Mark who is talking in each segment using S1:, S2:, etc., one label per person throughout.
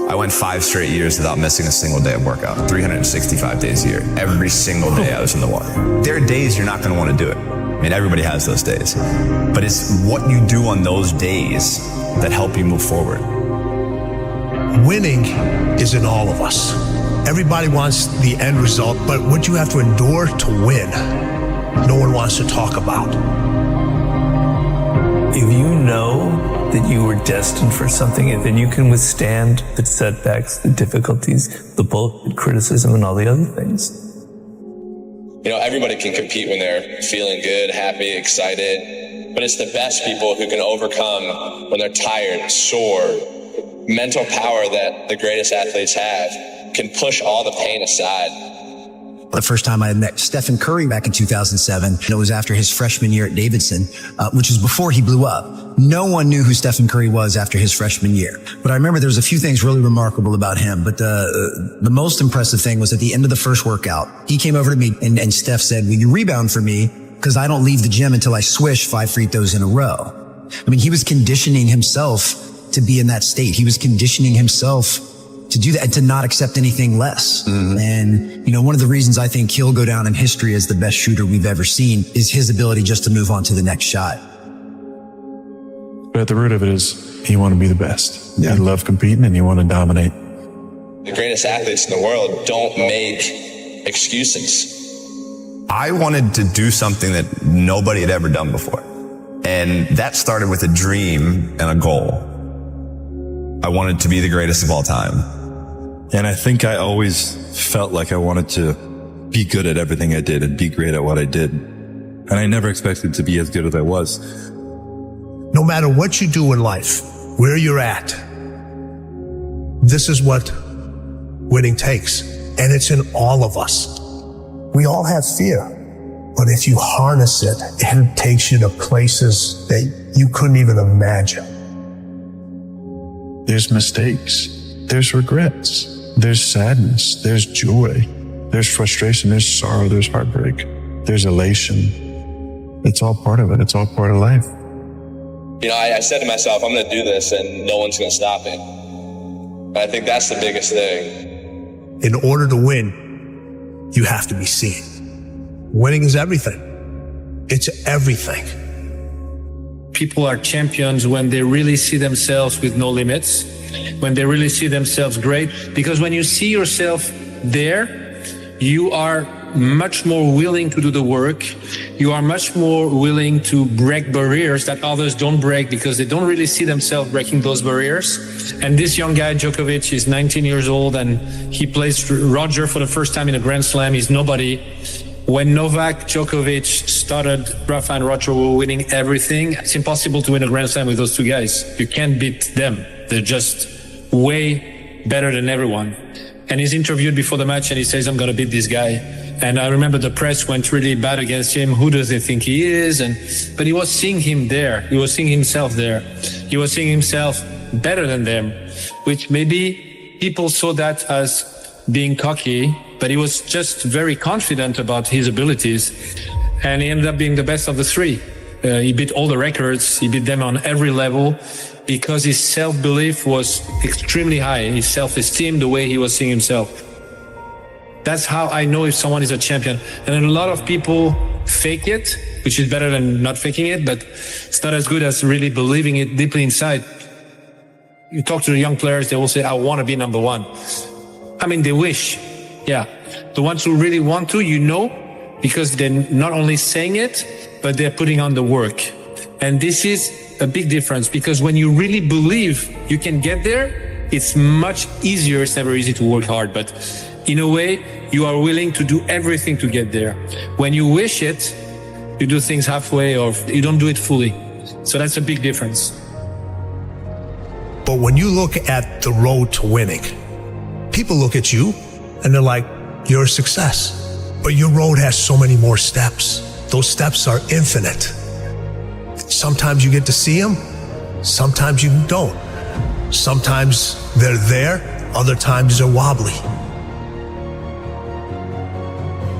S1: I went 5 straight years without missing a single day of workout, 365 days a year. Every single day I was in the water. There are days you're not going to want to do it. I mean, everybody has those days. But it's what you do on those days that help you move forward.
S2: Winning is in all of us. Everybody wants the end result, but what you have to endure to win, no one wants to talk about.
S3: If you know that you were destined for something, and then you can withstand the setbacks, the difficulties, the bullshit, criticism, and all the other things.
S4: You know, everybody can compete when they're feeling good, happy, excited, but it's the best people who can overcome when they're tired, sore. Mental power that the greatest athletes have can push all the pain aside.
S5: The first time I met Stephen Curry back in 2007, and it was after his freshman year at Davidson, which was before he blew up. No one knew who Stephen Curry was after his freshman year. But I remember there was a few things really remarkable about him. But the most impressive thing was at the end of the first workout, he came over to me and Steph said, "Will you rebound for me? Because I don't leave the gym until I swish 5 free throws in a row." I mean, he was conditioning himself to be in that state. He was conditioning himself to do that and to not accept anything less. Mm-hmm. And, you know, one of the reasons I think he'll go down in history as the best shooter we've ever seen is his ability just to move on to the next shot.
S6: But at the root of it is he wanted to be the best. Yeah. He loved competing and he wanted to dominate.
S4: The greatest athletes in the world don't make excuses.
S1: I wanted to do something that nobody had ever done before. And that started with a dream and a goal. I wanted to be the greatest of all time.
S6: And I think I always felt like I wanted to be good at everything I did and be great at what I did. And I never expected to be as good as I was.
S2: No matter what you do in life, where you're at, this is what winning takes. And it's in all of us. We all have fear. But if you harness it, it takes you to places that you couldn't even imagine.
S6: There's mistakes, there's regrets, there's sadness, there's joy, there's frustration, there's sorrow, there's heartbreak, there's elation. It's all part of it. It's all part of life.
S4: You know, I said to myself, I'm going to do this and no one's going to stop me. And I think that's the biggest thing.
S2: In order to win, you have to be seen. Winning is everything. It's everything.
S7: People are champions when they really see themselves with no limits, when they really see themselves great. Because when you see yourself there, you are much more willing to do the work. You are much more willing to break barriers that others don't break because they don't really see themselves breaking those barriers. And this young guy, Djokovic, is 19 years old and he plays Roger for the first time in a Grand Slam. He's nobody. When Novak Djokovic started, Rafa and Roger were winning everything. It's impossible to win a Grand Slam with those two guys. You can't beat them. They're just way better than everyone. And he's interviewed before the match and he says, I'm going to beat this guy. And I remember the press went really bad against him. Who does he think he is? But he was seeing him there. He was seeing himself there. He was seeing himself better than them, which maybe people saw that as being cocky, but he was just very confident about his abilities. And he ended up being the best of the three. He beat all the records. He beat them on every level because his self-belief was extremely high. His self-esteem, the way he was seeing himself. That's how I know if someone is a champion. And then a lot of people fake it, which is better than not faking it, but it's not as good as really believing it deeply inside. You talk to the young players, they will say, I want to be number one. I mean, they wish. Yeah. The ones who really want to, you know, because they're not only saying it, but they're putting on the work. And this is a big difference because when you really believe you can get there, it's much easier. It's never easy to work hard, but in a way, you are willing to do everything to get there. When you wish it, you do things halfway or you don't do it fully. So that's a big difference.
S2: But when you look at the road to winning, people look at you and they're like, you're a success. But your road has so many more steps. Those steps are infinite. Sometimes you get to see them, sometimes you don't. Sometimes they're there, other times they're wobbly.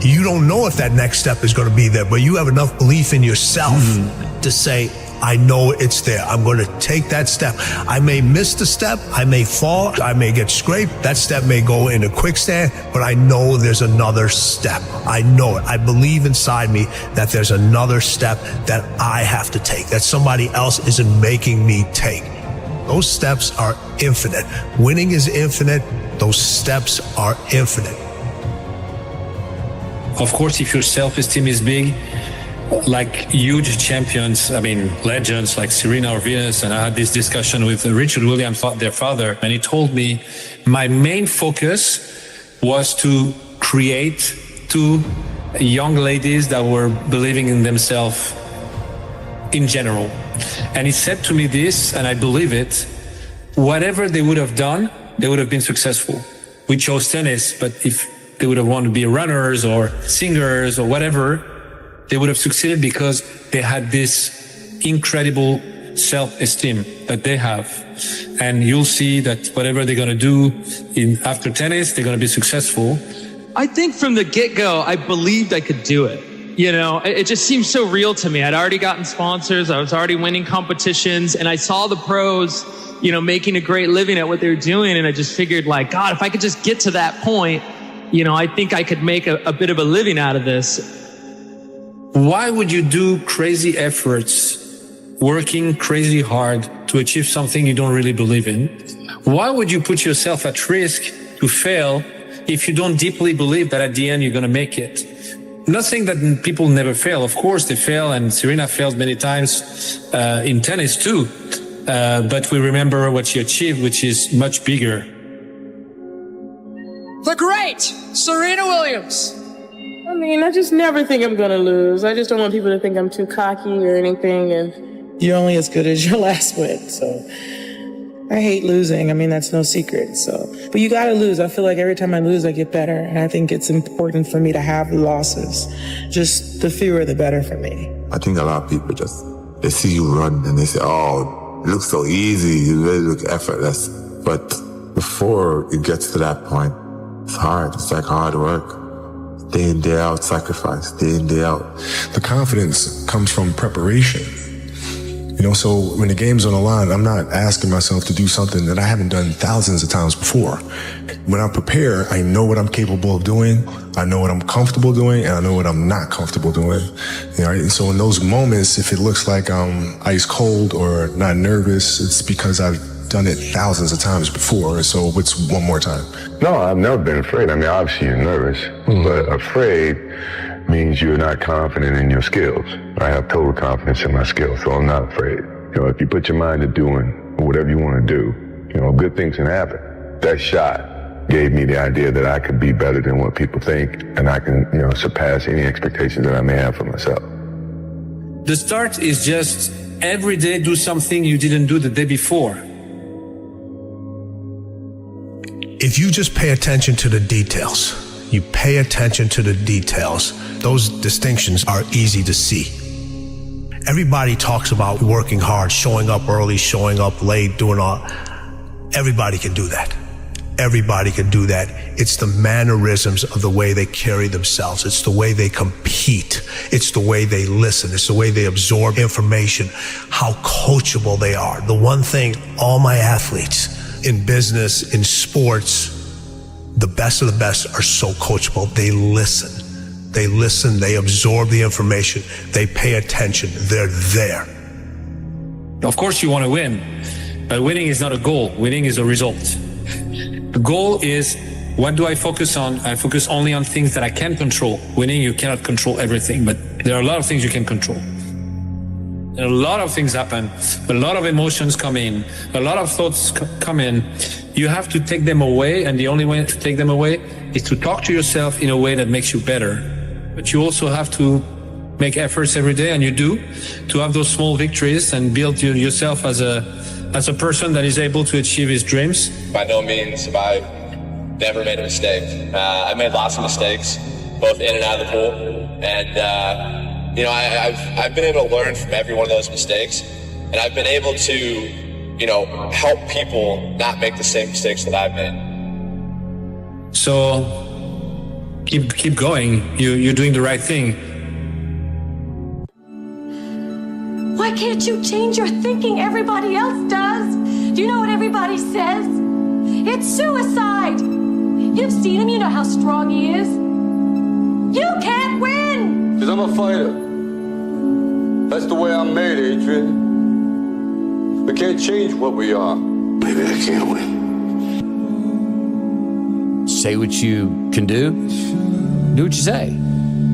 S2: You don't know if that next step is going to be there, but you have enough belief in yourself to say, I know it's there. I'm going to take that step. I may miss the step. I may fall. I may get scraped. That step may go in a quicksand, but I know there's another step. I know it. I believe inside me that there's another step that I have to take, that somebody else isn't making me take. Those steps are infinite. Winning is infinite. Those steps are infinite.
S7: Of course, if your self-esteem is big, like huge champions, I mean, legends like Serena or Venus, and I had this discussion with Richard Williams, their father, and he told me my main focus was to create two young ladies that were believing in themselves in general. And he said to me this, and I believe it, whatever they would have done, they would have been successful. We chose tennis, but if they would have wanted to be runners or singers or whatever, they would have succeeded because they had this incredible self-esteem that they have. And you'll see that whatever they're going to do after tennis, they're going to be successful.
S8: I think from the get-go, I believed I could do it. You know, it just seemed so real to me. I'd already gotten sponsors. I was already winning competitions, and I saw the pros, you know, making a great living at what they were doing. And I just figured, like, God, if I could just get to that point, you know, I think I could make a bit of a living out of this.
S7: Why would you do crazy efforts, working crazy hard to achieve something you don't really believe in? Why would you put yourself at risk to fail if you don't deeply believe that at the end you're going to make it? Not saying that people never fail. Of course they fail, and Serena failed many times in tennis too. But we remember what she achieved, which is much bigger.
S9: The great Serena Williams.
S10: I mean, I just never think I'm going to lose. I just don't want people to think I'm too cocky or anything. And you're only as good as your last win. So I hate losing. I mean, that's no secret. So, but you got to lose. I feel like every time I lose, I get better. And I think it's important for me to have losses. Just the fewer, the better for me.
S11: I think a lot of people they see you run and they say, oh, it looks so easy. You really look effortless. But before it gets to that point, it's hard. It's like hard work. Day in, day out, sacrifice, day in, day out.
S6: The confidence comes from preparation. You know, so when the game's on the line, I'm not asking myself to do something that I haven't done thousands of times before. When I prepare, I know what I'm capable of doing, I know what I'm comfortable doing, and I know what I'm not comfortable doing. You know, right? And so in those moments, if it looks like I'm ice cold or not nervous, it's because I've done it thousands of times before. So what's one more time?
S11: No, I've never been afraid. I mean, obviously you're nervous, but afraid means you're not confident in your skills. I have total confidence in my skills, so I'm not afraid. You know, if you put your mind to doing whatever you want to do, you know, good things can happen. That shot gave me the idea that I could be better than what people think, and I can, you know, surpass any expectations that I may have for myself.
S7: The start is just every day do something you didn't do the day before.
S2: If you just pay attention to the details, you pay attention to the details, those distinctions are easy to see. Everybody talks about working hard, showing up early, showing up late, doing all. Everybody can do that. Everybody can do that. It's the mannerisms of the way they carry themselves. It's the way they compete. It's the way they listen. It's the way they absorb information, how coachable they are. The one thing all my athletes in business, in sports, the best of the best are so coachable. They listen. They listen. They absorb the information. They pay attention. They're there.
S7: Of course you want to win, but winning is not a goal. Winning is a result. The goal is, what do I focus on? I focus only on things that I can control. Winning, you cannot control everything, but there are a lot of things you can control. And a lot of things happen. A lot of emotions come in. A lot of thoughts come in. You have to take them away, and the only way to take them away is to talk to yourself in a way that makes you better. But you also have to make efforts every day, and you do, to have those small victories and build yourself as a person that is able to achieve his dreams.
S4: By no means have I never made a mistake. I made lots of mistakes, both in and out of the pool, and you know, I've been able to learn from every one of those mistakes, and I've been able to, you know, help people not make the same mistakes that I've made.
S7: So keep going. You're doing the right thing.
S12: Why can't you change your thinking? Everybody else does. Do you know what everybody says? It's suicide. You've seen him. You know how strong he is. You can't win.
S13: Because I'm a fighter. That's the way I'm made, Adrian. We can't change what we are. Maybe I can't win.
S14: Say what you can do. Do what you say.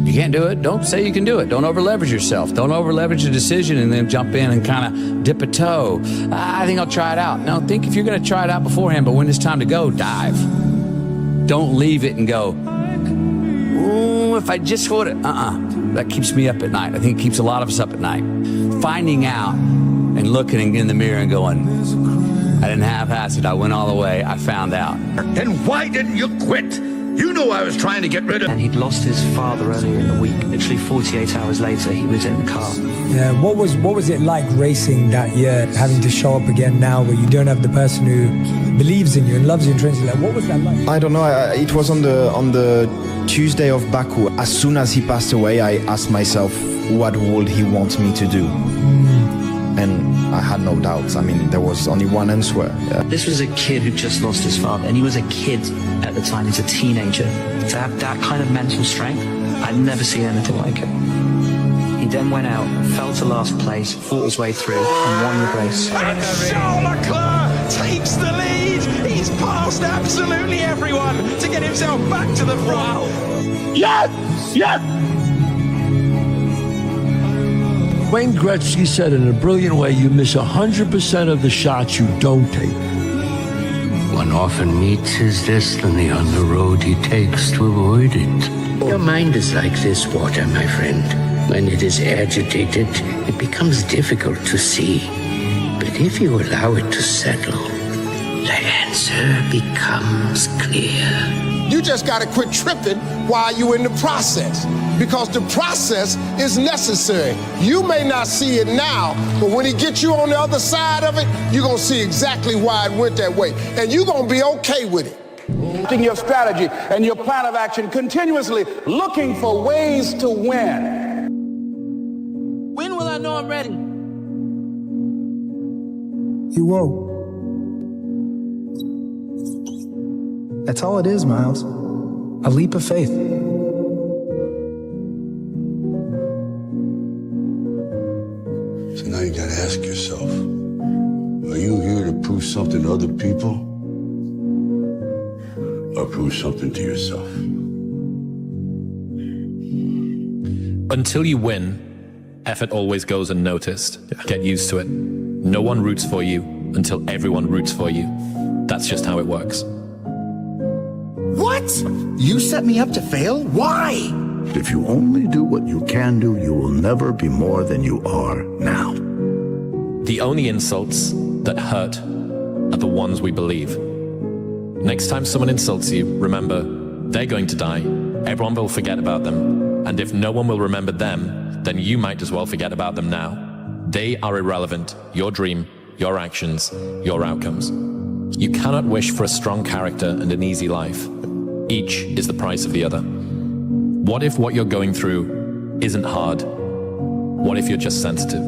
S14: You can't do it, don't say you can do it. Don't over-leverage yourself. Don't over-leverage a decision and then jump in and kind of dip a toe. I think I'll try it out. No, think if you're going to try it out beforehand, but when it's time to go, dive. Don't leave it and go, ooh, if I just would it. That keeps me up at night. I think it keeps a lot of us up at night. Finding out and looking in the mirror and going, I didn't half-ass it. I went all the way. I found out.
S15: Then why didn't you quit? You knew I was trying to get rid of...
S16: And he'd lost his father earlier in the week. Literally 48 hours later, he was in the car.
S17: Yeah, what was it like racing that year, having to show up again now where you don't have the person who believes in you and loves you intrinsically? Like, what was that like?
S18: I don't know. It was on the Tuesday of Baku. As soon as he passed away, I asked myself, what would he want me to do? And I had no doubts. I mean, there was only one answer.
S16: This was a kid who just lost his father, and he was a kid at the time. He's a teenager. To have that kind of mental strength, I'd never seen anything like it. He then went out, fell to last place, fought his way through, and won the race.
S19: And Charles Leclerc takes the lead. He's passed absolutely everyone to get himself back to the front.
S15: Yes! Yes!
S20: Wayne Gretzky said in a brilliant way, you miss 100% of the shots you don't take.
S21: One often meets his destiny on the road he takes to avoid it. Your mind is like this water, my friend. When it is agitated, it becomes difficult to see. But if you allow it to settle, the answer becomes clear.
S22: You just got to quit tripping while you're in the process, because the process is necessary. You may not see it now, but when he gets you on the other side of it, you're going to see exactly why it went that way, and you're going to be okay with it.
S23: Your strategy and your plan of action, continuously looking for ways to win.
S9: When will I know I'm ready?
S17: You won't.
S5: That's all it is, Miles. A leap of faith.
S13: So now you gotta ask yourself, are you here to prove something to other people? Or prove something to yourself?
S24: Until you win, effort always goes unnoticed. Get used to it. No one roots for you until everyone roots for you. That's just how it works.
S15: What? You set me up to fail? Why?
S25: If you only do what you can do, you will never be more than you are now.
S24: The only insults that hurt are the ones we believe. Next time someone insults you, remember, they're going to die. Everyone will forget about them. And if no one will remember them, then you might as well forget about them now. They are irrelevant. Your dream, your actions, your outcomes. You cannot wish for a strong character and an easy life. Each is the price of the other. What if what you're going through isn't hard? What if you're just sensitive?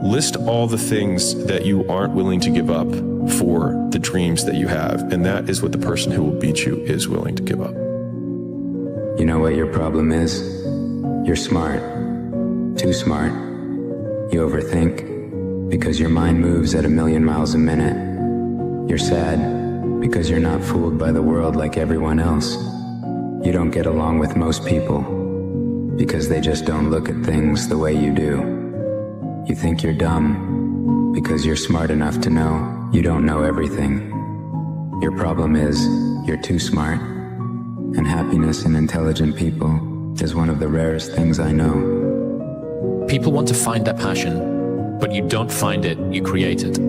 S26: List all the things that you aren't willing to give up for the dreams that you have, and that is what the person who will beat you is willing to give up.
S27: You know what your problem is? You're smart. Too smart. You overthink because your mind moves at 1,000,000 miles a minute. You're sad because you're not fooled by the world like everyone else. You don't get along with most people because they just don't look at things the way you do. You think you're dumb because you're smart enough to know you don't know everything. Your problem is you're too smart, and happiness in intelligent people is one of the rarest things I know.
S24: People want to find their passion, but you don't find it, you create it.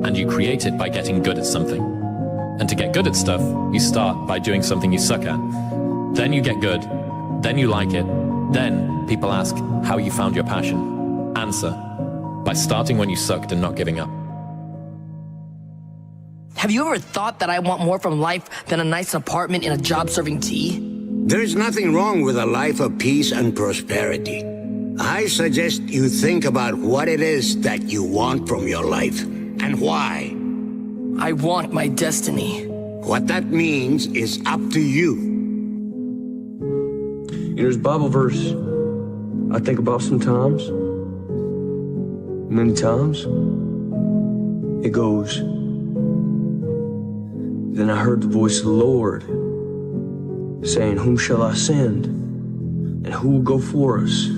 S24: And you create it by getting good at something. And to get good at stuff, you start by doing something you suck at. Then you get good, then you like it, then people ask how you found your passion. Answer, by starting when you sucked and not giving up.
S9: Have you ever thought that I want more from life than a nice apartment in a job serving tea?
S15: There is nothing wrong with a life of peace and prosperity.
S1: I suggest you think about what it is that you want from your life and why.
S9: I want my destiny.
S1: What that means is up to you.
S2: There's a Bible verse I think about sometimes. Many times. It goes, "Then I heard the voice of the Lord saying, whom shall I send? And who will go for us?"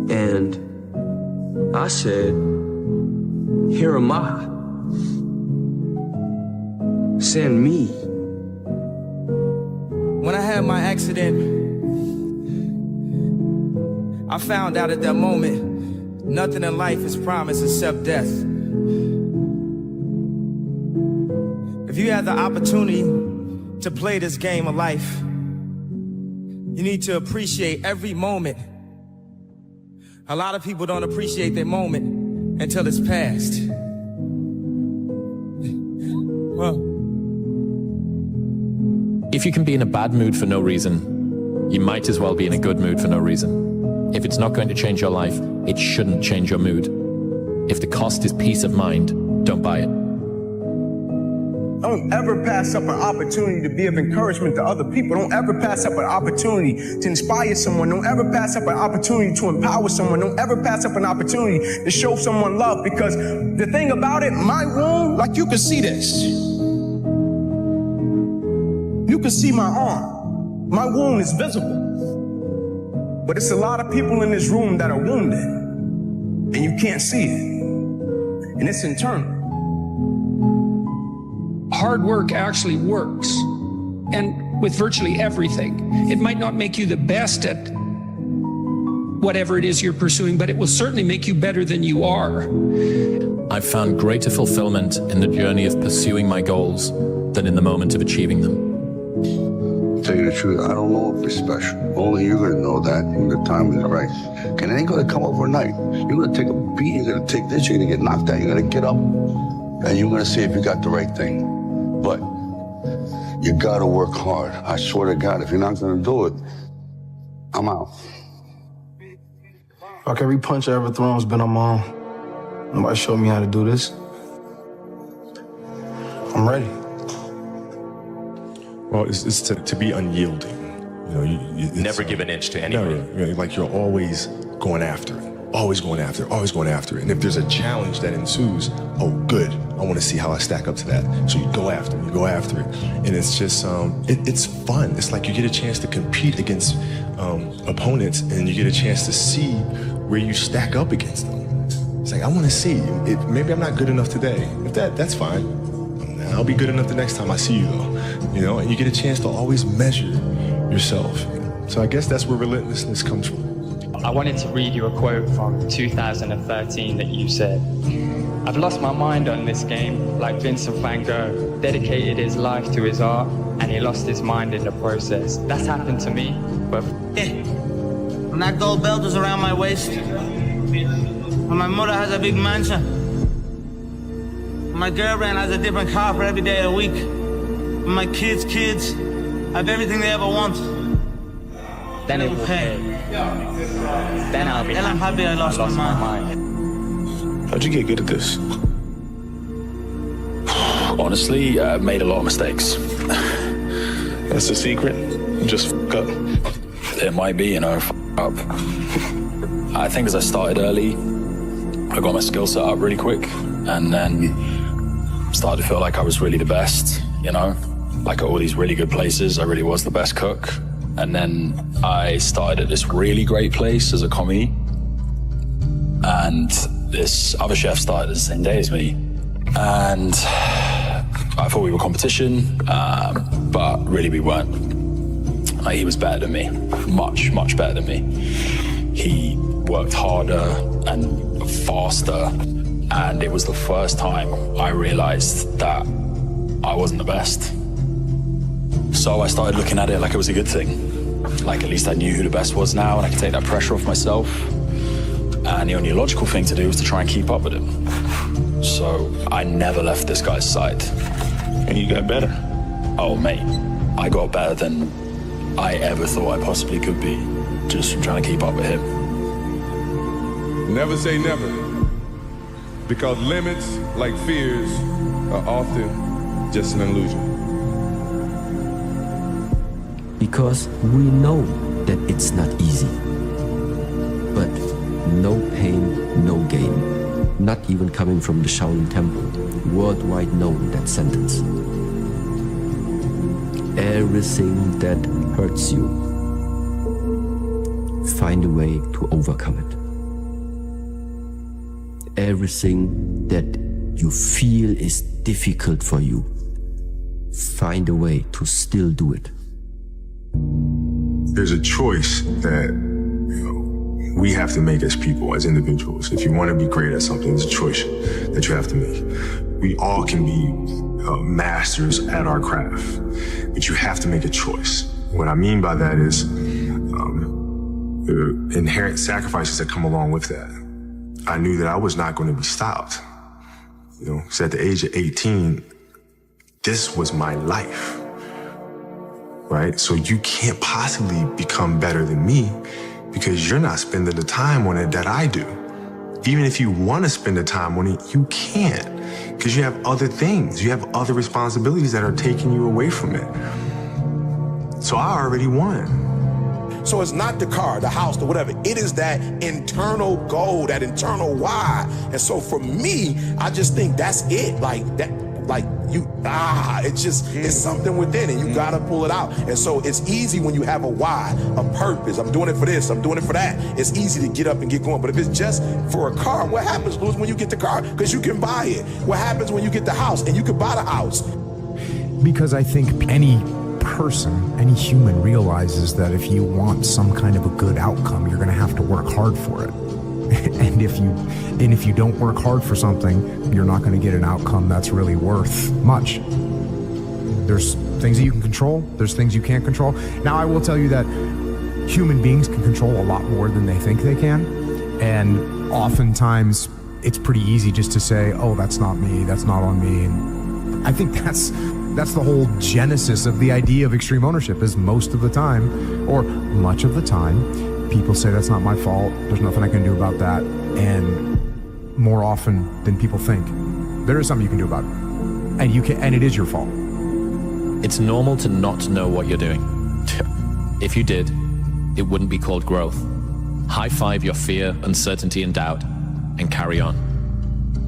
S2: And I said, "Here am I. Send me."
S3: When I had my accident, I found out at that moment, nothing in life is promised except death. If you have the opportunity to play this game of life, you need to appreciate every moment. A lot of people don't appreciate their moment until it's past. Well,
S24: if you can be in a bad mood for no reason, you might as well be in a good mood for no reason. If it's not going to change your life, it shouldn't change your mood. If the cost is peace of mind, don't buy it.
S6: Don't ever pass up an opportunity to be of encouragement to other people. Don't ever pass up an opportunity to inspire someone. Don't ever pass up an opportunity to empower someone. Don't ever pass up an opportunity to show someone love, because the thing about it, my wound, like you can see this. You can see my arm. My wound is visible. But it's a lot of people in this room that are wounded, and you can't see it. And it's internal.
S8: Hard work actually works, and with virtually everything. It might not make you the best at whatever it is you're pursuing, but it will certainly make you better than you are.
S24: I've found greater fulfillment in the journey of pursuing my goals than in the moment of achieving them.
S13: Tell you the truth, I don't know if it's special. Only you're gonna know that when the time is right. And it ain't gonna come overnight. You're gonna take a beat, you're gonna take this, you're gonna get knocked out, you're gonna get up, and you're gonna see if you got the right thing. But you gotta work hard. I swear to God, if you're not gonna do it, I'm out.
S6: Like every punch I ever thrown has been on my own. Nobody showed me how to do this. I'm ready.
S26: Well, it's to be unyielding. You know, you
S10: never give an inch to anyone.
S26: No, like you're always going after it. Always going after it, always going after it. And if there's a challenge that ensues, oh, good, I want to see how I stack up to that. So you go after it, And it's just, it's fun. It's like you get a chance to compete against opponents, and you get a chance to see where you stack up against them. It's like, I want to see, maybe I'm not good enough today. If that's fine. I'll be good enough the next time I see you, though. You know, and you get a chance to always measure yourself. So I guess that's where relentlessness comes from.
S11: I wanted to read you a quote from 2013 that you said, "I've lost my mind on this game, like Vincent van Gogh dedicated his life to his art, and he lost his mind in the process." That's happened to me, but...
S28: When that gold belt is around my waist, when my mother has a big mansion, when my girlfriend has a different car for every day of the week, when my kids have everything they ever want,
S11: then it will pay. Then I'll be
S28: happy. I'm happy I lost my mind.
S26: How'd you get good at this?
S29: Honestly, I've made a lot of mistakes.
S26: That's the secret? Just f**k up?
S29: It might be, f**k up. I think as I started early, I got my skill set up really quick, and then started to feel like I was really the best, like at all these really good places, I really was the best cook. And then I started at this really great place as a commie, and this other chef started the same day as me. And I thought we were competition, but really we weren't. He was better than me, much, much better than me. He worked harder and faster, and it was the first time I realized that I wasn't the best. So I started looking at it like it was a good thing. Like at least I knew who the best was now, and I could take that pressure off myself. And the only logical thing to do was to try and keep up with him. So I never left this guy's side. And you got better? Oh, mate, I got better than I ever thought I possibly could be, just from trying to keep up with him.
S26: Never say never, because limits, like fears, are often just an illusion.
S4: Because we know that it's not easy. But no pain, no gain. Not even coming from the Shaolin Temple. Worldwide known, that sentence. Everything that hurts you, find a way to overcome it. Everything that you feel is difficult for you, find a way to still do it.
S26: There's a choice that we have to make as people, as individuals. If you want to be great at something, it's a choice that you have to make. We all can be masters at our craft, but you have to make a choice. What I mean by that is the inherent sacrifices that come along with that. I knew that I was not going to be stopped. So at the age of 18, this was my life, right? So you can't possibly become better than me because you're not spending the time on it that I do. Even if you want to spend the time on it, you can't because you have other things. You have other responsibilities that are taking you away from it. So I already won.
S22: So it's not the car, the house, the whatever. It is that internal goal, that internal why. And so for me, I just think that's it. It's something within it. You gotta pull it out. And so it's easy when you have a why, a purpose. I'm doing it for this, I'm doing it for that. It's easy to get up and get going. But if it's just for a car, what happens, Louis, when you get the car? Because you can buy it. What happens when you get the house and you can buy the house?
S7: Because I think any person, any human realizes that if you want some kind of a good outcome, you're going to have to work hard for it. And if you don't work hard for something, you're not going to get an outcome that's really worth much. There's things that you can control, there's things you can't control. Now, I will tell you that human beings can control a lot more than they think they can. And oftentimes it's pretty easy just to say, oh, that's not me, that's not on me. And I think that's the whole genesis of the idea of extreme ownership, is most of the time, or much of the time, people say that's not my fault, there's nothing I can do about that. And more often than people think, there is something you can do about it. And it is your fault.
S24: It's normal to not know what you're doing. If you did, it wouldn't be called growth. High five your fear, uncertainty, and doubt, and carry on.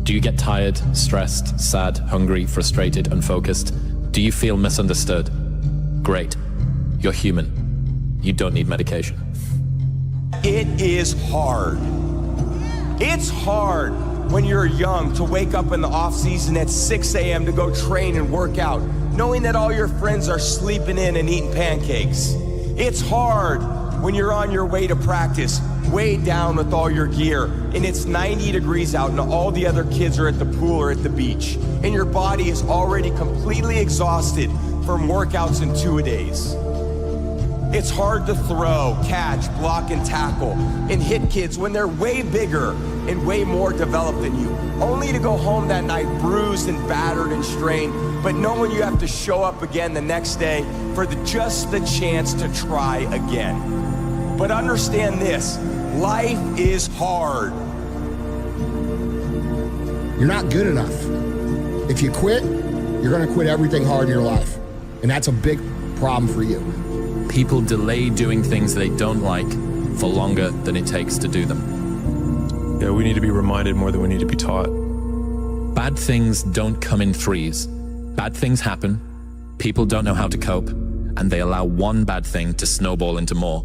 S24: Do you get tired, stressed, sad, hungry, frustrated, unfocused? Do you feel misunderstood? Great. You're human. You don't need medication.
S10: It is hard. It's hard when you're young to wake up in the off season at 6 a.m. to go train and work out, knowing that all your friends are sleeping in and eating pancakes. It's hard when you're on your way to practice, weighed down with all your gear, and it's 90 degrees out and all the other kids are at the pool or at the beach, and your body is already completely exhausted from workouts in 2-a-days. It's hard to throw, catch, block, and tackle, and hit kids when they're way bigger and way more developed than you, only to go home that night bruised and battered and strained, but knowing you have to show up again the next day for just the chance to try again. But understand this, life is hard.
S15: You're not good enough. If you quit, you're gonna quit everything hard in your life. And that's a big problem for you.
S24: People delay doing things they don't like for longer than it takes to do them.
S26: Yeah, we need to be reminded more than we need to be taught.
S24: Bad things don't come in threes. Bad things happen, people don't know how to cope, and they allow one bad thing to snowball into more.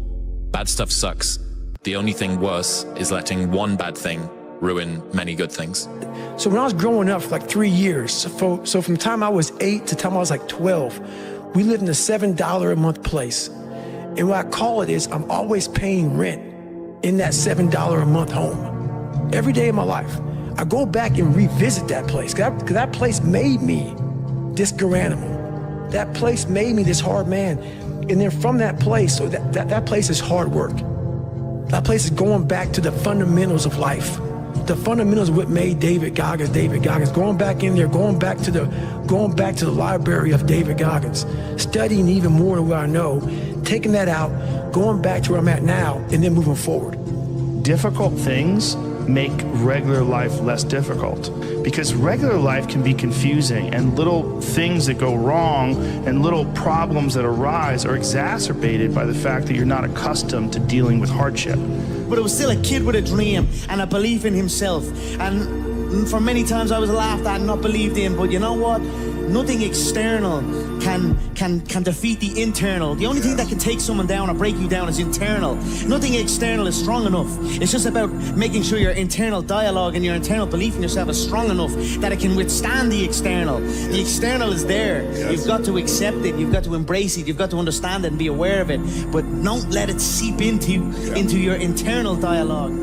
S24: Bad stuff sucks. The only thing worse is letting one bad thing ruin many good things.
S12: So when I was growing up for like 3 years, so from time I was 8 to time I was like 12, we lived in a $7 a month place. And what I call it is I'm always paying rent in that $7 a month home. Every day of my life. I go back and revisit that place, because that place made me this good animal. That place made me this hard man. And then from that place, so that place is hard work. That place is going back to the fundamentals of life. the fundamentals of what made David Goggins, going back in there, going back to the library of David Goggins, studying even more than what I know, taking that out, going back to where I'm at now, and then moving forward.
S5: Difficult things make regular life less difficult, because regular life can be confusing, and little things that go wrong and little problems that arise are exacerbated by the fact that you're not accustomed to dealing with hardship.
S28: But it was still a kid with a dream and a belief in himself. And for many times I was laughed at and not believed in, but you know what? Nothing external can defeat the internal. The only thing that can take someone down or break you down is internal. Nothing external is strong enough. It's just about making sure your internal dialogue and your internal belief in yourself is strong enough that it can withstand the external. The external is there. You've got to accept it. You've got to embrace it. You've got to understand it and be aware of it. But don't let it seep into your internal dialogue.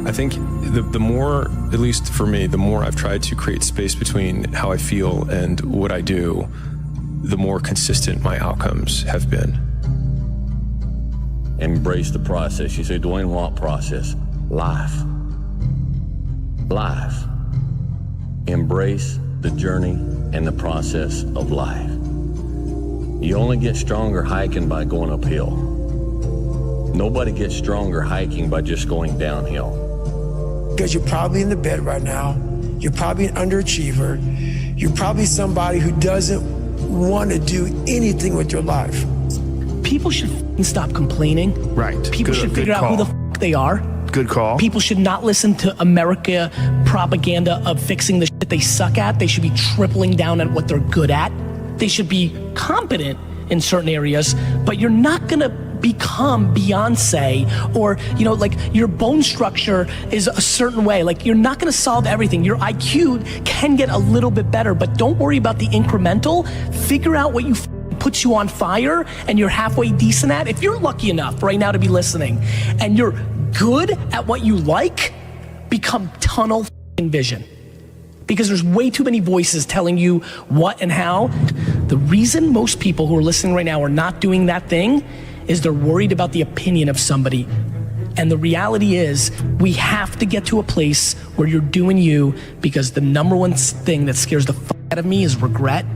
S26: I think the more, at least for me, the more I've tried to create space between how I feel and what I do, the more consistent my outcomes have been.
S14: Embrace the process. You say, Dwayne, what process? Life. Life. Embrace the journey and the process of life. You only get stronger hiking by going uphill. Nobody gets stronger hiking by just going downhill.
S12: Because you're probably in the bed right now. You're probably an underachiever. You're probably somebody who doesn't want to do anything with your life.
S16: People should stop complaining.
S5: Right.
S16: People should figure out who the they are.
S5: Good call.
S16: People should not listen to America propaganda of fixing the shit they suck at. They should be tripling down at what they're good at. They should be competent in certain areas, but you're not gonna become Beyonce, or like your bone structure is a certain way. Like, you're not going to solve everything. Your IQ can get a little bit better, but don't worry about the incremental. Figure out what puts you on fire and you're halfway decent at. If you're lucky enough right now to be listening and you're good at what you like, become tunnel vision. Because there's way too many voices telling you what and how. The reason most people who are listening right now are not doing that thing is they're worried about the opinion of somebody. And the reality is, we have to get to a place where you're doing you, because the number one thing that scares the fuck out of me is regret.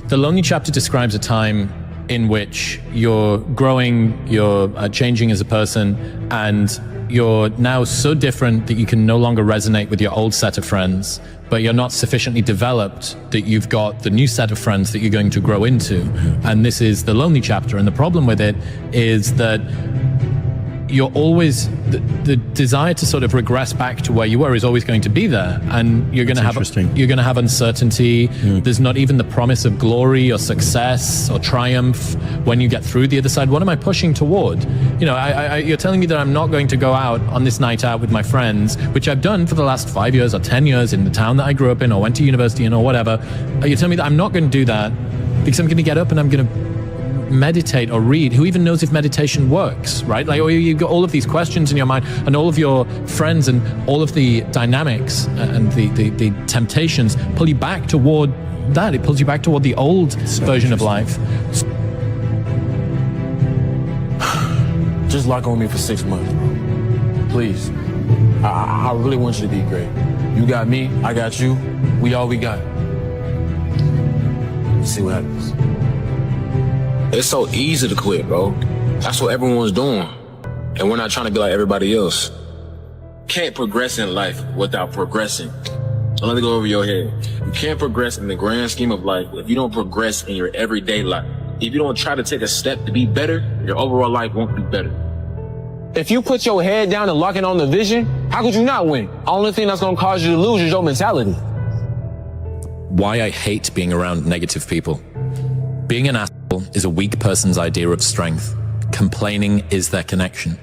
S24: The Lonely Chapter describes a time in which you're growing, you're changing as a person, and you're now so different that you can no longer resonate with your old set of friends, but you're not sufficiently developed that you've got the new set of friends that you're going to grow into. And this is the lonely chapter. And the problem with it is that you're always, the desire to sort of regress back to where you were is always going to be there, and you're going to have uncertainty. There's not even the promise of glory or success or triumph when you get through the other side. What am I pushing toward? You're telling me that I'm not going to go out on this night out with my friends, which I've done for the last 5 years or 10 years in the town that I grew up in or went to university in or whatever. You're telling me that I'm not going to do that because I'm going to get up and I'm going to meditate or read. Who even knows if meditation works, right? Like, you've got all of these questions in your mind, and all of your friends and all of the dynamics and the temptations pull you back toward that. It pulls you back toward the old version of life.
S17: Just lock on me for 6 months, bro. Please. I really want you to be great. You got me, I got you. We all we got. Let's see what happens.
S18: It's so easy to quit, bro. That's what everyone's doing. And we're not trying to be like everybody else. Can't progress in life without progressing. So let me go over your head. You can't progress in the grand scheme of life if you don't progress in your everyday life. If you don't try to take a step to be better, your overall life won't be better.
S17: If you put your head down and lock in on the vision, how could you not win? Only thing that's gonna cause you to lose is your mentality.
S24: Why I hate being around negative people. Being an asshole is a weak person's idea of strength. Complaining is their connection.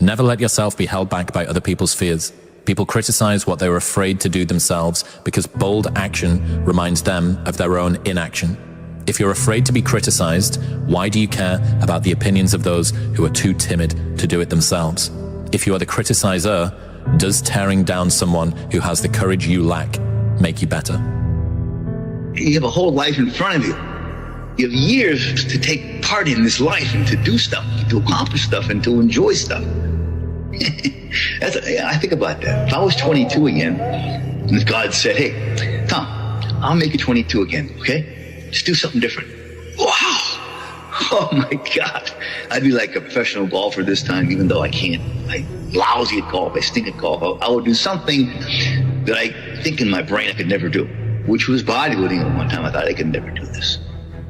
S24: Never let yourself be held back by other people's fears. People criticize what they're afraid to do themselves because bold action reminds them of their own inaction. If you're afraid to be criticized, why do you care about the opinions of those who are too timid to do it themselves? If you are the criticizer, does tearing down someone who has the courage you lack make you better?
S19: You have a whole life in front of you. You have years to take part in this life and to do stuff, to accomplish stuff and to enjoy stuff. I think about that. If I was 22 again, and God said, hey, Tom, I'll make you 22 again, okay? Just do something different. Wow. Oh my God. I'd be like a professional golfer this time, even though I can't. I'm lousy at golf. I stink at golf. I would do something that I think in my brain I could never do, which was bodybuilding at one time. I thought I could never do this.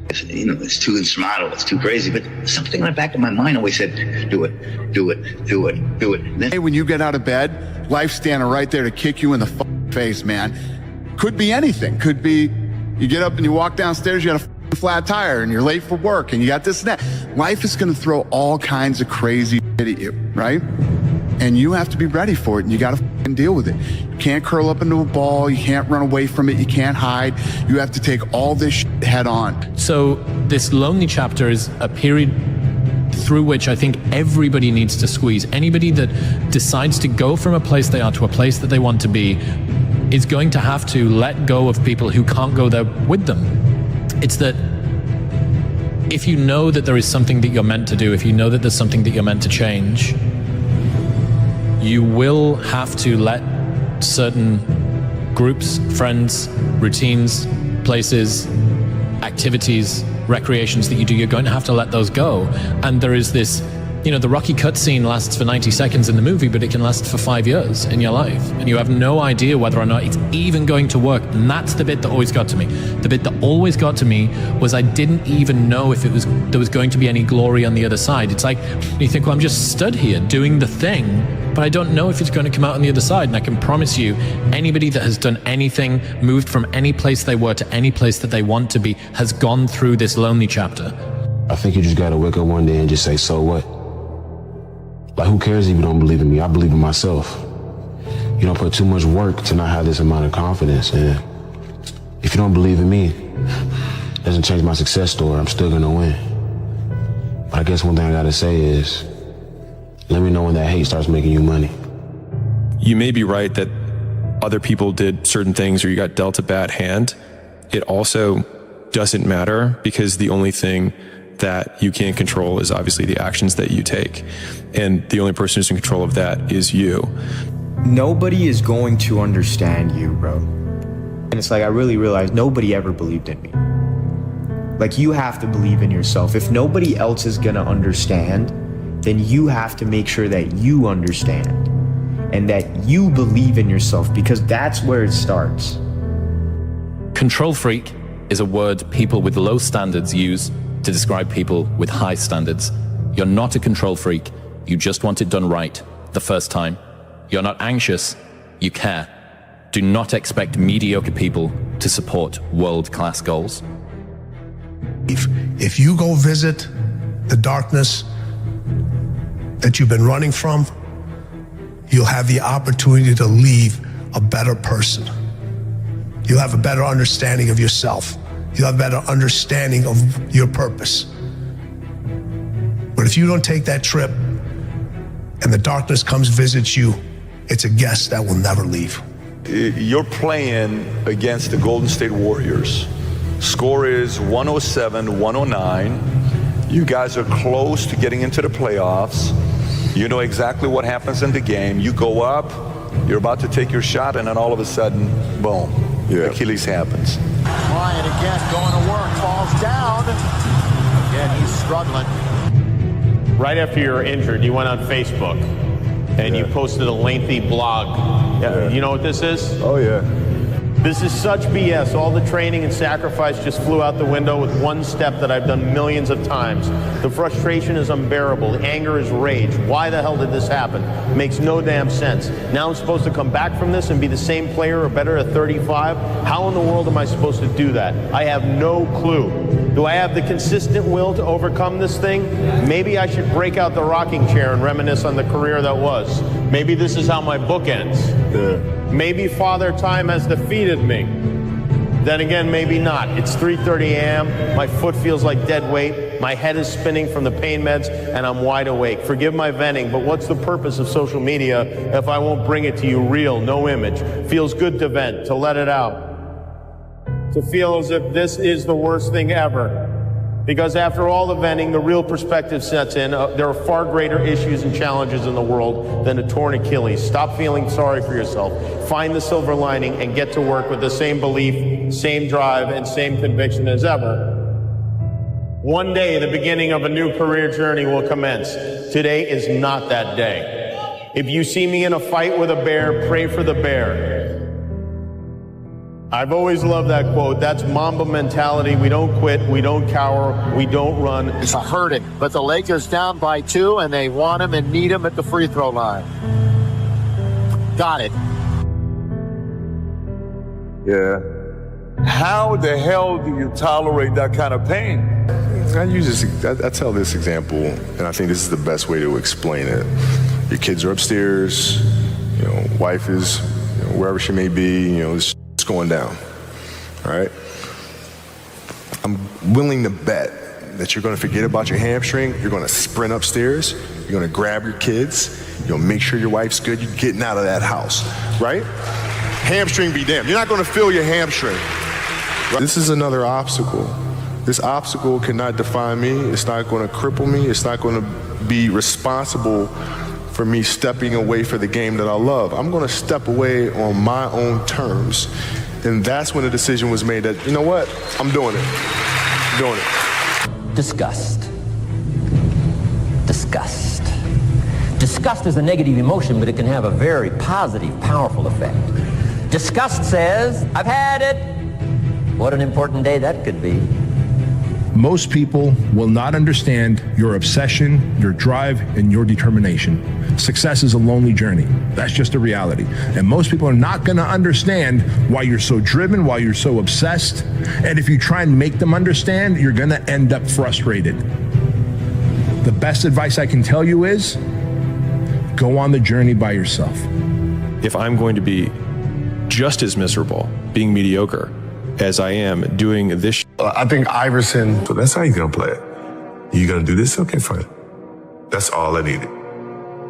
S19: It's too insurmountable, it's too crazy, but something in the back of my mind always said, do it, do it, do it, do it. And then,
S1: hey, when you get out of bed, life's standing right there to kick you in the face, man. Could be anything. Could be you get up and you walk downstairs, you got a flat tire and you're late for work and you got this and that. Life is going to throw all kinds of crazy shit at you, right? And you have to be ready for it, and you got to deal with it. You can't curl up into a ball. You can't run away from it. You can't hide. You have to take all this shit head on.
S24: So this lonely chapter is a period through which I think everybody needs to squeeze. Anybody that decides to go from a place they are to a place that they want to be is going to have to let go of people who can't go there with them. It's that if you know that there is something that you're meant to do, if you know that there's something that you're meant to change, you will have to let certain groups, friends, routines, places, activities, recreations that you do, you're going to have to let those go. And there is this, the Rocky cutscene lasts for 90 seconds in the movie, but it can last for 5 years in your life. And you have no idea whether or not it's even going to work. And that's the bit that always got to me. The bit that always got to me was I didn't even know if there was going to be any glory on the other side. It's like, you think, well, I'm just stood here doing the thing, but I don't know if it's going to come out on the other side. And I can promise you, anybody that has done anything, moved from any place they were to any place that they want to be, has gone through this lonely chapter.
S2: I think you just got to wake up one day and just say, so what? Like, who cares if you don't believe in me? I believe in myself. You don't put too much work to not have this amount of confidence. And if you don't believe in me, it doesn't change my success story. I'm still going to win. But I guess one thing I got to say is, let me know when that hate starts making you money.
S3: You may be right that other people did certain things or you got dealt a bad hand. It also doesn't matter, because the only thing that you can control is obviously the actions that you take. And the only person who's in control of that is you.
S9: Nobody is going to understand you, bro. And it's like, I really realized nobody ever believed in me. Like, you have to believe in yourself. If nobody else is gonna understand, then you have to make sure that you understand and that you believe in yourself, because that's where it starts.
S24: Control freak is a word people with low standards use to describe people with high standards. You're not a control freak. You just want it done right the first time. You're not anxious. You care. Do not expect mediocre people to support world-class goals.
S20: If you go visit the darkness that you've been running from, you'll have the opportunity to leave a better person. You'll have a better understanding of yourself. You'll have a better understanding of your purpose. But if you don't take that trip and the darkness comes visits you, it's a guest that will never leave.
S21: You're playing against the Golden State Warriors. Score is 107-109. You guys are close to getting into the playoffs. You know exactly what happens in the game. You go up, you're about to take your shot, and then all of a sudden, boom, Achilles happens.
S23: Bryant again going to work, falls down. Again, he's struggling.
S25: Right after you were injured, you went on Facebook and you posted a lengthy blog. You know what this is?
S21: Oh, yeah.
S25: This is such BS. All the training and sacrifice just flew out the window with one step that I've done millions of times. The frustration is unbearable. The anger is rage. Why the hell did this happen? Makes no damn sense. Now I'm supposed to come back from this and be the same player or better at 35? How in the world am I supposed to do that? I have no clue. Do I have the consistent will to overcome this thing? Maybe I should break out the rocking chair and reminisce on the career that was. Maybe this is how my book ends. Maybe Father Time has defeated me. Then again, maybe not. It's 3:30 a.m. My foot feels like dead weight. My head is spinning from the pain meds, and I'm wide awake. Forgive my venting, but what's the purpose of social media if I won't bring it to you real, no image? Feels good to vent, to let it out. To feel as if this is the worst thing ever. Because after all the venting, the real perspective sets in. There are far greater issues and challenges in the world than a torn Achilles. Stop feeling sorry for yourself. Find the silver lining and get to work with the same belief, same drive, and same conviction as ever. One day, the beginning of a new career journey will commence. Today is not that day. If you see me in a fight with a bear, pray for the bear. I've always loved that quote. That's Mamba mentality. We don't quit, we don't cower, we don't run.
S23: It's a hurting, but the Lakers down by 2, and they want him and need him at the free throw line. Got it.
S21: Yeah. How the hell do you tolerate that kind of pain?
S26: I tell this example, and I think this is the best way to explain it. Your kids are upstairs, wife is wherever she may be, it's going down, all right? I'm willing to bet that you're gonna forget about your hamstring, you're gonna sprint upstairs, you're gonna grab your kids, you're gonna make sure your wife's good, you're getting out of that house, right? Hamstring be damned. You're not gonna feel your hamstring. Right? This is another obstacle. This obstacle cannot define me, it's not gonna cripple me, it's not gonna be responsible for me stepping away for the game that I love. I'm gonna step away on my own terms. And that's when the decision was made that, you know what, I'm doing it. I'm doing it.
S4: Disgust. Disgust. Disgust is a negative emotion, but it can have a very positive, powerful effect. Disgust says, I've had it. What an important day that could be.
S20: Most people will not understand your obsession, your drive, and your determination. Success is a lonely journey. That's just a reality. And most people are not going to understand why you're so driven, why you're so obsessed. And if you try and make them understand, you're going to end up frustrated. The best advice I can tell you is go on the journey by yourself.
S3: If I'm going to be just as miserable being mediocre as I am doing this
S26: I think Iverson, so that's how you're going to play it. You're going to do this? Okay, fine. That's all I needed.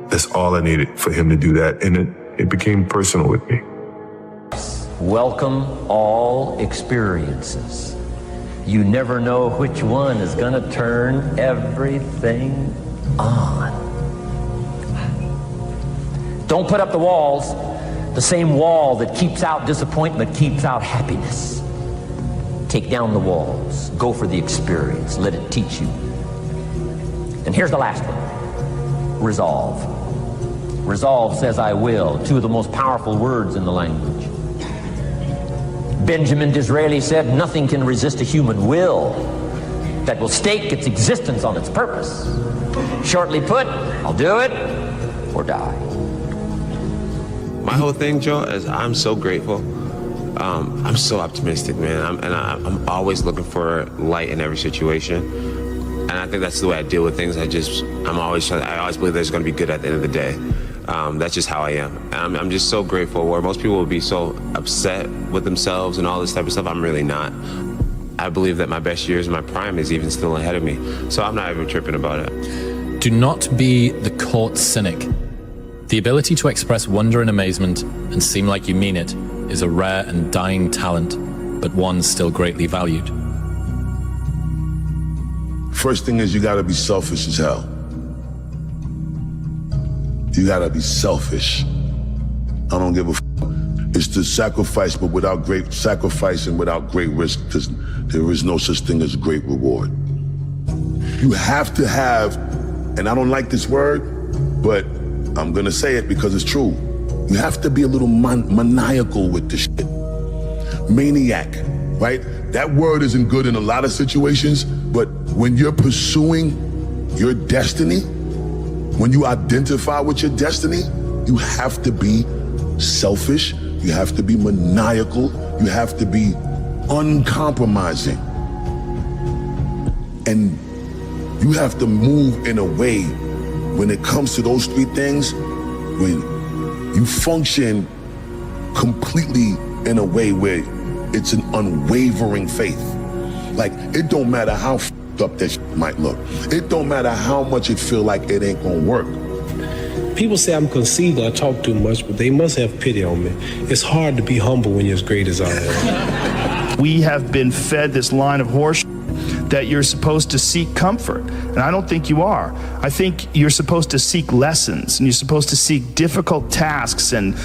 S26: That's all I needed for him to do that. And it became personal with me.
S4: Welcome all experiences. You never know which one is going to turn everything on. Don't put up the walls. The same wall that keeps out disappointment keeps out happiness. Take down the walls. Go for the experience. Let it teach you. And here's the last one. Resolve. Resolve says I will. Two of the most powerful words in the language. Benjamin Disraeli said, nothing can resist a human will that will stake its existence on its purpose. Shortly put, I'll do it or die.
S6: My whole thing, Joe, is I'm so grateful. I'm so optimistic, man. I'm always looking for light in every situation. And I think that's the way I deal with things. I always believe there's going to be good at the end of the day. That's just how I am. And I'm just so grateful. Where most people will be so upset with themselves and all this type of stuff, I'm really not. I believe that my best years, my prime is even still ahead of me. So I'm not even tripping about it.
S24: Do not be the caught cynic. The ability to express wonder and amazement and seem like you mean it is a rare and dying talent, but one still greatly valued.
S7: First thing is you gotta be selfish as hell. You gotta be selfish. I don't give a f. It's to sacrifice, but without great sacrifice and without great risk, there is no such thing as great reward. You have to have, and I don't like this word, but I'm gonna say it because it's true. You have to be a little maniacal with this shit. Maniac, right? That word isn't good in a lot of situations, but when you're pursuing your destiny, when you identify with your destiny, you have to be selfish, you have to be maniacal, you have to be uncompromising. And you have to move in a way when it comes to those three things, when you function completely in a way where it's an unwavering faith. Like, it don't matter how f***ed up that shit might look. It don't matter how much it feel like it ain't gonna work.
S8: People say I'm conceited, I talk too much, but they must have pity on me. It's hard to be humble when you're as great as I am.
S5: We have been fed this line of horse that you're supposed to seek comfort. And I don't think you are. I think you're supposed to seek lessons, and you're supposed to seek difficult tasks and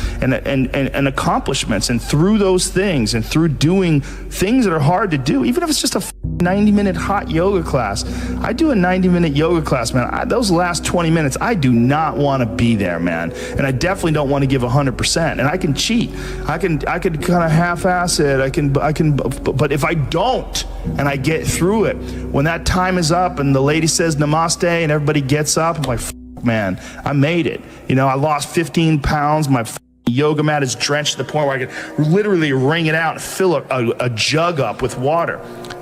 S5: accomplishments. And through those things, and through doing things that are hard to do, even if it's just a 90-minute hot yoga class. I do a 90-minute yoga class, man. Those last 20 minutes, I do not want to be there, man. And I definitely don't want to give 100%. And I can cheat. I can kind of half-ass it. But if I don't, and I get through it, when that time is up and the lady says namaste and everybody gets up, I'm like, man, I made it. You know, I lost 15 pounds. My yoga mat is drenched to the point where I can literally wring it out and fill a jug up with water.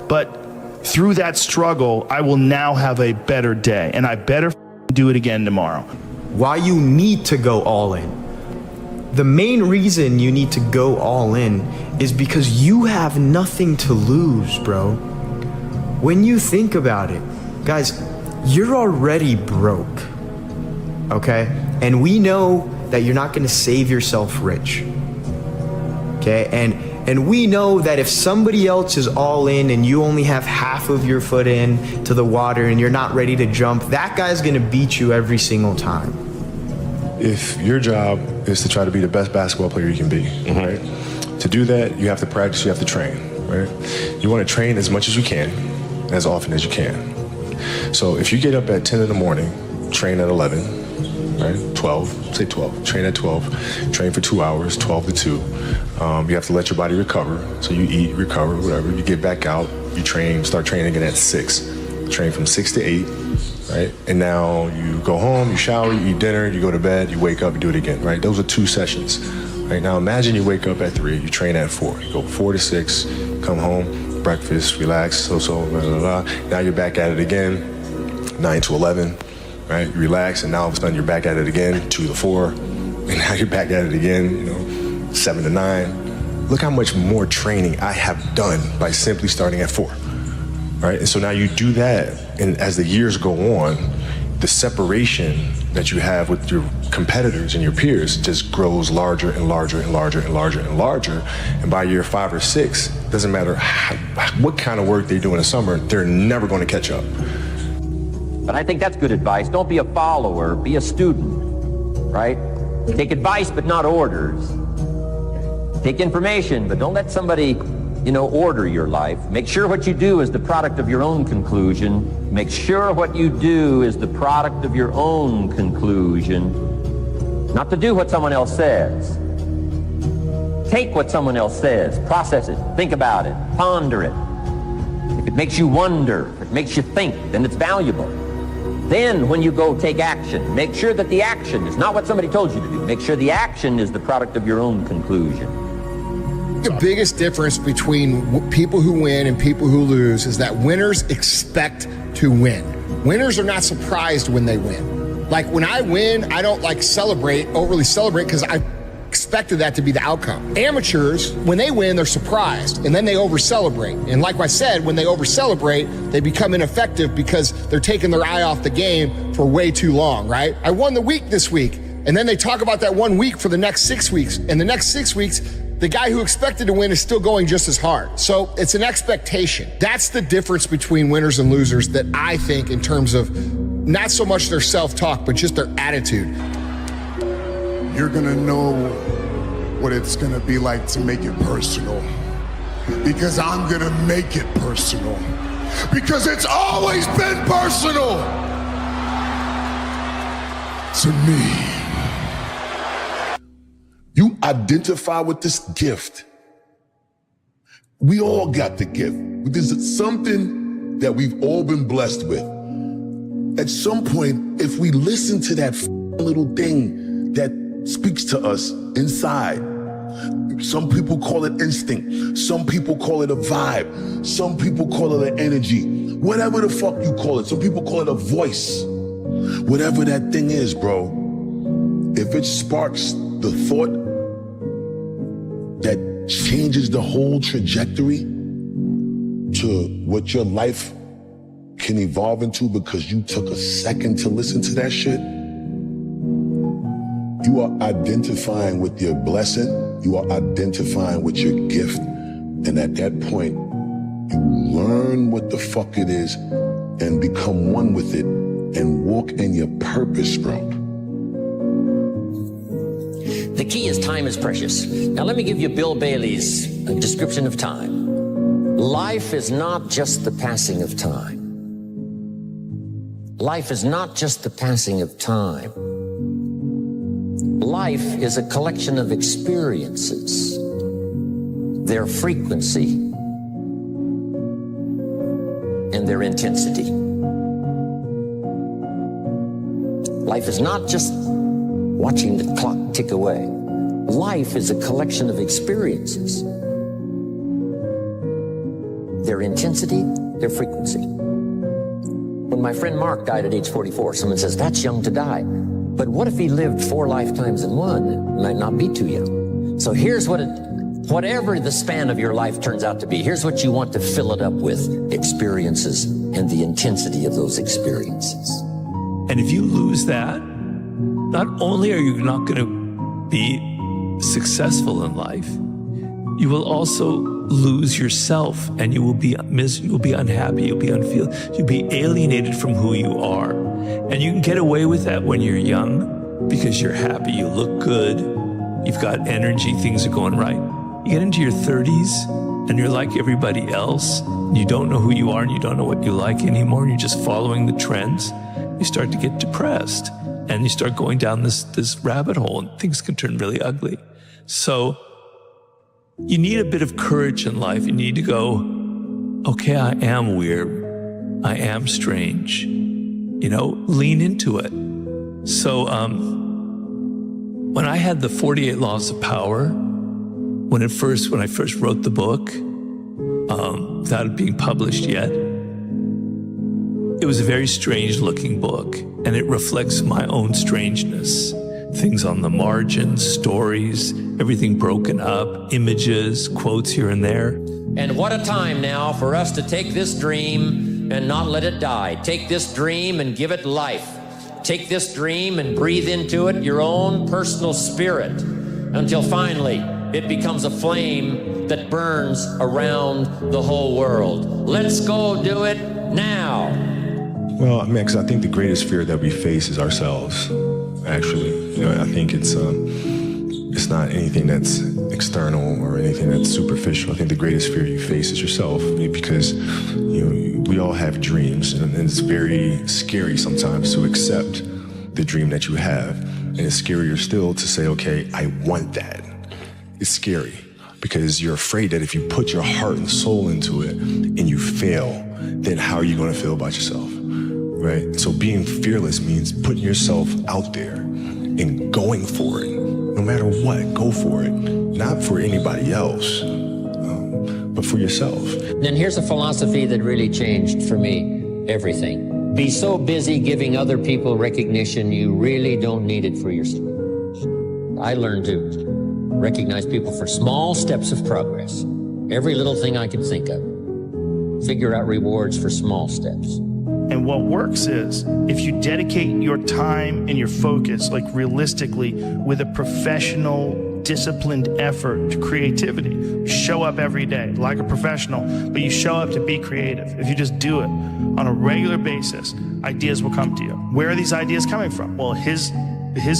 S5: But through that struggle, I will now have a better day, and I better do it again tomorrow.
S9: Why you need to go all in. The main reason you need to go all in is because you have nothing to lose, bro. When you think about it, guys, you're already broke, okay? And we know that you're not gonna save yourself rich, okay? And we know that if somebody else is all in and you only have half of your foot in to the water and you're not ready to jump, that guy's gonna beat you every single time.
S26: If your job is to try to be the best basketball player you can be, right? To do that, you have to practice, you have to train, right? You wanna train as much as you can, as often as you can. So if you get up at 10 in the morning, train at 11, right? 12, say 12, train at 12, train for 2 hours, 12 to 2. You have to let your body recover. So you eat, recover, whatever. You get back out, you train, start training again at 6. Train from 6 to 8, right? And now you go home, you shower, you eat dinner, you go to bed, you wake up, you do it again, right? Those are 2 sessions, right? Now imagine you wake up at 3, you train at 4. You go 4 to 6, come home, breakfast, relax, blah, blah, blah. Now you're back at it again, 9 to 11. Right, you relax, and now all of a sudden you're back at it again, 2 to 4, and now you're back at it again, 7 to 9. Look how much more training I have done by simply starting at 4, right? And so now you do that, and as the years go on, the separation that you have with your competitors and your peers just grows larger and larger and larger and larger and larger. And by year 5 or 6, doesn't matter what kind of work they do in the summer, they're never going to catch up.
S4: But I think that's good advice. Don't be a follower, be a student, right? Take advice, but not orders. Take information, but don't let somebody, order your life. Make sure what you do is the product of your own conclusion. Make sure what you do is the product of your own conclusion. Not to do what someone else says. Take what someone else says, process it, think about it, ponder it. If it makes you wonder, if it makes you think, then it's valuable. Then when you go take action, make sure that the action is not what somebody told you to do. Make sure the action is the product of your own conclusion.
S10: The biggest difference between people who win and people who lose is that winners expect to win. Winners are not surprised when they win. Like when I win, I don't overly celebrate because I expected that to be the outcome. Amateurs, when they win, they're surprised, and then they over-celebrate. And like I said, when they over-celebrate, they become ineffective because they're taking their eye off the game for way too long, right? I won the week this week, and then they talk about that 1 week for the next 6 weeks. And the next 6 weeks, the guy who expected to win is still going just as hard. So it's an expectation. That's the difference between winners and losers that I think in terms of not so much their self-talk, but just their attitude.
S11: You're gonna know what it's gonna be like to make it personal. Because I'm gonna make it personal. Because it's always been personal to me.
S7: You identify with this gift. We all got the gift. There's something that we've all been blessed with. At some point, if we listen to that little thing that speaks to us inside. Some people call it instinct. Some people call it a vibe. Some people call it an energy. Whatever the fuck you call it. Some people call it a voice. Whatever that thing is, bro. If it sparks the thought that changes the whole trajectory to what your life can evolve into because you took a second to listen to that shit, you are identifying with your blessing. You are identifying with your gift. And at that point, Learn what the fuck it is and become one with it and walk in your purpose, bro.
S4: The key is time is precious. Now let me give you Bill Bailey's description of time. Life is not just the passing of time. Life is not just the passing of time. Life is a collection of experiences, their frequency, and their intensity. Life is not just watching the clock tick away. Life is a collection of experiences, their intensity, their frequency. When my friend Mark died at age 44, someone says, that's young to die. But what if he lived 4 lifetimes in one? It might not be too young. So here's whatever the span of your life turns out to be, here's what you want to fill it up with: experiences and the intensity of those experiences.
S12: And if you lose that, not only are you not going to be successful in life, you will also lose yourself, and you will be you'll be unhappy, you'll be you'll be alienated from who you are. And you can get away with that when you're young because you're happy, you look good, you've got energy, things are going right. You get into your 30s and you're like everybody else, and you don't know who you are and you don't know what you like anymore, and you're just following the trends. You start to get depressed and you start going down this rabbit hole, and things can turn really ugly. So you need a bit of courage in life. You need to go, okay, I am weird. I am strange. You know, lean into it. So when I had the 48 Laws of Power, when I first wrote the book, without it being published yet, it was a very strange looking book, and it reflects my own strangeness. Things on the margins, stories, everything broken up, images, quotes here and there.
S4: And what a time now for us to take this dream and not let it die. Take this dream and give it life. Take this dream and breathe into it your own personal spirit until finally it becomes a flame that burns around the whole world. Let's go do it now.
S26: Well, I mean, because I think the greatest fear that we face is ourselves, actually. You know, I think it's not anything that's external or anything that's superficial. I think the greatest fear you face is yourself, because, you know, we all have dreams, and it's very scary sometimes to accept the dream that you have. And it's scarier still to say, okay, I want that. It's scary because you're afraid that if you put your heart and soul into it and you fail, then how are you going to feel about yourself? Right? So being fearless means putting yourself out there and going for it. No matter what, go for it. Not for anybody else, but for yourself.
S4: Then here's a philosophy that really changed for me everything. Be so busy giving other people recognition, you really don't need it for yourself. I learned to recognize people for small steps of progress. Every little thing I could think of. Figure out rewards for small steps.
S5: And what works is if you dedicate your time and your focus, like realistically, with a professional, disciplined effort to creativity. You show up every day like a professional, but you show up to be creative. If you just do it on a regular basis, ideas will come to you. Where are these ideas coming from? Well, his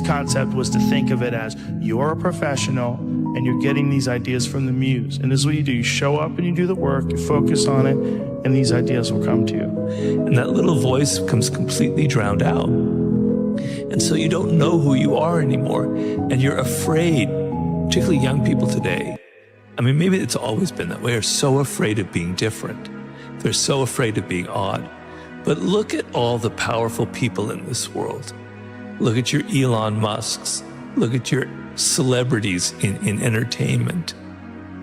S5: concept was to think of it as you're a professional and you're getting these ideas from the muse. And this is what you do. You show up and you do the work, you focus on it, and these ideas will come to you.
S12: And that little voice becomes completely drowned out. And so you don't know who you are anymore. And you're afraid, particularly young people today. I mean, maybe it's always been that way, are so afraid of being different. They're so afraid of being odd. But look at all the powerful people in this world. Look at your Elon Musks. Look at your celebrities in entertainment,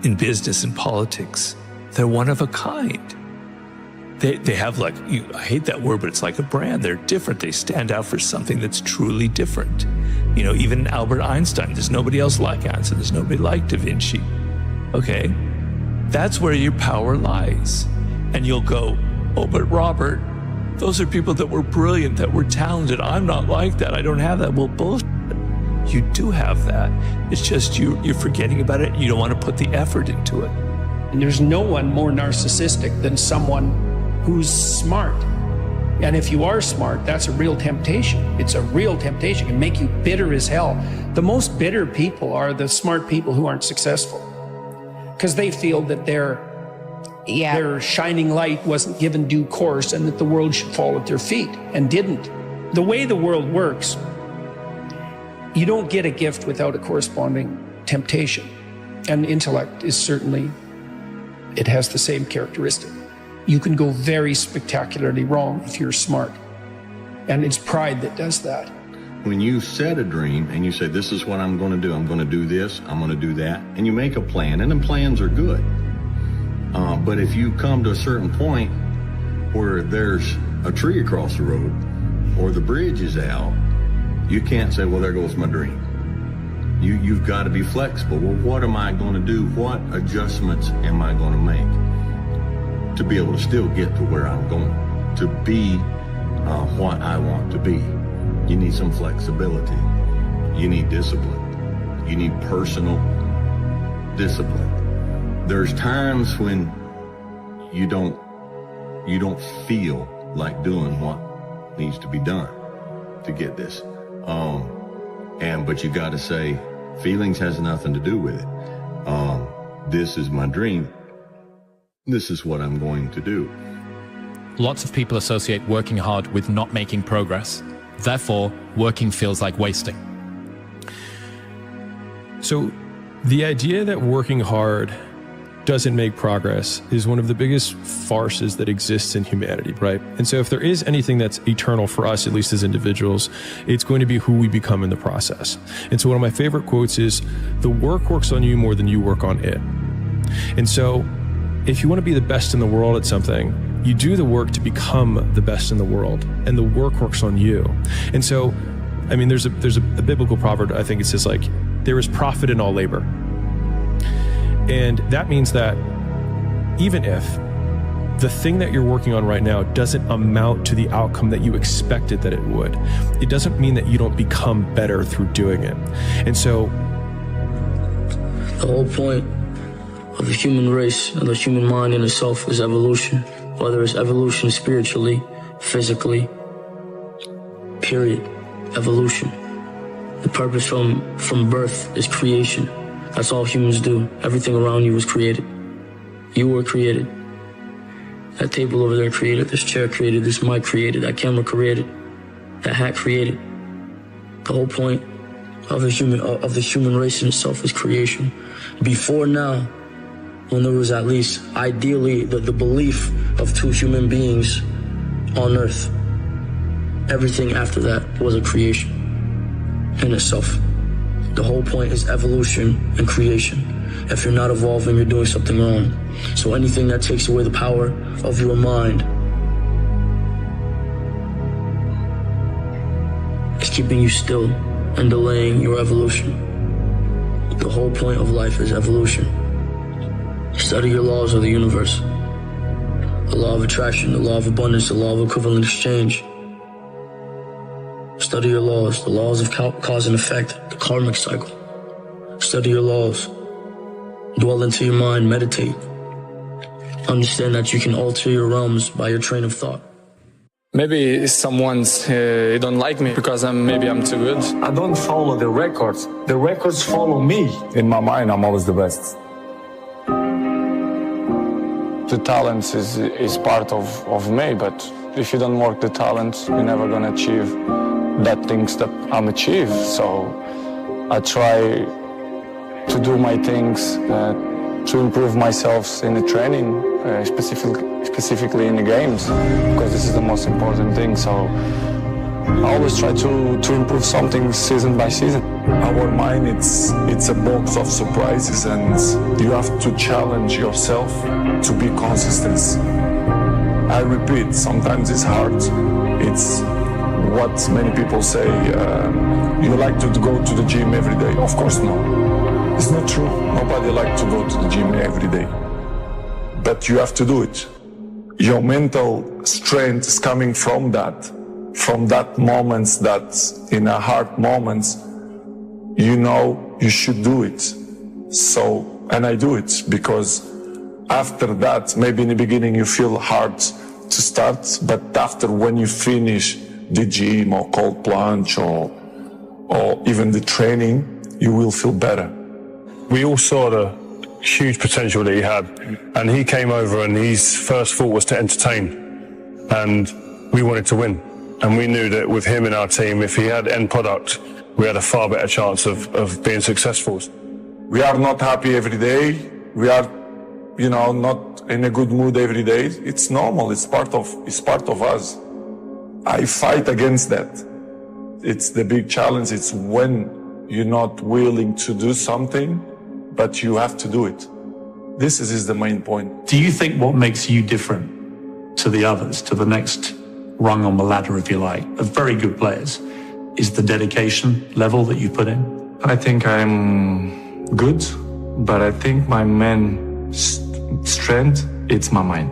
S12: in business, in politics. They're one of a kind. They have I hate that word, but it's like a brand. They're different. They stand out for something that's truly different. You know, even Albert Einstein, there's nobody else like Einstein. There's nobody like Da Vinci. Okay? That's where your power lies. And you'll go, oh, but Robert, those are people that were brilliant, that were talented. I'm not like that. I don't have that. Well, bullshit. You do have that. It's just you're forgetting about it. You don't want to put the effort into it.
S13: And there's no one more narcissistic than someone who's smart. And if you are smart, that's a real temptation. It's a real temptation. It can make you bitter as hell. The most bitter people are the smart people who aren't successful, because they feel that their shining light wasn't given due course and that the world should fall at their feet, and didn't. The way the world works, you don't get a gift without a corresponding temptation. And intellect is certainly, it has the same characteristic. You can go very spectacularly wrong if you're smart. And it's pride that does that.
S14: When you set a dream and you say, this is what I'm going to do, I'm going to do this, I'm going to do that, and you make a plan, and the plans are good. But if you come to a certain point where there's a tree across the road or the bridge is out, you can't say, well, there goes my dream. You've got to be flexible. Well, what am I going to do? What adjustments am I going to make to be able to still get to where I'm going, to be what I want to be? You need some flexibility. You need discipline. You need personal discipline. There's times when you don't feel like doing what needs to be done to get this. But you got to say, feelings has nothing to do with it. This is my dream. This is what I'm going to do.
S24: Lots of people associate working hard with not making progress. Therefore, working feels like wasting.
S3: So the idea that working hard doesn't make progress is one of the biggest farces that exists in humanity, right? And so if there is anything that's eternal for us, at least as individuals, it's going to be who we become in the process. And so one of my favorite quotes is, the work works on you more than you work on it. And so if you want to be the best in the world at something, you do the work to become the best in the world, and the work works on you. And so, I mean, there's a biblical proverb, I think it says like, there is profit in all labor. And that means that even if the thing that you're working on right now doesn't amount to the outcome that you expected that it would, it doesn't mean that you don't become better through doing it. And so
S15: the whole point of the human race and the human mind in itself is evolution, whether it's evolution spiritually, physically, period, evolution. The purpose from birth is creation. That's all humans do. Everything around you was created. You were created. That table over there created, this chair created, this mic created, that camera created, that hat created. The whole point of the human race in itself is creation. Before now, when there was at least ideally the belief of two human beings on earth, everything after that was a creation in itself. The whole point is evolution and creation. If you're not evolving, you're doing something wrong. So anything that takes away the power of your mind is keeping you still and delaying your evolution. The whole point of life is evolution. Study your laws of the universe. The law of attraction, the law of abundance, the law of equivalent exchange. Study your laws, the laws of cause and effect, the karmic cycle. Study your laws. Dwell into your mind, meditate. Understand that you can alter your realms by your train of thought.
S16: Maybe someone's don't like me because maybe I'm too good. I don't follow the records. The records follow me. In my mind, I'm always the best. The talent is part of me, but if you don't work the talent, you're never gonna achieve that things that I'm achieve. So I try to do my things to improve myself in the training, specifically in the games, because this is the most important thing. So I always try to improve something season by season.
S18: Our mind, it's a box of surprises, and you have to challenge yourself to be consistent. I repeat, sometimes it's hard. It's what many people say, you like to go to the gym every day. Of course no. It's not true. Nobody likes to go to the gym every day. But you have to do it. Your mental strength is coming from that moments, that in a hard moments, you know you should do it. So, and I do it because after that, maybe in the beginning you feel hard to start, but after when you finish the gym or cold plunge or even the training, you will feel better.
S1: We all saw the huge potential that he had, and he came over and his first thought was to entertain, and we wanted to win. And we knew that with him in our team, if he had end product, we had a far better chance of being successful.
S18: We are not happy every day. We are, not in a good mood every day. It's normal. It's part of us. I fight against that. It's the big challenge. It's when you're not willing to do something, but you have to do it. This is the main point.
S2: Do you think what makes you different to the others, to the next rung on the ladder, if you like, of very good players, is the dedication level that you put in?
S16: I think I'm good, but I think my main strength, it's my mind.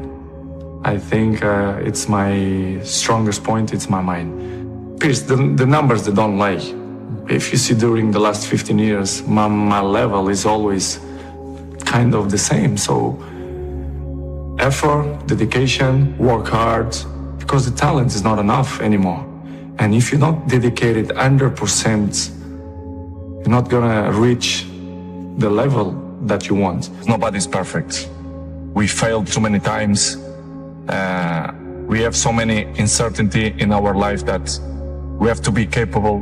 S16: I think it's my strongest point, it's my mind. Because the numbers, they don't lie. If you see during the last 15 years, my level is always kind of the same. So effort, dedication, work hard, because the talent is not enough anymore. And if you're not dedicated 100%, you're not gonna reach the level that you want.
S17: Nobody's perfect. We failed too many times. We have so many uncertainty in our life that we have to be capable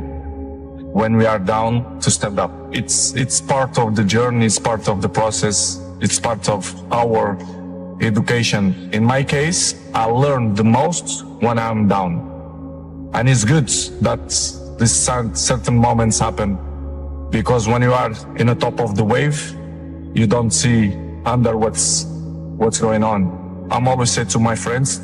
S17: when we are down to step up. It's part of the journey, it's part of the process, it's part of our education. In my case, I learn the most when I'm down. And it's good that these certain moments happen, because when you are in the top of the wave, you don't see under what's going on. I'm always say to my friends,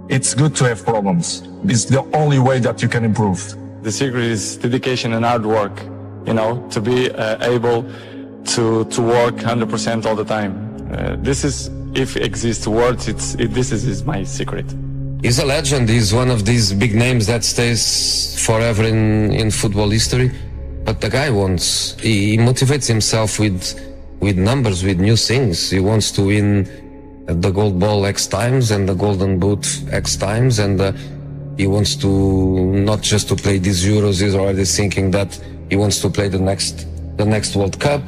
S17: it's good to have problems. It's the only way that you can improve.
S16: The secret is dedication and hard work, to be able to work 100% all the time. This is, if exists words, this is my secret.
S19: He's a legend. He's one of these big names that stays forever in football history. But the guy he motivates himself with numbers, with new things. He wants to win the gold ball X times and the golden boot X times, and he wants to not just to play these Euros. He's already thinking that he wants to play the next World Cup.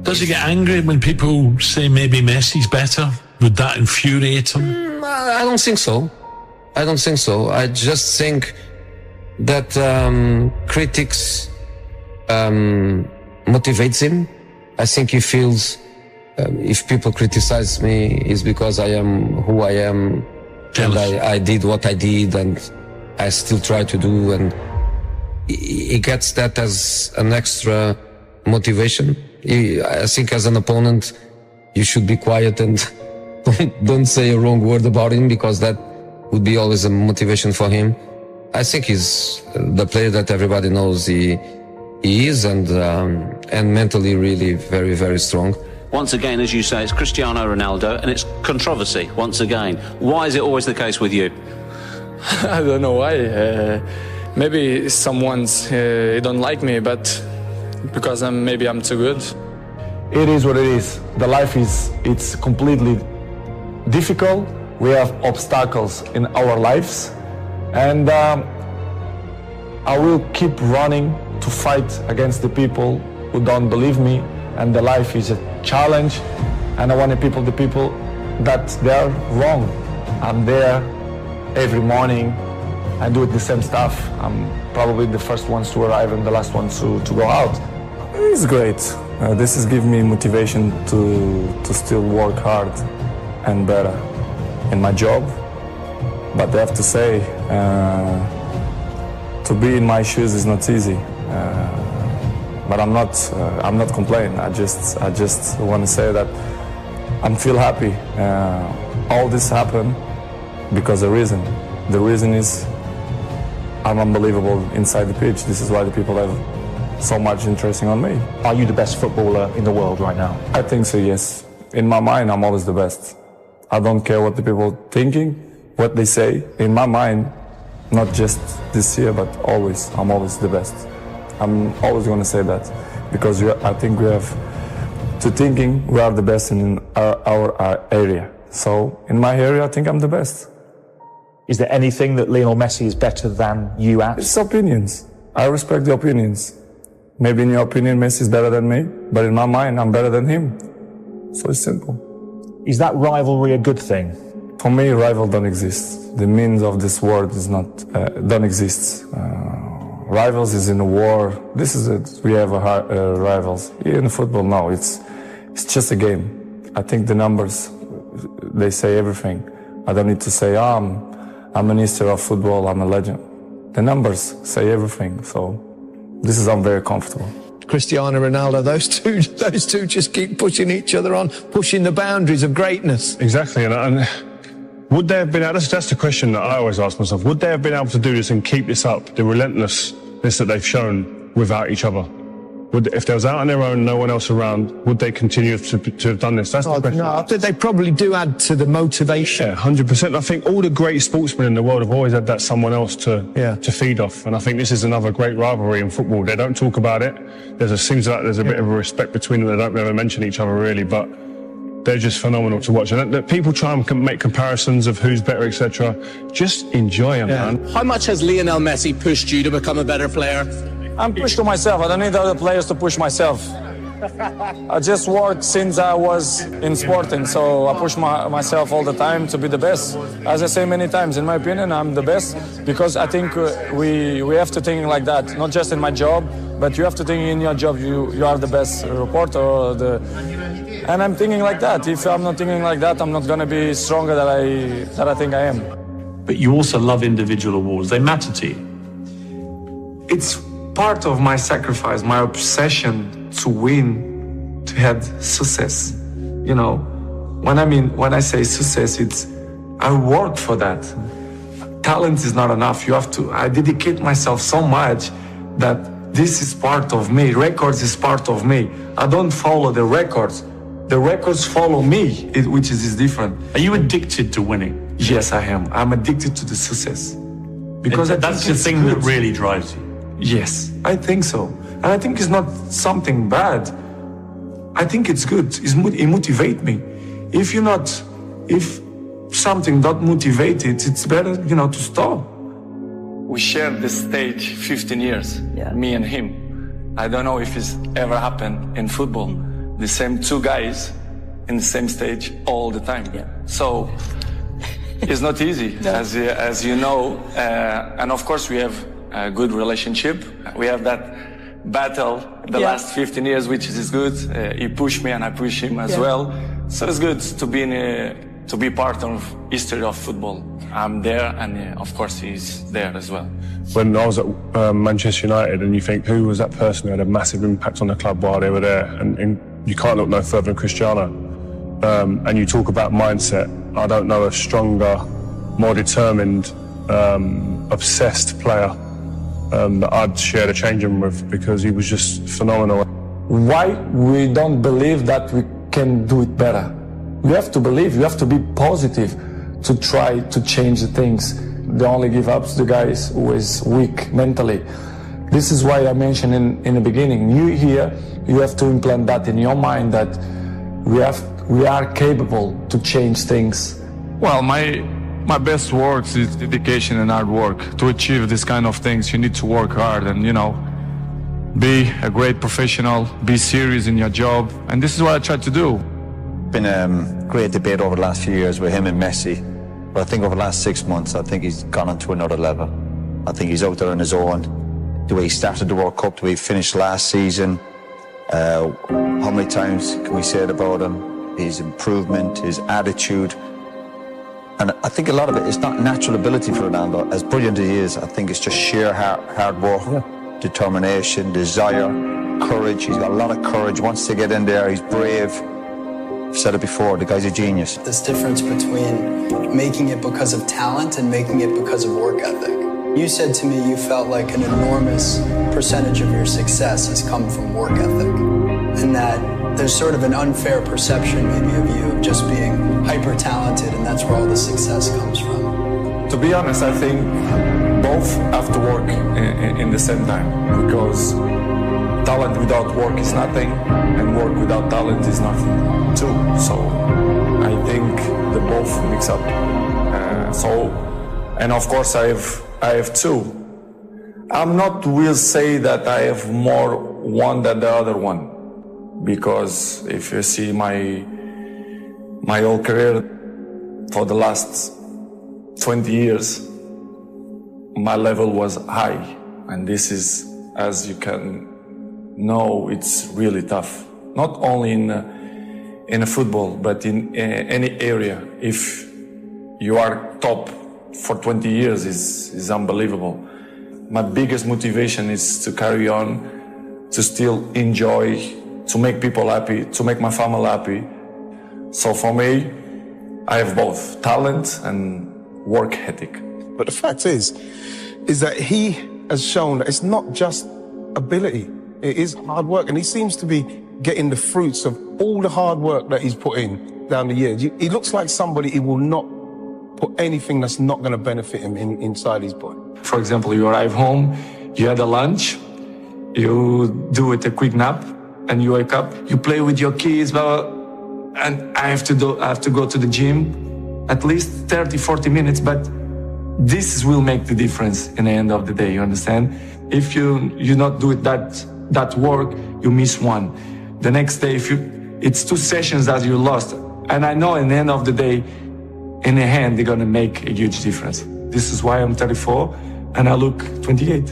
S22: Does he get angry when people say maybe Messi's better? Would that infuriate him?
S19: I don't think so. I just think that critics motivates him. I think he feels if people criticize me, it's because I am who I am, and I did what I did, and I still try to do, and he gets that as an extra motivation. I think as an opponent, you should be quiet and don't say a wrong word about him, because that would be always a motivation for him. I think he's the player that everybody knows he is, and mentally really very, very strong.
S25: Once again, as you say, it's Cristiano Ronaldo, and it's controversy once again. Why is it always the case with you?
S16: I don't know why. Maybe someone's don't like me, but because maybe I'm too good.
S17: It is what it is. The life it's completely difficult. We have obstacles in our lives, and I will keep running to fight against the people who don't believe me. And the life is a challenge, and I want the people that they're wrong. I'm there every morning. I do the same stuff. I'm probably the first ones to arrive and the last ones to go out.
S16: It's great. This is giving me motivation to still work hard and better in my job. But I have to say, to be in my shoes is not easy. But I'm not complaining. I just want to say that I feel happy. All this happened because of a reason. The reason is I'm unbelievable inside the pitch. This is why the people have so much interest on me.
S27: Are you the best footballer in the world right now?
S16: I think so, yes. In my mind, I'm always the best. I don't care what the people are thinking, what they say. In my mind, not just this year, but always, I'm always the best. I'm always going to say that, because I think we have
S18: to thinking we are the best in our area. So in my area, I think I'm the best.
S27: Is there anything that Lionel Messi is better than you at?
S18: It's opinions. I respect the opinions. Maybe in your opinion, Messi is better than me, but in my mind, I'm better than him. So it's simple.
S27: Is that rivalry a good thing?
S18: For me, rival don't exist. The meaning of this word is not, don't exist. Rivals is in a war. This is it. We have rivals. Here in football, no, it's just a game. I think the numbers, they say everything. I don't need to say, I'm a minister of football, I'm a legend. The numbers say everything, so this is, I'm very comfortable.
S6: Cristiano Ronaldo, those two just keep pushing each other on, pushing the boundaries of greatness.
S1: Exactly, and would they have been able, that's the question that I always ask myself, would they have been able to do this and keep this up, the relentlessness that they've shown without each other? If they was out on their own, no one else around, would they continue to have done this? That's the question.
S6: No, they probably do add to the motivation.
S1: Yeah, 100%. I think all the great sportsmen in the world have always had that someone else to feed off. And I think this is another great rivalry in football. They don't talk about it. Seems like there's a bit of a respect between them. They don't ever mention each other really, but they're just phenomenal to watch. And that people try and make comparisons of who's better, etc. Just enjoy them, man.
S8: How much has Lionel Messi pushed you to become a better player?
S16: I'm pushed to myself. I don't need other players to push myself. I just worked since I was in sporting, so I push myself all the time to be the best. As I say many times, in my opinion, I'm the best because I think we have to think like that, not just in my job, but you have to think in your job you are the best reporter. And I'm thinking like that. If I'm not thinking like that, I'm not going to be stronger than I think I am.
S2: But you also love individual awards. They matter to you.
S17: It's part of my sacrifice, my obsession to win, to have success. You know, when I say success, it's I work for that. Talent is not enough. I dedicate myself so much that this is part of me. Records is part of me. I don't follow the records. The records follow me, which is different.
S2: Are you addicted to winning?
S17: Yes, I am. I'm addicted to the success. Because
S2: that's the thing that really drives you.
S17: Yes, I think so. And I think it's not something bad. I think it's good. It motivates me. If something not motivated, it's better, to stop. We shared this stage 15 years, me and him. I don't know if it's ever happened in football. The same two guys in the same stage all the time. Yeah. So it's not easy, as you know. And of course we have a good relationship. We have that battle the last 15 years, which is good. He pushed me and I push him as well. So it's good to be part of history of football. I'm there, and of course he's there as well.
S1: When I was at Manchester United, and you think, who was that person who had a massive impact on the club while they were there? And you can't look no further than Cristiano. And you talk about mindset. I don't know a stronger, more determined, obsessed player that I'd share the changing room with, because he was just phenomenal.
S16: Why we don't believe that we can do it better? You have to believe, you have to be positive to try to change the things. They only give up to the guys who is weak mentally. This is why I mentioned in the beginning, you have to implant that in your mind, that we are capable to change things.
S17: Well, my best works is dedication and hard work. To achieve this kind of things, you need to work hard and, be a great professional, be serious in your job. And this is what I try to do.
S9: Been a great debate over the last few years with him and Messi. But I think over the last 6 months, I think he's gone on to another level. I think he's out there on his own. The way he started the World Cup, the way he finished last season. How many times can we say it about him? His improvement, his attitude. And I think a lot of it is not natural ability for Ronaldo. As brilliant as he is, I think it's just sheer hard work, determination, desire, courage. He's got a lot of courage. Wants to get in there. He's brave. I've said it before, the guy's a genius.
S10: This difference between making it because of talent and making it because of work ethic. You said to me you felt like an enormous percentage of your success has come from work ethic, and that there's sort of an unfair perception maybe of you of just being hyper-talented, and that's where all the success comes from.
S17: To be honest, I think both have to work in the same time, because
S18: talent without work is nothing, and work without talent is nothing too. So I think the both mix up. And of course I have two. I'm not will say that I have more one than the other one, because if you see my whole career for the last 20 years, my level was high, and this is, as you can know, it's really tough. Not only in a football, but in any area. If you are top for 20 years, is unbelievable. My biggest motivation is to carry on, to still enjoy, to make people happy, to make my family happy. So for me, I have both talent and work ethic.
S4: But the fact is that he has shown that it's not just ability, it is hard work, and he seems to be getting the fruits of all the hard work that he's put in down the years. He looks like somebody who will not put anything that's not going to benefit him inside his body.
S16: For example, you arrive home, you had a lunch, you do it a quick nap, and you wake up, you play with your kids, blah, blah, and I have to go to the gym at least 30, 40 minutes, but this will make the difference in the end of the day, you understand? If you not do it that work, you miss one. The next day, it's 2 sessions that you lost, and I know in the end of the day, in the hand, they're gonna make a huge difference. This is why I'm 34 and I look 28.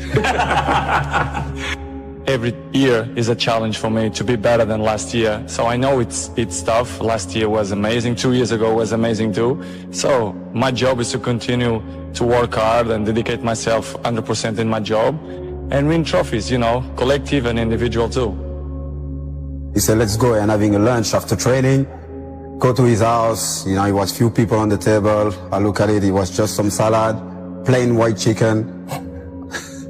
S16: Every year is a challenge for me to be better than last year. So I know it's tough. Last year was amazing. 2 years ago was amazing too. So my job is to continue to work hard and dedicate myself 100% in my job and win trophies, collective and individual too.
S7: He said, let's go, and having a lunch after training. Go to his house, he was few people on the table. I look at it, it was just some salad, plain white chicken,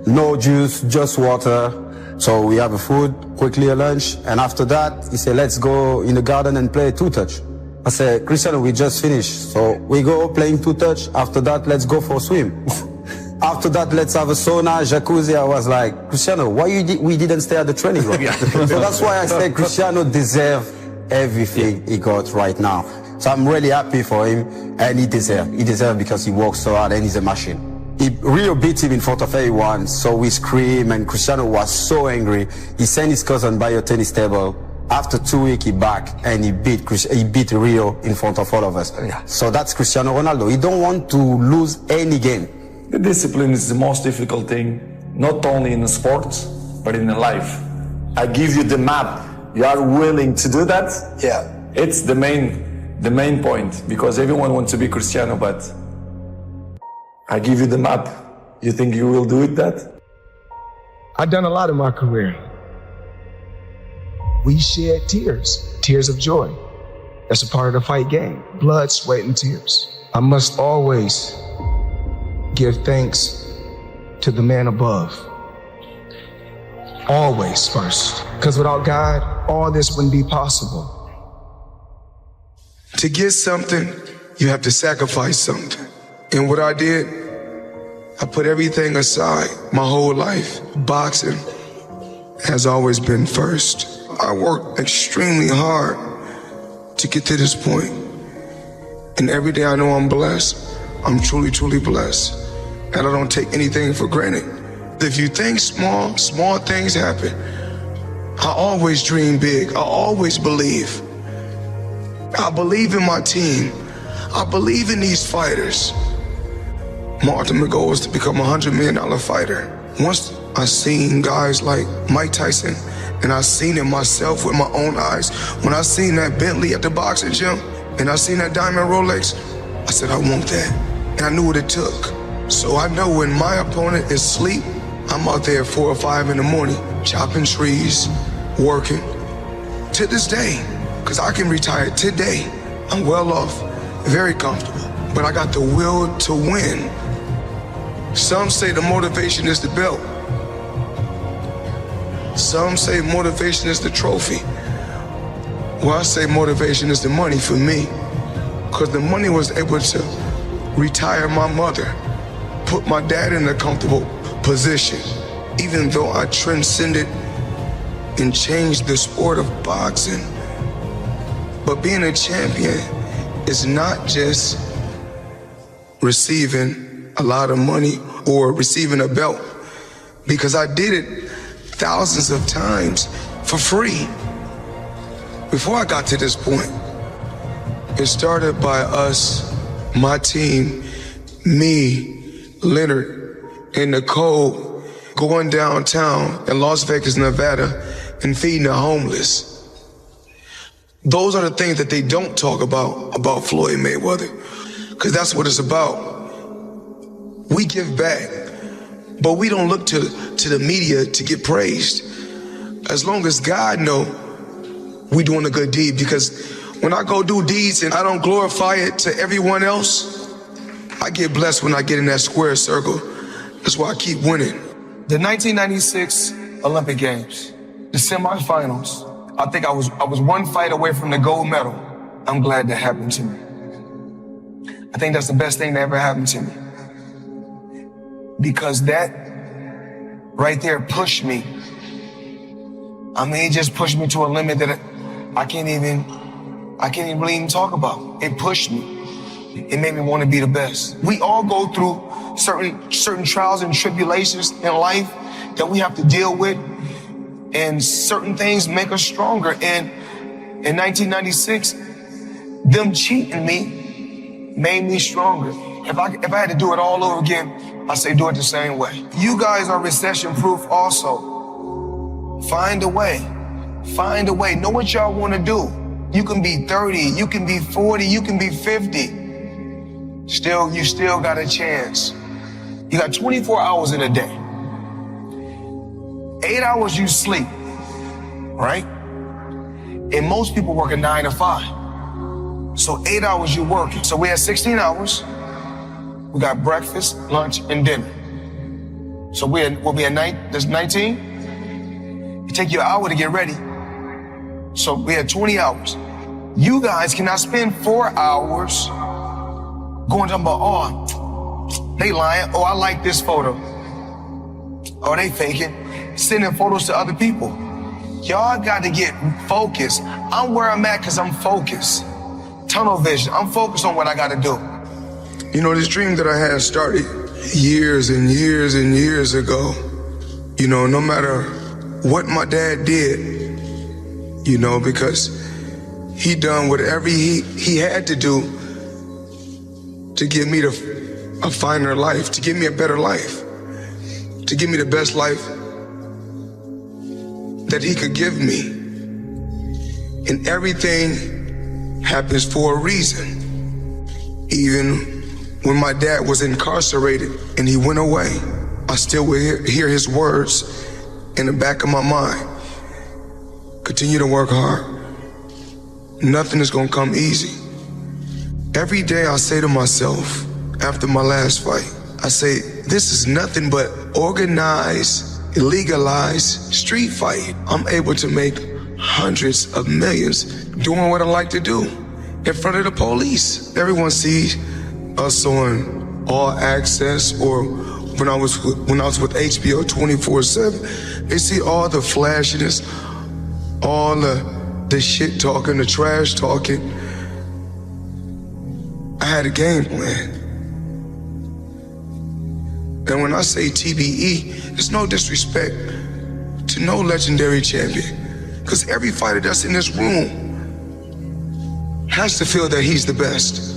S7: no juice, just water. So we have a food, quickly a lunch, and after that, he said, let's go in the garden and play two-touch. I said, Cristiano, we just finished. So we go playing two-touch, after that, let's go for a swim. After that, let's have a sauna, jacuzzi. I was like, Cristiano, why we didn't stay at the training ground? So that's why I said Cristiano deserves everything he got right now. So I'm really happy for him, and he deserves because he works so hard and he's a machine. Rio beat him in front of everyone, so we screamed, and Cristiano was so angry. He sent his cousin by a tennis table. After 2 weeks, he back and he beat Rio in front of all of us. So that's Cristiano Ronaldo. He don't want to lose any game.
S16: The discipline is the most difficult thing, not only in the sports, but in the life. I give you the map. You are willing to do that?
S10: Yeah.
S16: It's the main point, because everyone wants to be Cristiano, but I give you the map. You think you will do it that?
S4: I've done a lot in my career. We shed tears of joy. That's a part of the fight game. Blood, sweat, and tears. I must always give thanks to the man above. Always first. Because without God, all this wouldn't be possible. To get something, you have to sacrifice something. And what I did, I put everything aside my whole life. Boxing has always been first. I worked extremely hard to get to this point. And every day I know I'm blessed. I'm truly, truly blessed. And I don't take anything for granted. If you think small things happen. I always dream big. I always believe. I believe in my team. I believe in these fighters. My ultimate goal is to become a $100 million fighter. Once I seen guys like Mike Tyson, and I seen it myself with my own eyes. When I seen that Bentley at the boxing gym, and I seen that diamond Rolex, I said, I want that. And I knew what it took. So I know when my opponent is asleep, I'm out there at 4 or 5 in the morning, chopping trees, working. To this day, because I can retire today. I'm well off, very comfortable, but I got the will to win. Some say the motivation is the belt. Some say motivation is the trophy. Well, I say motivation is the money for me, because the money was able to retire my mother, put my dad in a comfortable position. Even though I transcended and changed the sport of boxing. But being a champion is not just receiving a lot of money or receiving a belt, because I did it thousands of times for free. Before I got to this point, it started by us, my team, me, Leonard, and Nicole going downtown in Las Vegas, Nevada, and feeding the homeless. Those are the things that they don't talk about Floyd Mayweather, because that's what it's about. We give back, but we don't look to the media to get praised. As long as God know we doing a good deed, because when I go do deeds and I don't glorify it to everyone else, I get blessed when I get in that square circle. That's why I keep winning. The 1996 Olympic Games, the semifinals, I think I was one fight away from the gold medal. I'm glad that happened to me. I think that's the best thing that ever happened to me. Because that right there pushed me. I mean, it just pushed me to a limit that I can't even really even talk about. It pushed me. It made me want to be the best. We all go through certain trials and tribulations in life that we have to deal with, and certain things make us stronger. And in 1996, them cheating me made me stronger. If I had to do it all over again, I say do it the same way. You guys are recession-proof also. Find a way. Find a way. Know what y'all want to do. You can be 30, you can be 40, you can be 50. You still got a chance. You got 24 hours in a day. 8 hours you sleep, right? And most people work a 9 to 5. So 8 hours you working. So we had 16 hours. We got breakfast, lunch, and dinner. So we'll be at night, that's 19. It take you an hour to get ready. So we had 20 hours. You guys cannot spend 4 hours going talking about, oh, they lying. Oh, I like this photo. Oh, they faking. Sending photos to other people. Y'all got to get focused. I'm where I'm at because I'm focused. Tunnel vision. I'm focused on what I got to do. You know, this dream that I had started years and years and years ago. You know, no matter what my dad did, you know, because he done whatever he had to do to give me a finer life, to give me a better life, to give me the best life that he could give me. And everything happens for a reason. Even when my dad was incarcerated and he went away, I still would hear his words in the back of my mind. Continue to work hard. Nothing is gonna come easy. Every day I say to myself, after my last fight, I say, this is nothing but organized, legalized street fight. I'm able to make hundreds of millions doing what I like to do in front of the police. Everyone sees us on All Access, or when I was with HBO 24/7, they see all the flashiness, all the shit talking, the trash talking. I had a game plan. And when I say TBE, it's no disrespect to no legendary champion, because every fighter that's in this room has to feel that he's the best.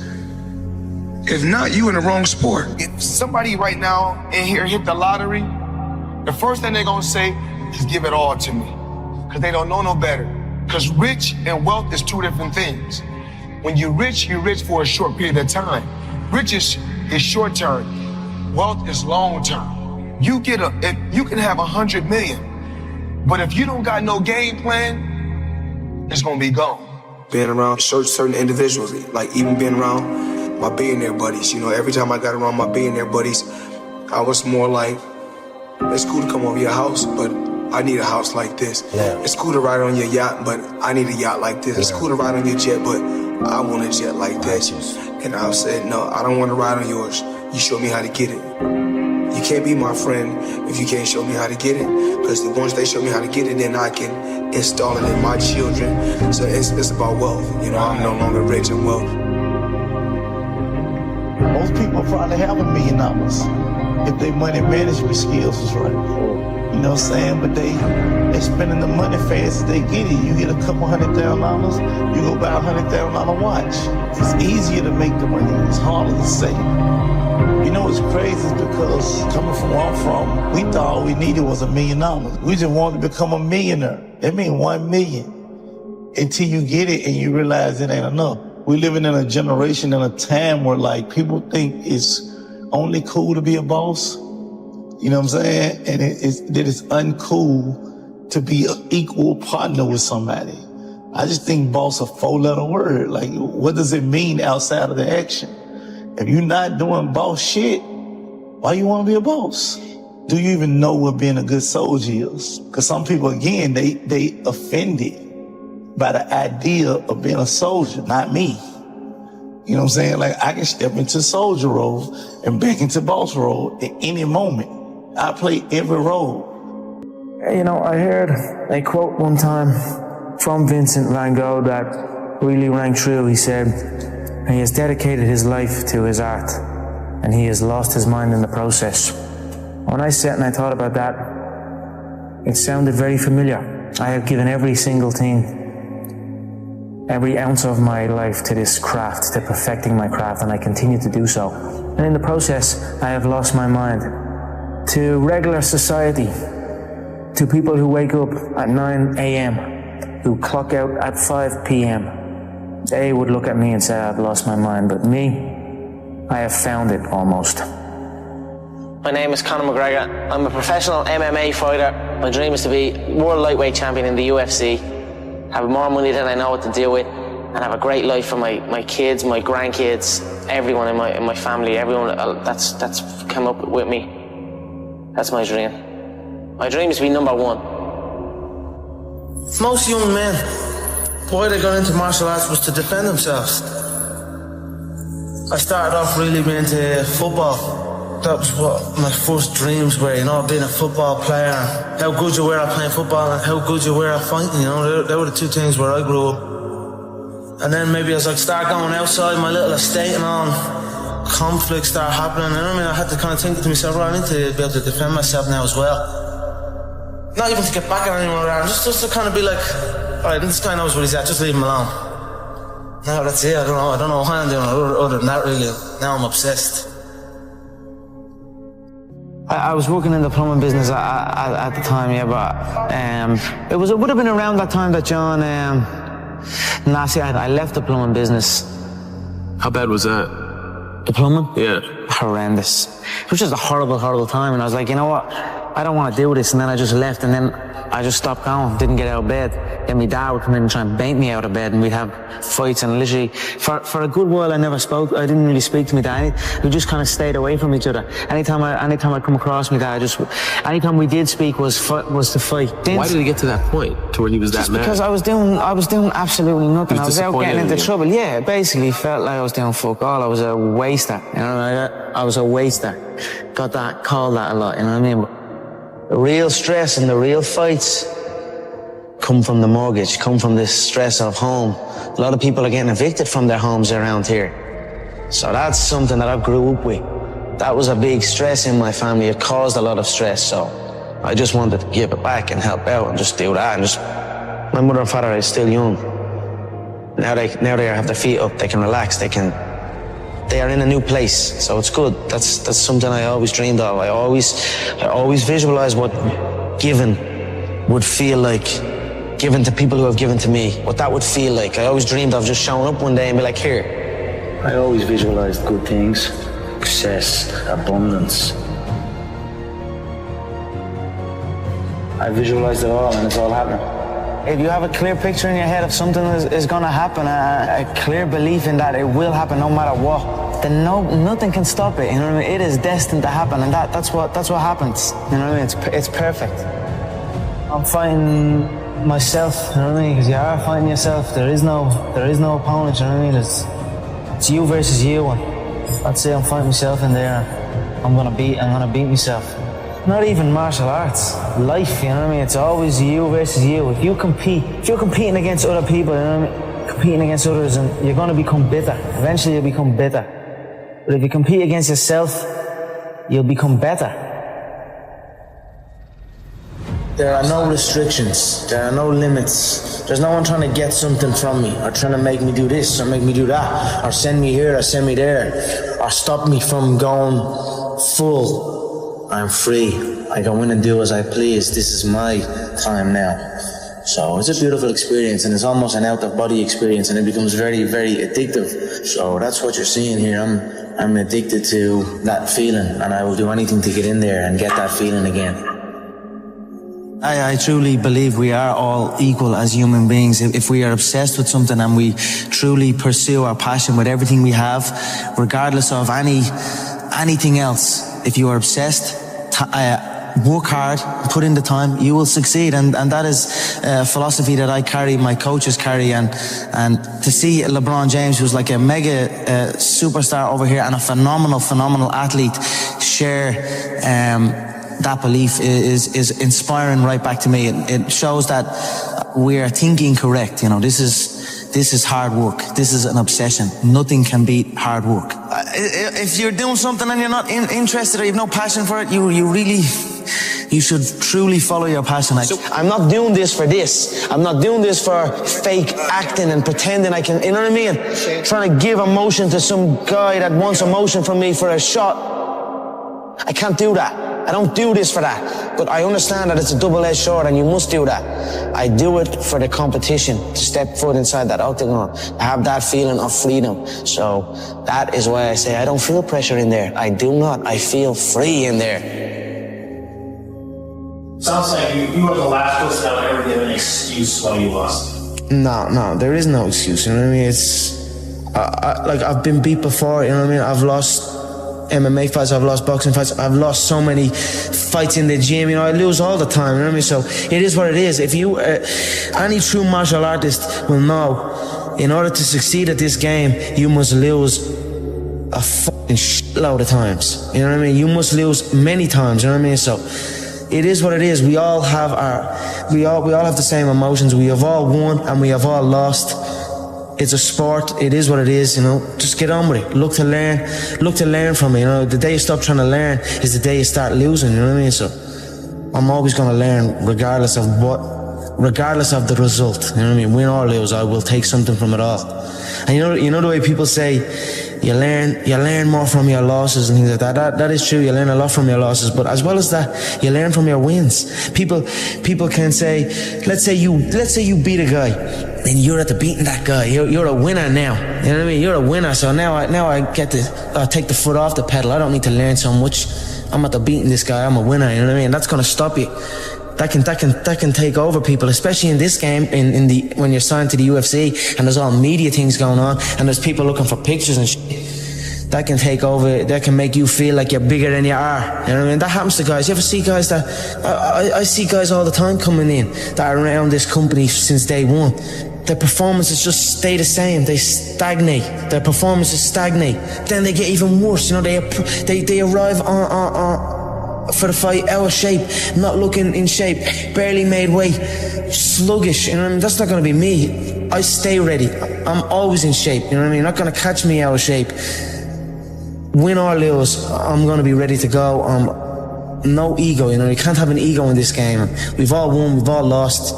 S4: If not, you in the wrong sport. If somebody right now in here hit the lottery, the first thing they're gonna say is give it all to me, because they don't know no better. Because rich and wealth is two different things. When you're rich for a short period of time. Rich is short term. Wealth is long term. You can have 100 million, but if you don't got no game plan, it's gonna be gone. Being around certain individuals, like even being around my billionaire buddies, you know, every time I got around my billionaire buddies, I was more like, it's cool to come over your house, but I need a house like this. Yeah. It's cool to ride on your yacht, but I need a yacht like this. Yeah. It's cool to ride on your jet, but I want a jet like this. And I said, no, I don't want to ride on yours. You show me how to get it. You can't be my friend if you can't show me how to get it. Because once they show me how to get it, then I can install it in my children. So it's about wealth. You know, I'm no longer rich in wealth.
S5: Most people probably have $1 million if their money management skills is right. You know what I'm saying? But they're spending the money fast as they get it. You get a couple $100,000, you go buy a $100,000 watch. It's easier to make the money. It's harder to save. You know what's crazy is because coming from where I'm from, we thought all we needed was $1 million. We just wanted to become a millionaire. That means 1 million. Until you get it and you realize it ain't enough. We're living in a generation and a time where like people think it's only cool to be a boss. You know what I'm saying? And that it's uncool to be an equal partner with somebody. I just think boss a 4-letter word. Like, what does it mean outside of the action? If you're not doing boss shit, why you want to be a boss? Do you even know what being a good soldier is? Because some people, again, they offended by the idea of being a soldier, not me. You know what I'm saying? Like, I can step into soldier role and back into boss role at any moment. I play every role.
S11: You know, I heard a quote one time from Vincent van Gogh that really rang true. He said, he has dedicated his life to his art, and he has lost his mind in the process. When I sat and I thought about that, it sounded very familiar. I have given every single thing, every ounce of my life to this craft, to perfecting my craft, and I continue to do so. And in the process, I have lost my mind to regular society, to people who wake up at 9 a.m., who clock out at 5 p.m. They would look at me and say, I've lost my mind, but me, I have found it almost.
S12: My name is Conor McGregor. I'm a professional MMA fighter. My dream is to be world lightweight champion in the UFC, have more money than I know what to do with, and have a great life for my kids, my grandkids, everyone in my family, everyone that's come up with me. That's my dream. My dream is to be number one.
S11: Most young men, why they got into martial arts was to defend themselves. I started off really being into football. That was what my first dreams were, you know, being a football player. How good you were at playing football and how good you were at fighting, you know, they were the two things where I grew up. And then maybe as I start going outside my little estate and all, conflicts start happening, and I had to kind of think to myself, right, I need to be able to defend myself now as well. Not even to get back at anyone around, just to kind of be like, alright, this guy knows what he's at, just leave him alone. No, that's it, I don't know why I'm doing it other than that really. Now I'm obsessed. I was working in the plumbing business at the time, yeah, but it would have been around that time that John, I left the plumbing business.
S20: How bad was that?
S11: The plumbing?
S20: Yeah.
S11: Horrendous. It was just a horrible time, and I was like, you know what? I don't want to do this, and then I just left, and then I just stopped going, didn't get out of bed. Then my dad would come in and try and bait me out of bed, and we'd have fights, and literally, for a good while I didn't really speak to my dad. We just kind of stayed away from each other. Anytime I come across my dad, anytime we did speak was to fight.
S20: Why did it get to that point, to when he was that mad?
S11: Because I was doing absolutely nothing. I was out getting into trouble. Yeah, basically felt like I was doing fuck all. I was a waster, you know, I was a waster. Called that a lot, you know what I mean? But the real stress and the real fights come from the mortgage, come from this stress of home. A lot of people are getting evicted from their homes around here. So that's something that I grew up with. That was a big stress in my family. It caused a lot of stress. So I just wanted to give it back and help out and just do that. And my mother and father are still young. Now they have their feet up. They can relax. They are in a new place, so it's good. That's something I always dreamed of. I always visualized what giving would feel like, given to people who have given to me, what that would feel like. I always dreamed of just showing up one day and be like, here. I always visualized good things, success, abundance. I visualized it all, and it's all happening. If you have a clear picture in your head of something is going to happen, a clear belief in that it will happen no matter what, then nothing can stop it. You know what I mean? It is destined to happen, and that's what happens. You know what I mean? It's perfect. I'm fighting myself. You know what I mean? Because you are fighting yourself. There is no opponent. You know what I mean? It's you versus you. And that's it. I'm fighting myself in there. I'm gonna beat myself. Not even martial arts, life, you know what I mean? It's always you versus you. If you're competing against other people, you know what I mean? Competing against others, and you're gonna become bitter. Eventually you'll become bitter. But if you compete against yourself, you'll become better. There are no restrictions. There are no limits. There's no one trying to get something from me, or trying to make me do this, or make me do that, or send me here, or send me there, or stop me from going full. I'm free. I go in and do as I please. This is my time now. So it's a beautiful experience, and it's almost an out-of-body experience, and it becomes very, very addictive. So that's what you're seeing here. I'm addicted to that feeling, and I will do anything to get in there and get that feeling again. I truly believe we are all equal as human beings. If we are obsessed with something and we truly pursue our passion with everything we have, regardless of anything else, if you are obsessed, work hard, put in the time, you will succeed. And that is a philosophy that I carry, my coaches carry. And to see LeBron James, who's like a mega superstar over here and a phenomenal athlete, share that belief is inspiring right back to me. It shows that we are thinking correct. You know, this is hard work. This is an obsession. Nothing can beat hard work. If you're doing something and you're not interested or you have no passion for it, you should truly follow your passion. I'm not doing this for this. I'm not doing this for fake acting and pretending I can, you know what I mean? Trying to give emotion to some guy that wants emotion from me for a shot. I can't do that. I don't do this for that. But I understand that it's a double-edged sword and you must do that. I do it for the competition, to step foot inside that octagon, to have that feeling of freedom. So that is why I say I don't feel pressure in there. I do not. I feel free in there.
S3: Sounds like you were the last person that would ever give an excuse why you lost.
S11: No, there is no excuse. You know what I mean? It's like I've been beat before. You know what I mean? I've lost MMA fights, I've lost boxing fights, I've lost so many fights in the gym, you know, I lose all the time, you know what I mean? So it is what it is. If you, any true martial artist will know, in order to succeed at this game, you must lose a fucking shitload of times, you know what I mean? You must lose many times, you know what I mean? So it is what it is. We all have we all have the same emotions. We have all won and we have all lost. It's a sport. It is what it is, you know. Just get on with it. Look to learn from it, you know. The day you stop trying to learn is the day you start losing, you know what I mean? So I'm always going to learn regardless of the result, you know what I mean? Win or lose, I will take something from it all. And you know the way people say you learn more from your losses and things like that. That is true. You learn a lot from your losses, but as well as that, you learn from your wins. People can say, let's say you beat a guy, and you're at the beating that guy. You're a winner now. You know what I mean? You're a winner. So now I get to take the foot off the pedal. I don't need to learn so much. I'm at the beating this guy. I'm a winner. You know what I mean? That's gonna stop you. That can take over people, especially in this game, when you're signed to the UFC and there's all media things going on and there's people looking for pictures and shit. That can take over. That can make you feel like you're bigger than you are. You know what I mean? That happens to guys. You ever see guys that I see guys all the time coming in that are around this company since day one. Their performances just stay the same. They stagnate. Their performances stagnate. Then they get even worse. You know, they arrive for the fight out of shape, not looking in shape, barely made weight, sluggish. You know what I mean? That's not going to be me. I stay ready. I'm always in shape. You know what I mean? You're not going to catch me out of shape. Win or lose, I'm going to be ready to go. No ego. You know, you can't have an ego in this game. We've all won. We've all lost.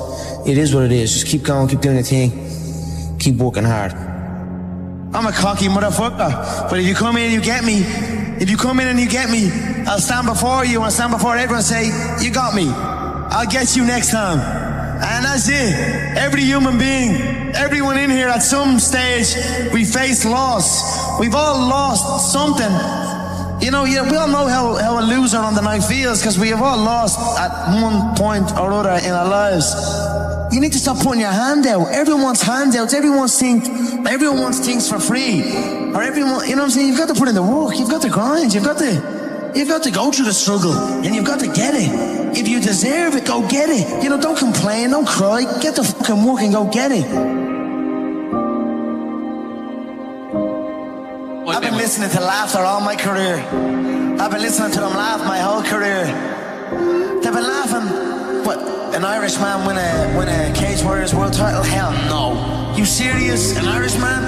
S11: It is what it is. Just keep going. Keep doing your thing. Keep working hard. I'm a cocky motherfucker, but if you come in and you get me, I'll stand before you and I'll stand before everyone and say, you got me. I'll get you next time. And that's it. Every human being, everyone in here at some stage, we face loss. We've all lost something. You know, we all know how a loser on the night feels because we have all lost at one point or other in our lives. You need to stop putting your hand out. Everyone wants handouts. Everyone wants things for free. Or everyone, you know what I'm saying? You've got to put in the work. You've got to grind. You've got to go through the struggle. And you've got to get it. If you deserve it, go get it. You know, don't complain. Don't cry. Get the fucking work and go get it.
S13: listening to laughter all my career. I've been listening to them laugh my whole career. They've been laughing. What? An Irishman win a Cage Warriors world title? Hell no. You serious? An Irishman?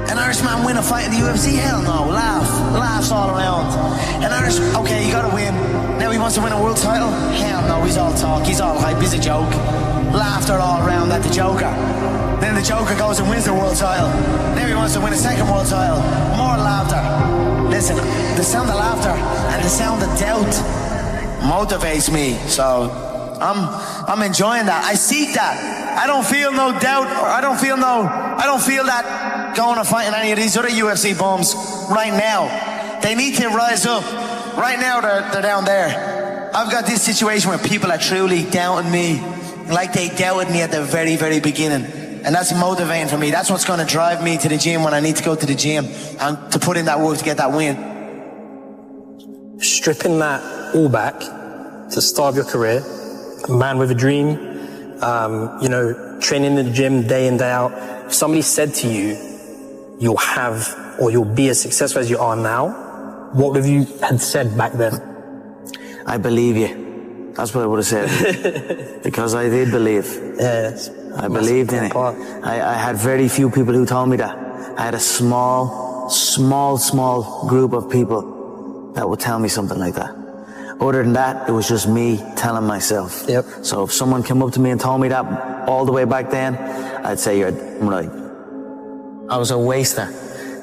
S13: An Irishman win a fight in the UFC? Hell no. Laughs all around. Okay, you gotta win. Now he wants to win a world title? Hell no, he's all talk, he's all hype, he's a joke. Laughter all around at the Joker. Then the Joker goes and wins the world title. Now he wants to win a second world title. More laughter. Listen, the sound of laughter and the sound of doubt motivates me. So I'm enjoying that. I seek that. I don't feel no doubt, or I don't feel that going and fighting any of these other UFC bums right now. They need to rise up. Right now they're down there. I've got this situation where people are truly doubting me, like they doubted me at the very, very beginning. And that's motivating for me. That's what's going to drive me to the gym when I need to go to the gym and to put in that work to get that win.
S14: Stripping that all back to the start of your career, a man with a dream, training in the gym day in, day out. If somebody said to you, you'll have or you'll be as successful as you are now, what would you had said back then?
S11: I believe you. That's what I would have said. Because I did believe.
S14: Yes.
S11: I believed in it. I had very few people who told me that. I had a small group of people that would tell me something like that. Other than that, it was just me telling myself.
S14: Yep.
S11: So if someone came up to me and told me that all the way back then, I'd say you're right. I was a waster.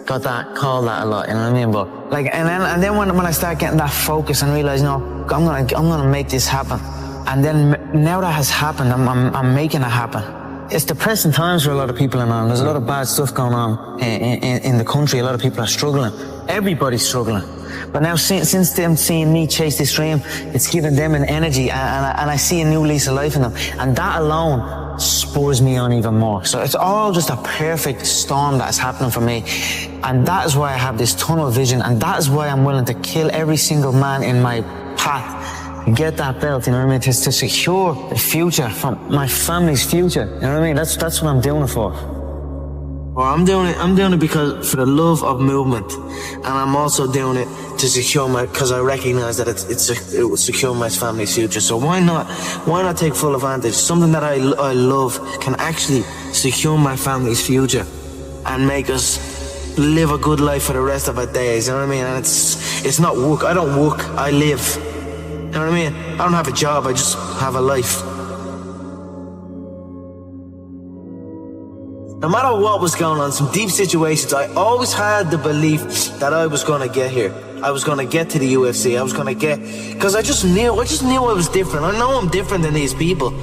S11: Got that, called that a lot, you know what I mean? But and then when I start getting that focus and realize, no, I'm gonna make this happen. And then now that has happened, I'm making it happen. It's depressing times for a lot of people in Ireland. There's a lot of bad stuff going on in the country. A lot of people are struggling. Everybody's struggling. But now since them seeing me chase this dream, it's giving them an energy, and I see a new lease of life in them. And that alone spurs me on even more. So it's all just a perfect storm that's happening for me. And that is why I have this tunnel vision, and that is why I'm willing to kill every single man in my path. Get that belt, you know what I mean? To secure the future from my family's future. You know what I mean? That's what I'm doing it for. Well, I'm doing it because for the love of movement, and I'm also doing it to secure because I recognize that it will secure my family's future. So why not take full advantage? Something that I love can actually secure my family's future and make us live a good life for the rest of our days. You know what I mean? And it's not work. I don't work. I live. You know what I mean? I don't have a job. I just have a life. No matter what was going on, some deep situations, I always had the belief that I was going to get here. I was going to get to the UFC. I was going to get... Because I just knew I was different. I know I'm different than these people.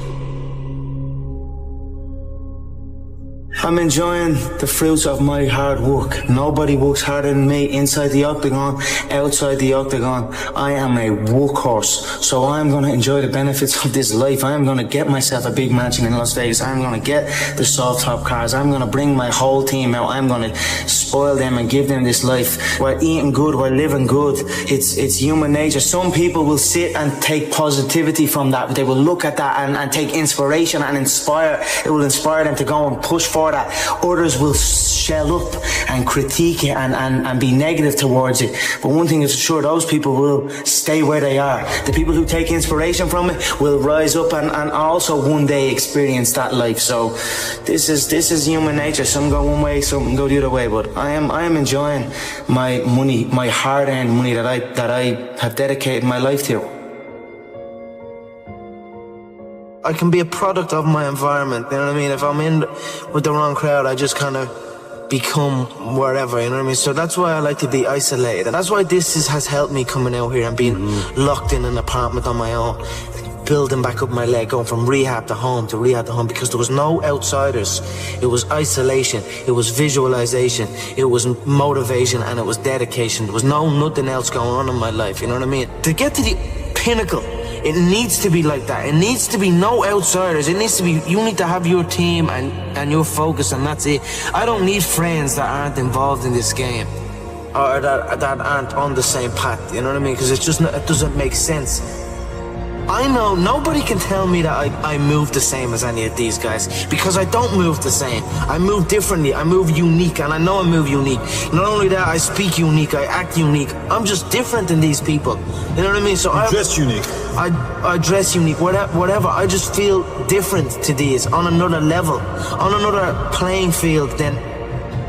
S11: I'm enjoying the fruits of my hard work. Nobody works harder than me inside the octagon, outside the octagon. I am a workhorse, so I'm going to enjoy the benefits of this life. I'm going to get myself a big mansion in Las Vegas. I'm going to get the soft top cars. I'm going to bring my whole team out. I'm going to spoil them and give them this life. We're eating good, we're living good. It's human nature. Some people will sit and take positivity from that. They will look at that and take inspiration and inspire. It will inspire them to go and push forward. That others will shell up and critique it and be negative towards it. But one thing is sure, those people will stay where they are. The people who take inspiration from it will rise up and also one day experience that life. So this is human nature. Some go one way, some go the other way. But I am enjoying my money, my hard-earned money that I have dedicated my life to. I can be a product of my environment, you know what I mean? If I'm in with the wrong crowd, I just kind of become wherever, you know what I mean? So that's why I like to be isolated. And that's why this has helped me coming out here and being locked in an apartment on my own, building back up my leg, going from rehab to home, because there was no outsiders. It was isolation, it was visualization, it was motivation, and it was dedication. There was nothing else going on in my life, you know what I mean? To get to the pinnacle, it needs to be like that. It needs to be no outsiders. It needs to be, you need to have your team and your focus, and that's it. I don't need friends that aren't involved in this game or that aren't on the same path, you know what I mean? Because it doesn't make sense. I know nobody can tell me that I move the same as any of these guys, because I don't move the same. I move differently, I move unique, and I know I move unique. Not only that, I speak unique, I act unique. I'm just different than these people. You know what I mean? So I dress unique. I dress unique, whatever. I just feel different to these, on another level, on another playing field than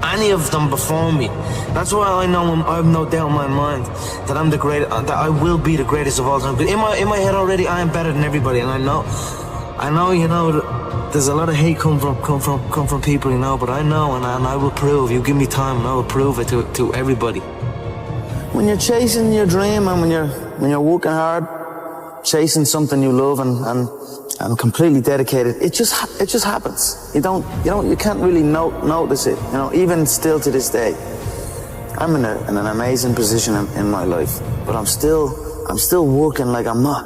S11: any of them before me. That's why I know I have no doubt in my mind that I'm the greatest, that I will be the greatest of all time. But in my head already, I am better than everybody, and I know, you know, there's a lot of hate come from people, you know. But I know, and I will prove. You give me time, and I will prove it to everybody. When you're chasing your dream, and when you're working hard, chasing something you love, and completely dedicated, it just happens. You can't really notice it, you know, even still to this day. I'm in an amazing position in my life, but I'm still working like I'm not.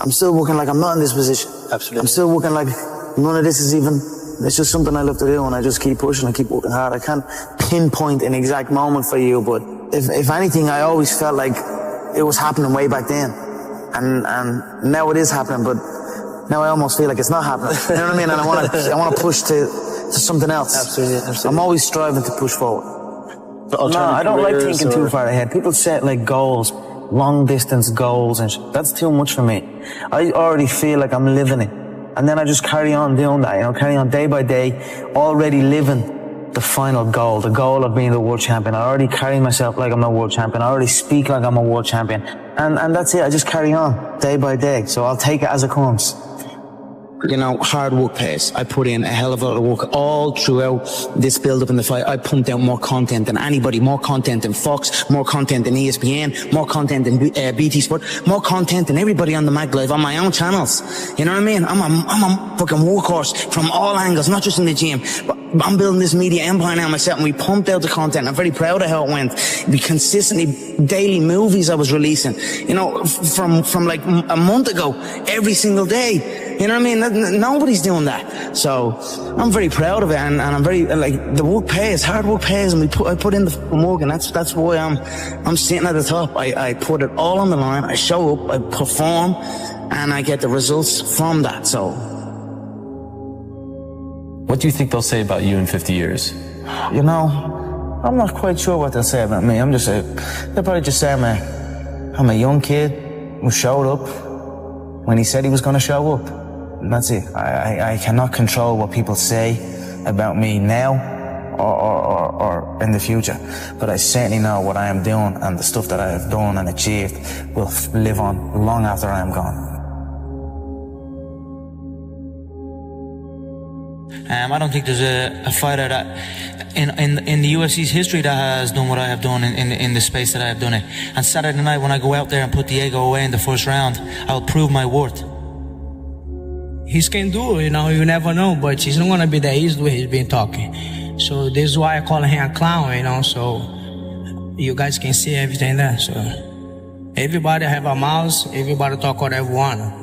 S11: I'm still working like I'm not in this position. Absolutely. I'm still working like none of this is even, it's just something I love to do, and I just keep pushing and keep working hard. I can't pinpoint an exact moment for you, but if anything, I always felt like it was happening way back then. And now it is happening, but now I almost feel like it's not happening. You know what I mean? And I want to push to something else. Absolutely. I'm always striving to push forward. No, I don't like thinking too far ahead. People set like goals, long distance goals, and that's too much for me. I already feel like I'm living it, and then I just carry on doing that. You know, carry on day by day, already living the final goal, the goal of being the world champion. I already carry myself like I'm a world champion. I already speak like I'm a world champion, and that's it. I just carry on day by day. So I'll take it as it comes. You know, hard work pays. I put in a hell of a lot of work all throughout this build-up in the fight. I pumped out more content than anybody, more content than Fox, more content than ESPN, more content than BT Sport, more content than everybody on the Mag Live on my own channels. You know what I mean? I'm a fucking workhorse from all angles, not just in the gym. But I'm building this media empire now myself, and we pumped out the content. I'm very proud of how it went. We consistently, daily movies I was releasing, you know, from like a month ago, every single day. You know what I mean? Nobody's doing that. So I'm very proud of it, and I'm very, like, the work pays, hard work pays, and I put in the work, and that's why I'm sitting at the top. I put it all on the line. I show up, I perform, and I get the results from that. So
S20: what do you think they'll say about you in 50 years?
S11: You know, I'm not quite sure what they'll say about me. They'll probably just say I'm a young kid who showed up when he said he was going to show up. And that's it. I cannot control what people say about me now or in the future. But I certainly know what I am doing, and the stuff that I have done and achieved will live on long after I am gone.
S15: I don't think there's a fighter that in the UFC's history that has done what I have done in the space that I have done it. And Saturday night, when I go out there and put Diego away in the first round, I'll prove my worth.
S19: He can do it, you know, you never know, but he's not gonna be that easy the way he's been talking. So this is why I call him a clown, you know, so you guys can see everything there. So everybody have a mouth, everybody talk whatever they want.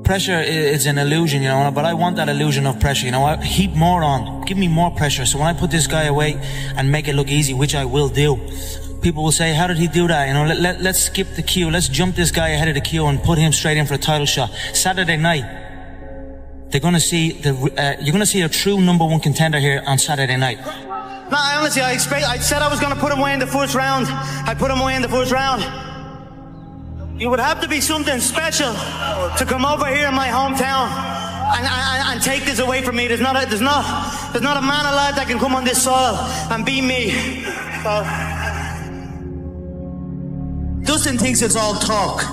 S15: Pressure is an illusion, you know, but I want that illusion of pressure, you know. I heap more on, give me more pressure. So when I put this guy away and make it look easy, which I will do, people will say, how did he do that? You know, let's skip the queue. Let's jump this guy ahead of the queue and put him straight in for a title shot. Saturday night, they're going to see you're going to see a true number one contender here on Saturday night.
S19: No, I said I was going to put him away in the first round. I put him away in the first round. It would have to be something special to come over here in my hometown and take this away from me. There's not a man alive that can come on this soil and beat me. So. Dustin thinks it's all talk.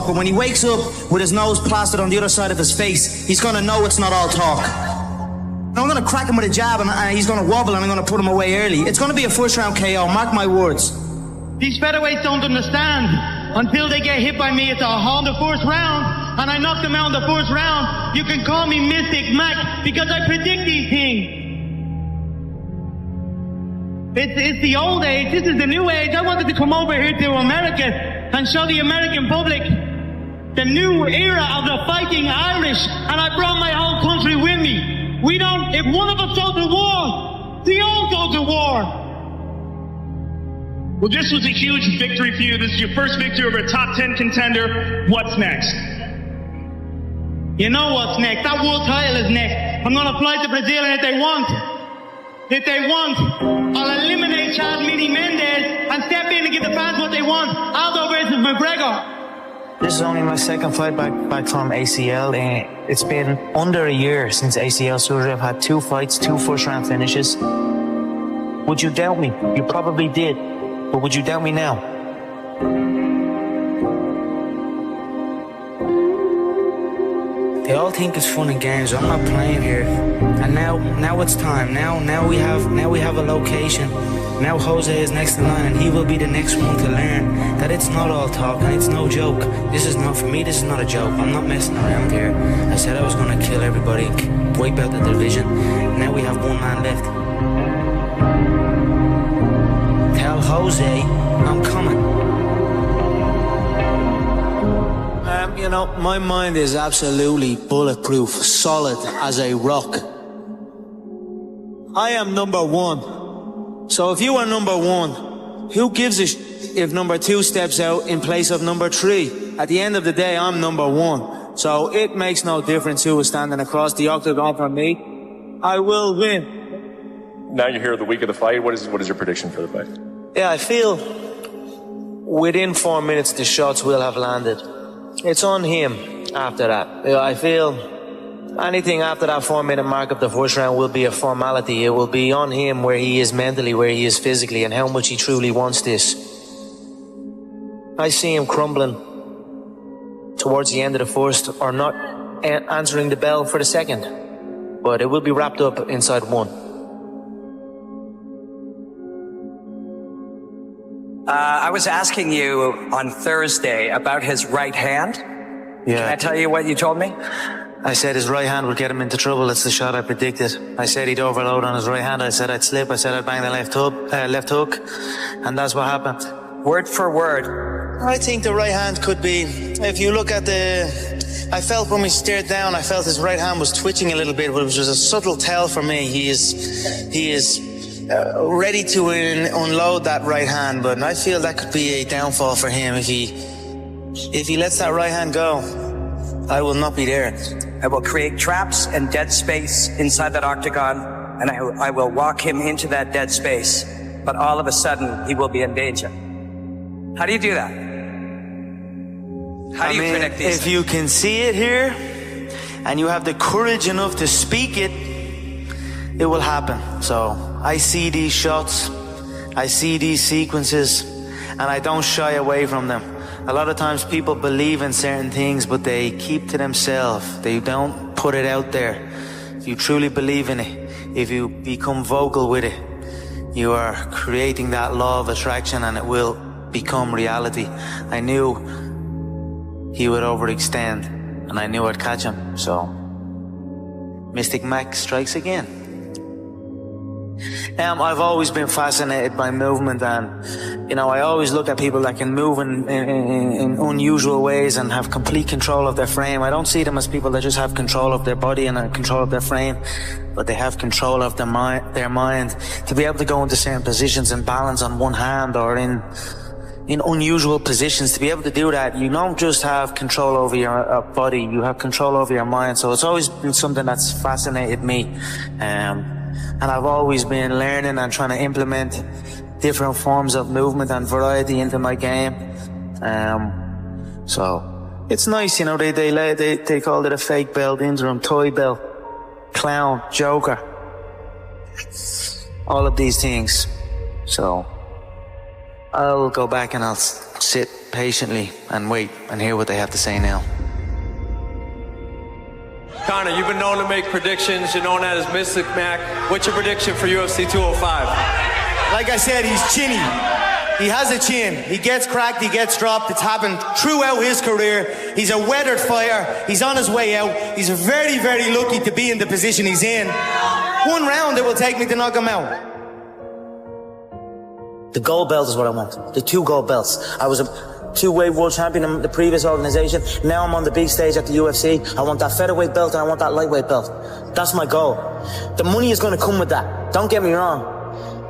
S19: But when he wakes up with his nose plastered on the other side of his face, he's gonna know it's not all talk. I'm gonna crack him with a jab, and he's gonna wobble, and I'm gonna put him away early. It's gonna be a first round KO, mark my words. These featherweights don't understand. Until they get hit by me, it's all in the first round, and I knock them out in the first round. You can call me Mystic Mac, because I predict these things. It's the old age, this is the new age. I wanted to come over here to America and show the American public the new era of the fighting Irish, and I brought my whole country with me. If one of us goes to war, they all go to war.
S21: Well, this was a huge victory for you. This is your first victory over a top 10 contender. What's next?
S19: You know what's next. That world title is next. I'm going to fly to Brazil, and if they want, I'll eliminate Chad Mini Mendes and step in and give the fans what they want. Aldo versus McGregor.
S11: This is only my second fight back from ACL. It's been under a year since ACL surgery. I've had 2 fights, 2 first-round finishes. Would you doubt me? You probably did. But would you doubt me now? They all think it's fun and games. I'm not playing here. And now it's time. Now we have a location. Now Jose is next in line, and he will be the next one to learn that it's not all talk and it's no joke. This is not, for me, this is not a joke. I'm not messing around here. I said I was going to kill everybody, wipe out the division. Now we have 1 man left. Tell Jose I'm coming. My mind is absolutely bulletproof, solid as a rock. I am number 1. So if you are number 1, who gives a if number 2 steps out in place of number 3? At the end of the day, I'm number 1. So it makes no difference who is standing across the octagon from me. I will win.
S22: Now you're here the week of the fight. What is your prediction for the fight?
S11: Yeah, I feel within 4 minutes the shots will have landed. It's on him after that. I feel anything after that 4-minute mark of the first round will be a formality. It will be on him where he is mentally, where he is physically, and how much he truly wants this. I see him crumbling towards the end of the first, or not answering the bell for the second. But it will be wrapped up inside 1.
S23: I was asking you on Thursday about his right hand.
S11: Yeah.
S23: Can I tell you what you told me?
S11: I said his right hand would get him into trouble. That's the shot I predicted. I said he'd overload on his right hand. I said I'd slip. I said I'd bang the left hook. And that's what happened.
S23: Word for word.
S11: I think the right hand could be, if you look at I felt when we stared down, I felt his right hand was twitching a little bit, but it was just a subtle tell for me. He is ready to unload that right hand, but I feel that could be a downfall for him if he lets that right hand go. I will not be there.
S23: I will create traps and dead space inside that octagon, and I will walk him into that dead space, but all of a sudden he will be in danger. How do you do that? How do you predict these
S11: things? If you can see it here and you have the courage enough to speak it, it will happen. So I see these shots, I see these sequences, and I don't shy away from them. A lot of times people believe in certain things, but they keep to themselves. They don't put it out there. If you truly believe in it, if you become vocal with it, you are creating that law of attraction, and it will become reality. I knew he would overextend, and I knew I'd catch him. So Mystic Mac strikes again. I've always been fascinated by movement, and I always look at people that can move in unusual ways and have complete control of their frame. I don't see them as people that just have control of their body and control of their frame, but they have control of their mind to be able to go into certain positions and balance on one hand, or in unusual positions. To be able to do that, you don't just have control over your body, you have control over your mind. So it's always been something that's fascinated me. And I've always been learning and trying to implement different forms of movement and variety into my game. So it's nice, they called it a fake belt, interim, toy belt, clown, joker, all of these things. So I'll go back and I'll sit patiently and wait and hear what they have to say now.
S24: Conor, you've been known to make predictions. You're known as Mystic Mac. What's your prediction for UFC 205?
S19: Like I said, he's chinny. He has a chin. He gets cracked, he gets dropped. It's happened throughout his career. He's a weathered fighter. He's on his way out. He's very, very lucky to be in the position he's in. 1 round it will take me to knock him out.
S11: The gold belt is what I want. The 2 gold belts. I was a 2-weight world champion in the previous organization. Now I'm on the big stage at the UFC. I want that featherweight belt and I want that lightweight belt. That's my goal. The money is going to come with that. Don't get me wrong.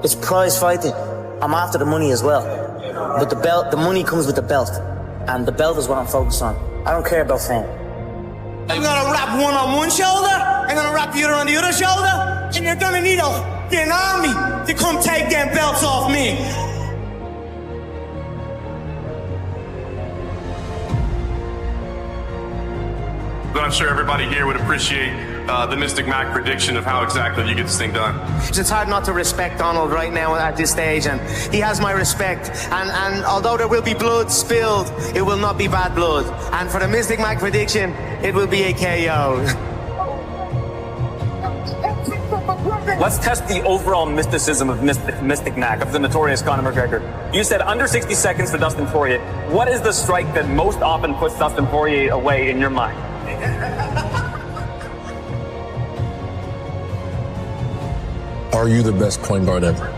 S11: It's prize fighting. I'm after the money as well.
S19: But the money comes with the belt. And the belt is what I'm focused on. I don't care about fame. I'm gonna wrap one on one shoulder, I'm gonna wrap the other on the other shoulder, and you're gonna need an army to come take them belts off me.
S21: But I'm sure everybody here would appreciate the Mystic Mac prediction of how exactly you get this thing done.
S12: It's hard not to respect Donald right now at this stage, and he has my respect. And although there will be blood spilled, it will not be bad blood. And for the Mystic Mac prediction, it will be a KO.
S1: Let's test the overall mysticism of Mystic Mac, of the notorious Conor McGregor. You said under 60 seconds for Dustin Poirier. What is the strike that most often puts Dustin Poirier away in your mind?
S2: Are you the best point guard ever?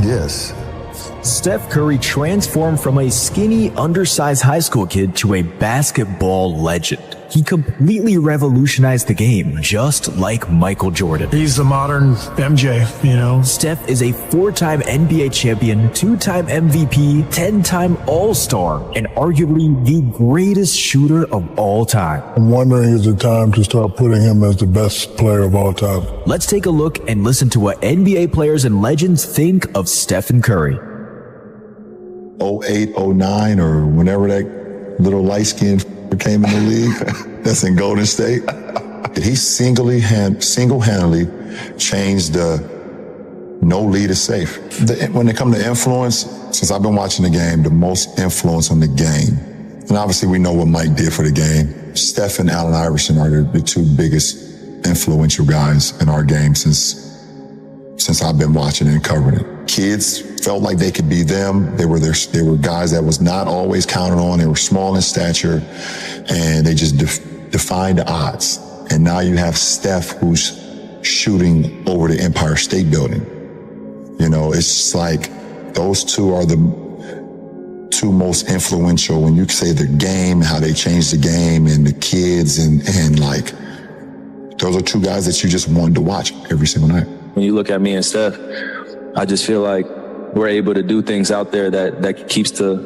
S6: Yes. Steph Curry transformed from a skinny, undersized high school kid to a basketball legend. He completely revolutionized the game, just like Michael Jordan.
S8: He's the modern MJ, you know?
S6: Steph is a 4-time NBA champion, 2-time MVP, 10-time All-Star, and arguably the greatest shooter of all time.
S25: I'm wondering, is it time to start putting him as the best player of all time?
S6: Let's take a look and listen to what NBA players and legends think of Stephen Curry.
S26: 08, 09, or whenever that little light-skinned came in the league, that's in Golden State. He single-handedly changed the no lead is safe. When it comes to influence, since I've been watching the game, the most influence on the game, and obviously we know what Mike did for the game, Steph and Allen Iverson are the two biggest influential guys in our game since I've been watching and covering it. Kids felt like they could be them. They were guys that was not always counted on. They were small in stature, and they just defied the odds. And now you have Steph, who's shooting over the Empire State Building. You know, it's just like those two are the two most influential when you say the game, how they changed the game, and the kids, and like those are two guys that you just wanted to watch every single night.
S27: When you look at me and Steph, I just feel like we're able to do things out there that keeps the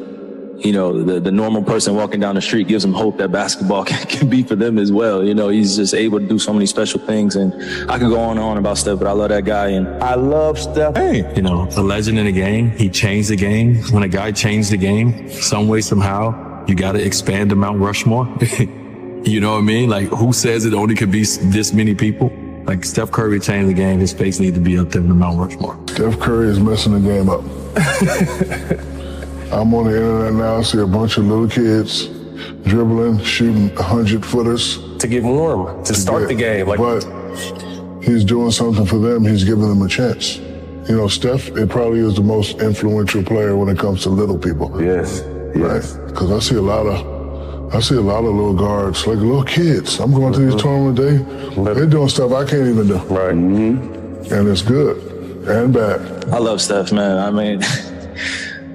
S27: normal person walking down the street, gives them hope that basketball can be for them as well. You know, he's just able to do so many special things, and I could go on and on about Steph, but I love that guy, and I love Steph.
S20: Hey, you know, a legend in the game. He changed the game. When a guy changed the game, some way, somehow, you got to expand the Mount Rushmore. You know what I mean? Like, who says it only could be this many people? Like, Steph Curry changed the game. His face needs to be up there in the Mount Rushmore.
S25: Steph Curry is messing the game up. I'm on the internet now, see a bunch of little kids dribbling, shooting 100-footers.
S2: To get warm, to start the game.
S25: But he's doing something for them. He's giving them a chance. You know, Steph, it probably is the most influential player when it comes to little people.
S2: Yes.
S25: Right? Because I see a lot of little guards, like little kids. I'm going to these tournaments, they're doing stuff I can't even do.
S2: Right.
S25: Mm-hmm. And it's good and bad.
S27: I love Steph, man. I mean,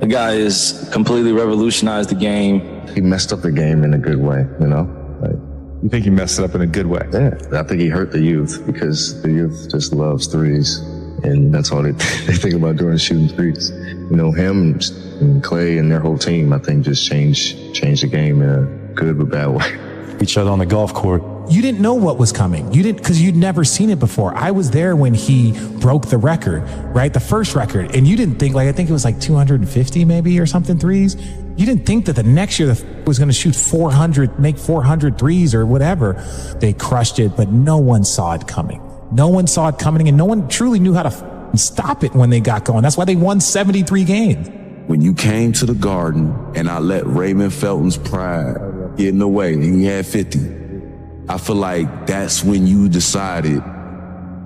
S27: the guy has completely revolutionized the game.
S28: He messed up the game in a good way, you know? Like,
S29: you think he messed it up in a good way?
S28: Yeah. I think he hurt the youth because the youth just loves threes. And that's all they think about doing, shooting threes. You know, him and Clay and their whole team, I think, just changed the game in a good but bad way.
S30: Each other on the golf court. You didn't know what was coming. You didn't, because you'd never seen it before. I was there when he broke the record, right? The first record. And you didn't think, like, I think it was like 250 maybe or something threes. You didn't think that the next year was going to shoot 400, make 400 threes or whatever. They crushed it, but no one saw it coming. No one saw it coming, and no one truly knew how to stop it when they got going. That's why they won 73 games.
S31: When you came to the Garden and I let Raymond Felton's pride get in the way and he had 50, I feel like that's when you decided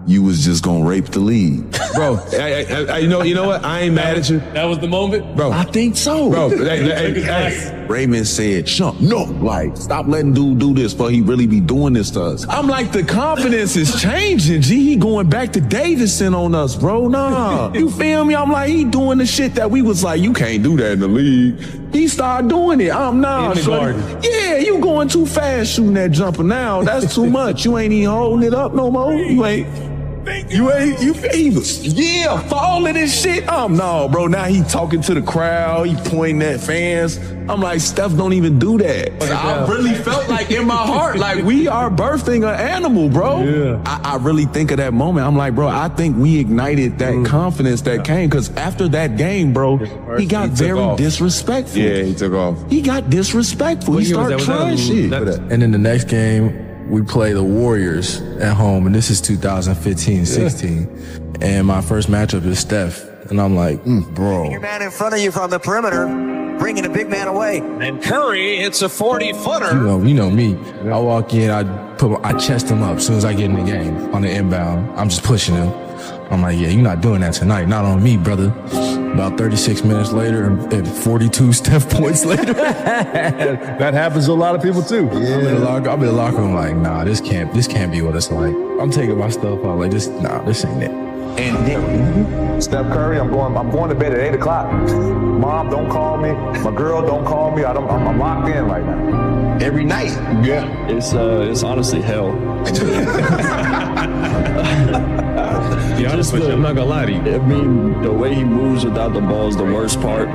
S31: you was just gonna rape the league. Bro, you know what? I ain't mad at you.
S2: That was the moment?
S31: Bro, I think so. Bro, Raymond said, Chump, no, like, stop letting dude do this, but he really be doing this to us. I'm like, the confidence is changing, G. He going back to Davidson on us, bro. Nah, you feel me? I'm like, he doing the shit that we was like, you can't do that in the league. He started doing it. I'm nah, yeah, you going too fast shooting that jumper now. That's too much. You ain't even holding it up no more. You ain't. He was falling and shit. No, bro. Now he talking to the crowd. He pointing at fans. I'm like, Steph don't even do that. I really felt like in my heart, like we are birthing an animal, bro. Yeah. I really think of that moment. I'm like, bro, I think we ignited that confidence that came, because after that game, bro, he got very disrespectful. Yeah, he took off. He got disrespectful. He started trying shit.
S3: And then the next game, we play the Warriors at home, and this is 2015-16. And my first matchup is Steph. And I'm like, bro.
S4: Your man in front of you from the perimeter, bringing a big man away. And Curry hits a 40-footer.
S3: You know me. I walk in, I chest him up as soon as I get in the game on the inbound. I'm just pushing him. I'm like, yeah, you're not doing that tonight. Not on me, brother. About 36 minutes later and 42 Steph points later.
S5: That happens to a lot of people too.
S3: Yeah. I'm in the locker room like, nah, this can't be what it's like. I'm taking my stuff out like this ain't it.
S31: And then
S7: Steph Curry, I'm going to bed at 8 o'clock. Mom, don't call me. My girl, don't call me. I'm locked in right now.
S31: Every night.
S7: Yeah.
S27: It's honestly hell.
S5: Be honest with you, I'm not gonna lie to you.
S27: I mean, the way he moves without the ball is the worst part.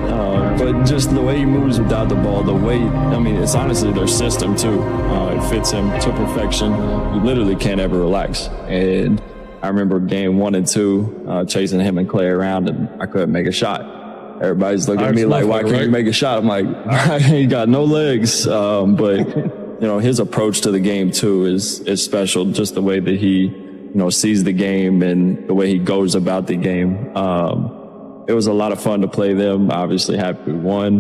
S27: But just the way he moves without the ball, it's honestly their system too. It fits him to perfection. You literally can't ever relax. And I remember game 1 and 2, chasing him and Clay around, and I couldn't make a shot. Everybody's looking at me like, why can't you make a shot? I'm like, I ain't got no legs. But his approach to the game too is special. Just the way that he, sees the game and the way he goes about the game. It was a lot of fun to play them. Obviously happy we won.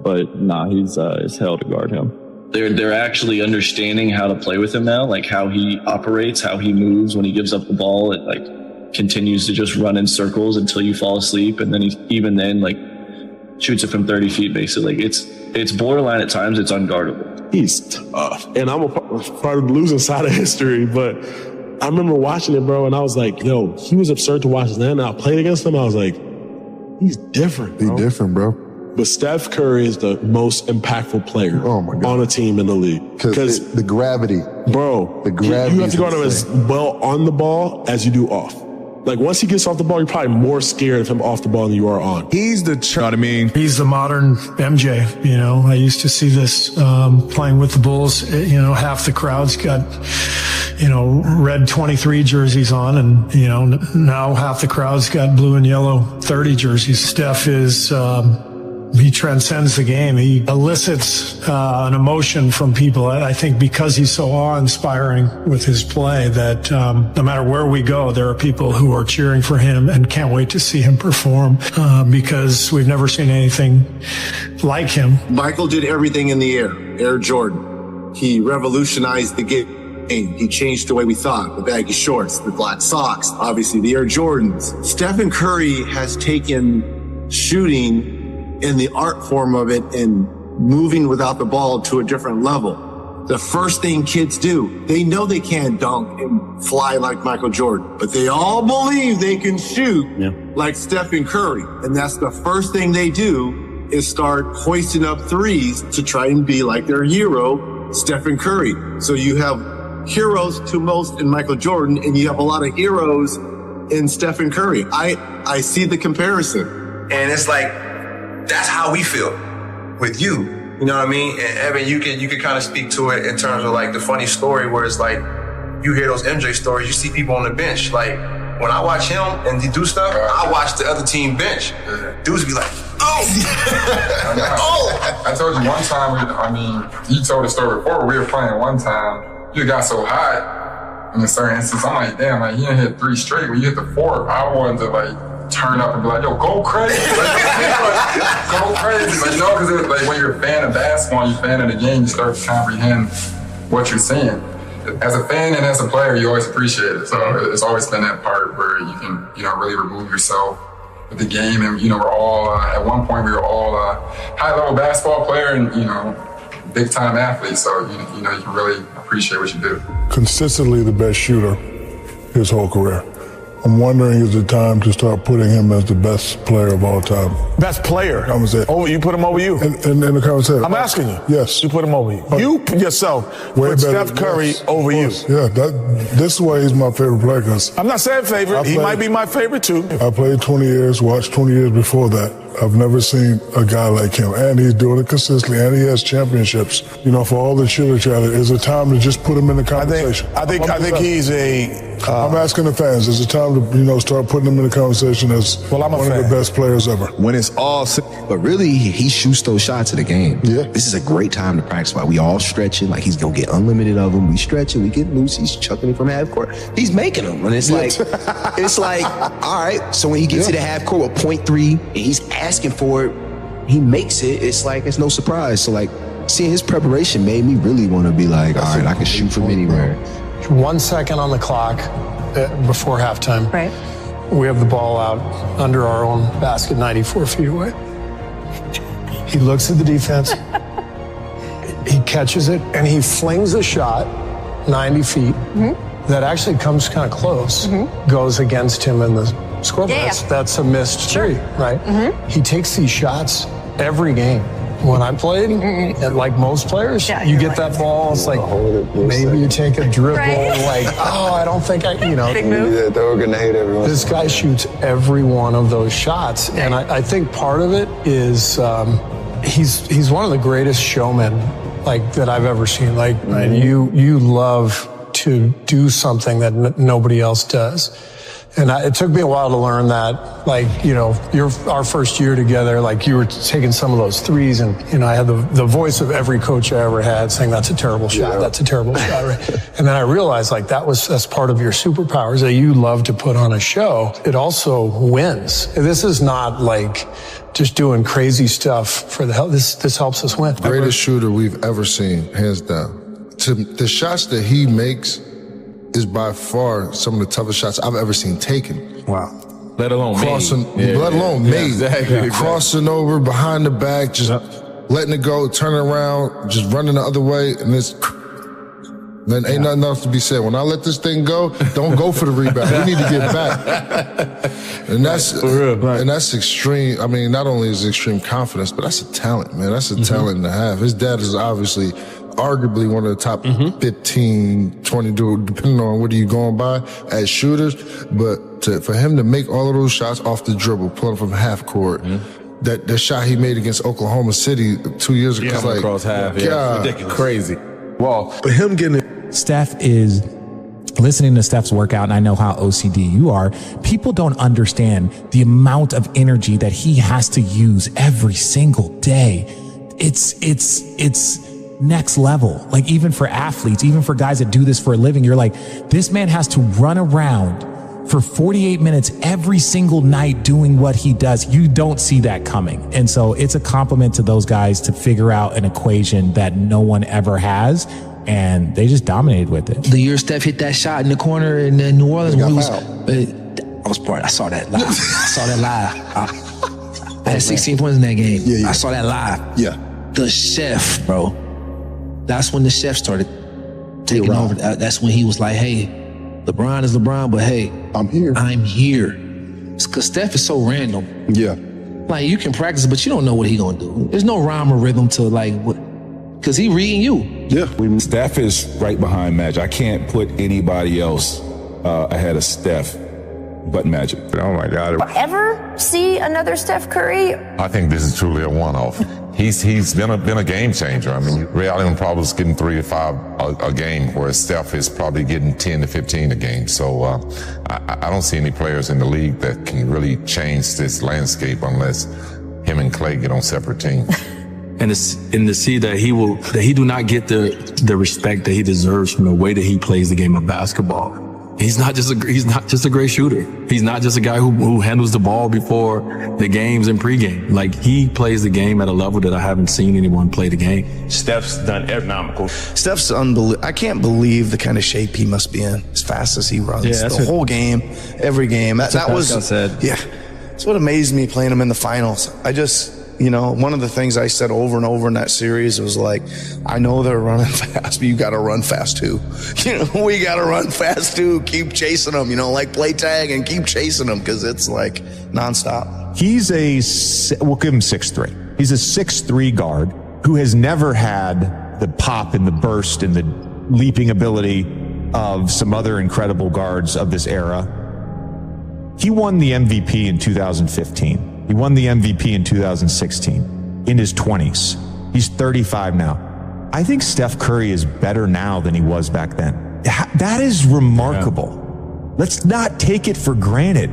S27: But it's hell to guard him.
S9: They're actually understanding how to play with him now, like how he operates, how he moves when he gives up the ball. It like continues to just run in circles until you fall asleep, and then he shoots it from 30 feet basically. It's borderline at times. It's unguardable.
S10: He's tough, and I'm a part of the losing side of history, but I remember watching it, bro, and I was like, yo, he was absurd to watch. Then I played against him, I was like, he's different, bro.
S25: He's different, bro.
S10: But Steph Curry is the most impactful player on a team in the league.
S25: Because the gravity.
S10: Bro,
S25: the gravity.
S10: You have to guard him as well on the ball as you do off. Like, once he gets off the ball, you're probably more scared of him off the ball than you are on.
S31: He's the, you know what I mean?
S8: He's the modern MJ, I used to see this playing with the Bulls. Half the crowd's got, red 23 jerseys on, and, now half the crowd's got blue and yellow 30 jerseys. Steph is... he transcends the game. He elicits an emotion from people. I think because he's so awe-inspiring with his play that no matter where we go, there are people who are cheering for him and can't wait to see him perform because we've never seen anything like him.
S13: Michael did everything in the Air Jordan. He revolutionized the game. He changed the way we thought. The baggy shorts, the black socks, obviously the Air Jordans. Stephen Curry has taken shooting in the art form of it and moving without the ball to a different level. The first thing kids do, they know they can't dunk and fly like Michael Jordan, but they all believe they can shoot like Stephen Curry. And that's the first thing they do is start hoisting up threes to try and be like their hero, Stephen Curry. So you have heroes to most in Michael Jordan, and you have a lot of heroes in Stephen Curry. I see the comparison.
S14: And it's like, that's how we feel with you. You know what I mean? And Evan, you can kind of speak to it in terms of like the funny story where it's like, you hear those MJ stories, you see people on the bench. Like, when I watch him and he do stuff, I watch the other team bench. Dudes be like, oh!
S16: I told you one time, you told the story before, we were playing one time, you got so hot in a certain instance, I'm like, damn, like, you didn't hit 3 straight, when you hit the 4th, I wanted to like, turn up and be like, yo, go crazy. Go crazy. Because like when you're a fan of basketball, you're a fan of the game, you start to comprehend what you're seeing. As a fan and as a player, you always appreciate it. So it's always been that part where you can, really remove yourself with the game. And, we're all, at one point, we were all high-level basketball player and, big-time athletes. So, you can really appreciate what you do.
S25: Consistently the best shooter his whole career. I'm wondering, is it time to start putting him as the best player of all time?
S31: Best player?
S25: Conversation.
S31: Oh, you put him over you?
S25: In the conversation.
S31: I'm asking you.
S25: Yes.
S31: You put him over you. You yourself
S25: Way
S31: put
S25: better,
S31: Steph Curry
S25: yes,
S31: over you.
S25: Yeah, this is why he's my favorite player. Cause
S31: I'm not saying favorite. He might be my favorite too.
S25: I played 20 years, watched 20 years before that. I've never seen a guy like him, and he's doing it consistently, and he has championships. You know, for all the chitter chatter, is it time to just put him in the conversation?
S31: I think he's a.
S25: I'm asking the fans, is it time to start putting him in the conversation as one of the best players ever?
S1: When it's all, but really he shoots those shots of the game. Yeah, this is a great time to practice. Like we all stretching, like he's gonna get unlimited of them. We stretching, we get loose. He's chucking it from half court. He's making them, and it's like, all right. So when he gets to the half court with 0.3, and he's asking for it, he makes it. It's like it's no surprise. So like seeing his preparation made me really want to be like, all right, I can shoot from anywhere.
S8: 1 second on the clock before halftime.
S11: Right.
S8: We have the ball out under our own basket, 94 feet away. He looks at the defense. He catches it, and he flings a shot 90 feet that actually comes kind of close, goes against him in the scoreboard. That's a missed three, right? He takes these shots every game. When I played, like most players, you get that ball, it's like, maybe you take a dribble, like, oh, I don't think
S11: Big move.
S28: Yeah, they're gonna hate everyone.
S8: This guy shoots every one of those shots. And I think part of it is he's one of the greatest showmen like that I've ever seen. Like you love to do something that nobody else does. And it took me a while to learn that, like, our first year together, like you were taking some of those threes, and, I had the voice of every coach I ever had saying, that's a terrible shot, that's a terrible shot, right? And then I realized, like, that's part of your superpowers that you love to put on a show. It also wins. This is not like just doing crazy stuff for the hell. This helps us win.
S25: Greatest shooter we've ever seen, hands down. The shots that he makes is by far some of the toughest shots I've ever seen taken.
S31: Wow.
S5: Let alone
S25: made.
S5: Exactly.
S25: Crossing over behind the back, just letting it go, turning around, just running the other way, and then ain't nothing else to be said. When I let this thing go, don't go for the rebound. We need to get back. And that's extreme. I mean, not only is it extreme confidence, but that's a talent, man. That's a talent to have. His dad is obviously arguably one of the top 15, 20, depending on what are you going by as shooters. But for him to make all of those shots off the dribble, pulling from half court, that shot he made against Oklahoma City 2 years ago,
S5: coming across half, ridiculous, crazy.
S31: Well,
S25: but him getting it.
S30: Steph is listening to Steph's workout, and I know how OCD you are. People don't understand the amount of energy that he has to use every single day. It's next level. Like, even for athletes, even for guys that do this for a living, you're like, this man has to run around for 48 minutes every single night doing what he does. You don't see that coming. And so it's a compliment to those guys to figure out an equation that no one ever has. And they just dominated with it.
S1: The year Steph hit that shot in the corner in New Orleans, I saw that live. I had 16 points in that game. I saw that live. The chef, bro. That's when the chef started taking over. That's when he was like, hey, LeBron is LeBron, but hey, I'm here. It's because Steph is so random. Like, you can practice, but you don't know what he gonna do. There's no rhyme or rhythm to, like, what, because he reading you.
S31: Steph is right behind Magic. I can't put anybody else ahead of Steph but Magic.
S12: Oh my God.
S11: Ever see another Steph Curry?
S12: I think this is truly a one-off. He's been a game changer. I mean, Ray Allen probably is getting 3 to 5 a game, whereas Steph is probably getting 10 to 15 a game. So I don't see any players in the league that can really change this landscape unless him and Clay get on separate teams.
S20: And to see that he do not get the respect that he deserves from the way that he plays the game of basketball. He's not just a great shooter. He's not just a guy who handles the ball before the games and pregame. Like, he plays the game at a level that I haven't seen anyone play the game.
S15: Steph's done economical.
S17: Steph's unbelievable. I can't believe the kind of shape he must be in as fast as he runs.
S15: Yeah,
S17: the whole game, every game. That was
S15: said.
S17: Yeah. It's what amazed me playing him in the finals. You know, one of the things I said over and over in that series was like, I know they're running fast, but you got to run fast too. You know, we got to run fast too. Keep chasing them, you know, like play tag and keep chasing them because it's like nonstop.
S2: He's we'll give him 6'3". He's a 6'3" guard who has never had the pop and the burst and the leaping ability of some other incredible guards of this era. He won the MVP in 2015. He won the MVP in 2016 in his 20s. He's 35 now. I think Steph Curry is better now than he was back then. That is remarkable. Yeah. Let's not take it for granted.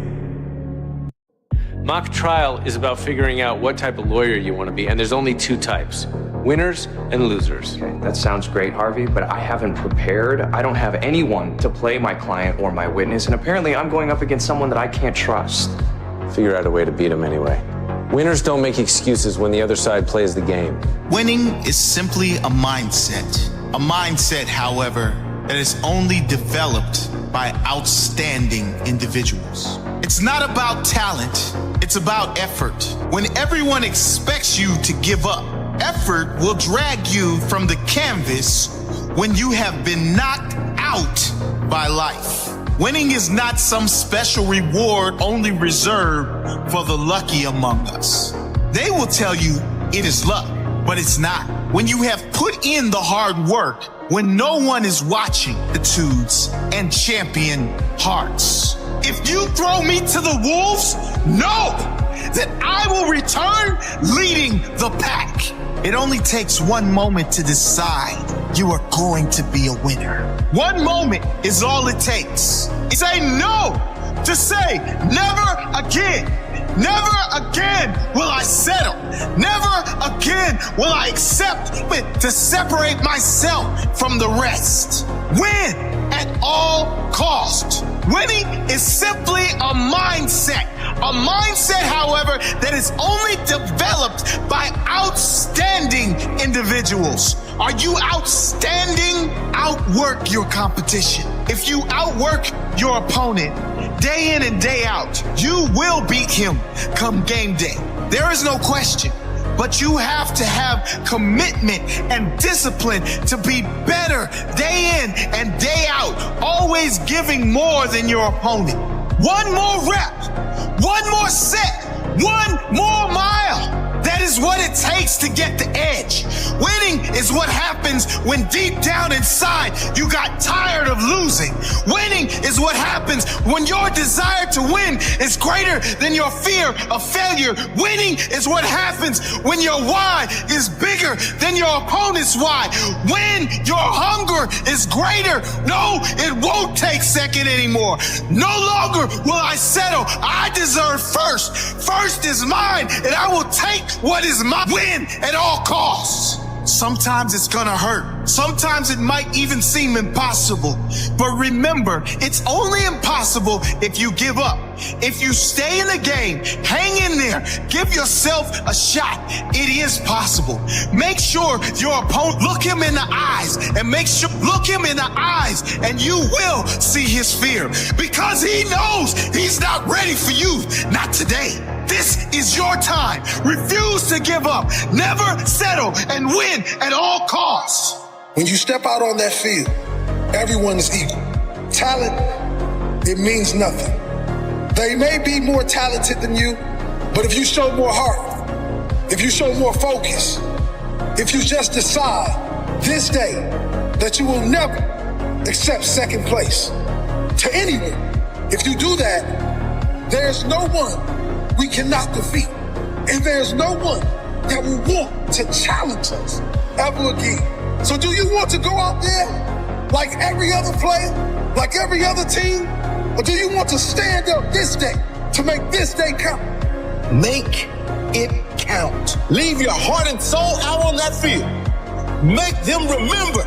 S6: Mock trial is about figuring out what type of lawyer you want to be, and there's only two types: winners and losers.
S15: Okay, that sounds great, Harvey, but I haven't prepared. I don't have anyone to play my client or my witness, and apparently I'm going up against someone that I can't trust.
S6: Figure out a way to beat them anyway. Winners don't make excuses when the other side plays the game.
S18: Winning is simply a mindset. A mindset, however, that is only developed by outstanding individuals. It's not about talent, it's about effort. When everyone expects you to give up, effort will drag you from the canvas when you have been knocked out by life. Winning is not some special reward only reserved for the lucky among us. They will tell you it is luck, but it's not. When you have put in the hard work, when no one is watching, attitudes and champion hearts. If you throw me to the wolves, know that I will return leading the pack. It only takes one moment to decide you are going to be a winner. One moment is all it takes. Say no to say never again. Never again will I settle. Never again will I accept to separate myself from the rest. Win at all costs. Winning is simply a mindset. A mindset, however, that is only developed by outstanding individuals. Are you outstanding? Outwork your competition. If you outwork your opponent day in and day out, you will beat him come game day. There is no question. But you have to have commitment and discipline to be better day in and day out, always giving more than your opponent. One more rep, one more set, one more mile. That is what it takes to get the edge. Winning is what happens when deep down inside you got tired of losing. Winning is what happens when your desire to win is greater than your fear of failure. Winning is what happens when your why is bigger than your opponent's why. When your hunger is greater, no, it won't take second anymore. No longer will I settle. I deserve first. First is mine, and I will take what is mine. Win at all costs. Sometimes it's gonna hurt. Sometimes it might even seem impossible. But remember, it's only impossible if you give up. If you stay in the game, hang in there, give yourself a shot. It is possible. Make sure your opponent, look him in the eyes and look him in the eyes and you will see his fear because he knows he's not ready for you. Not today. This is your time. Refuse to give up. Never settle and win at all costs.
S19: When you step out on that field, everyone is equal. Talent, it means nothing. They may be more talented than you, but if you show more heart, if you show more focus, if you just decide this day that you will never accept second place to anyone, if you do that, there's no one we cannot defeat. And there's no one that will want to challenge us ever again. So do you want to go out there like every other player, like every other team? Or do you want to stand up this day to make this day count?
S21: Make it count. Leave your heart and soul out on that field. Make them remember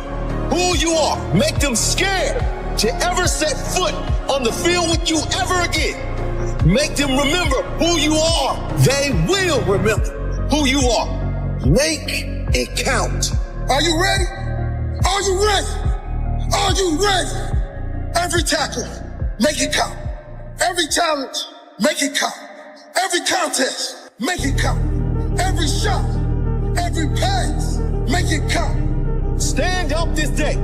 S21: who you are. Make them scared to ever set foot on the field with you ever again. Make them remember who you are. They will remember who you are. Make it count.
S19: Are you ready? Are you ready? Are you ready? Every tackle, make it count. Every challenge, make it count. Every contest, make it count. Every shot, every pass, make it count.
S21: Stand up this day.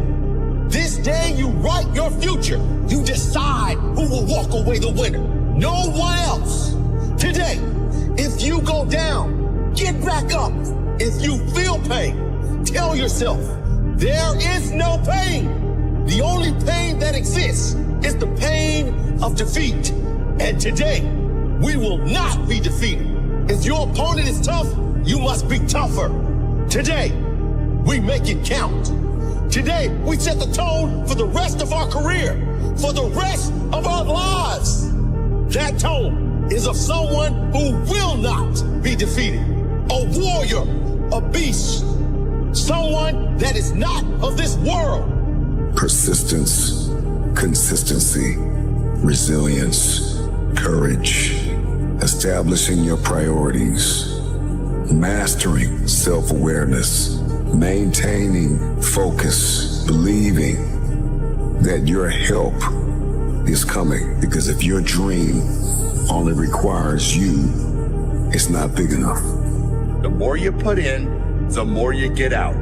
S21: This day you write your future. You decide who will walk away the winner. No one else. Today, if you go down, get back up. If you feel pain, tell yourself, there is no pain. The only pain that exists is the pain of defeat. And today, we will not be defeated. If your opponent is tough, you must be tougher. Today, we make it count. Today, we set the tone for the rest of our career, for the rest of our lives. That tone is of someone who will not be defeated. A warrior, a beast, someone that is not of this world.
S3: Persistence, consistency, resilience, courage, establishing your priorities, mastering self-awareness, maintaining focus, believing that your help is coming. Because if your dream only requires you, it's not big enough.
S4: The more you put in, the more you get out.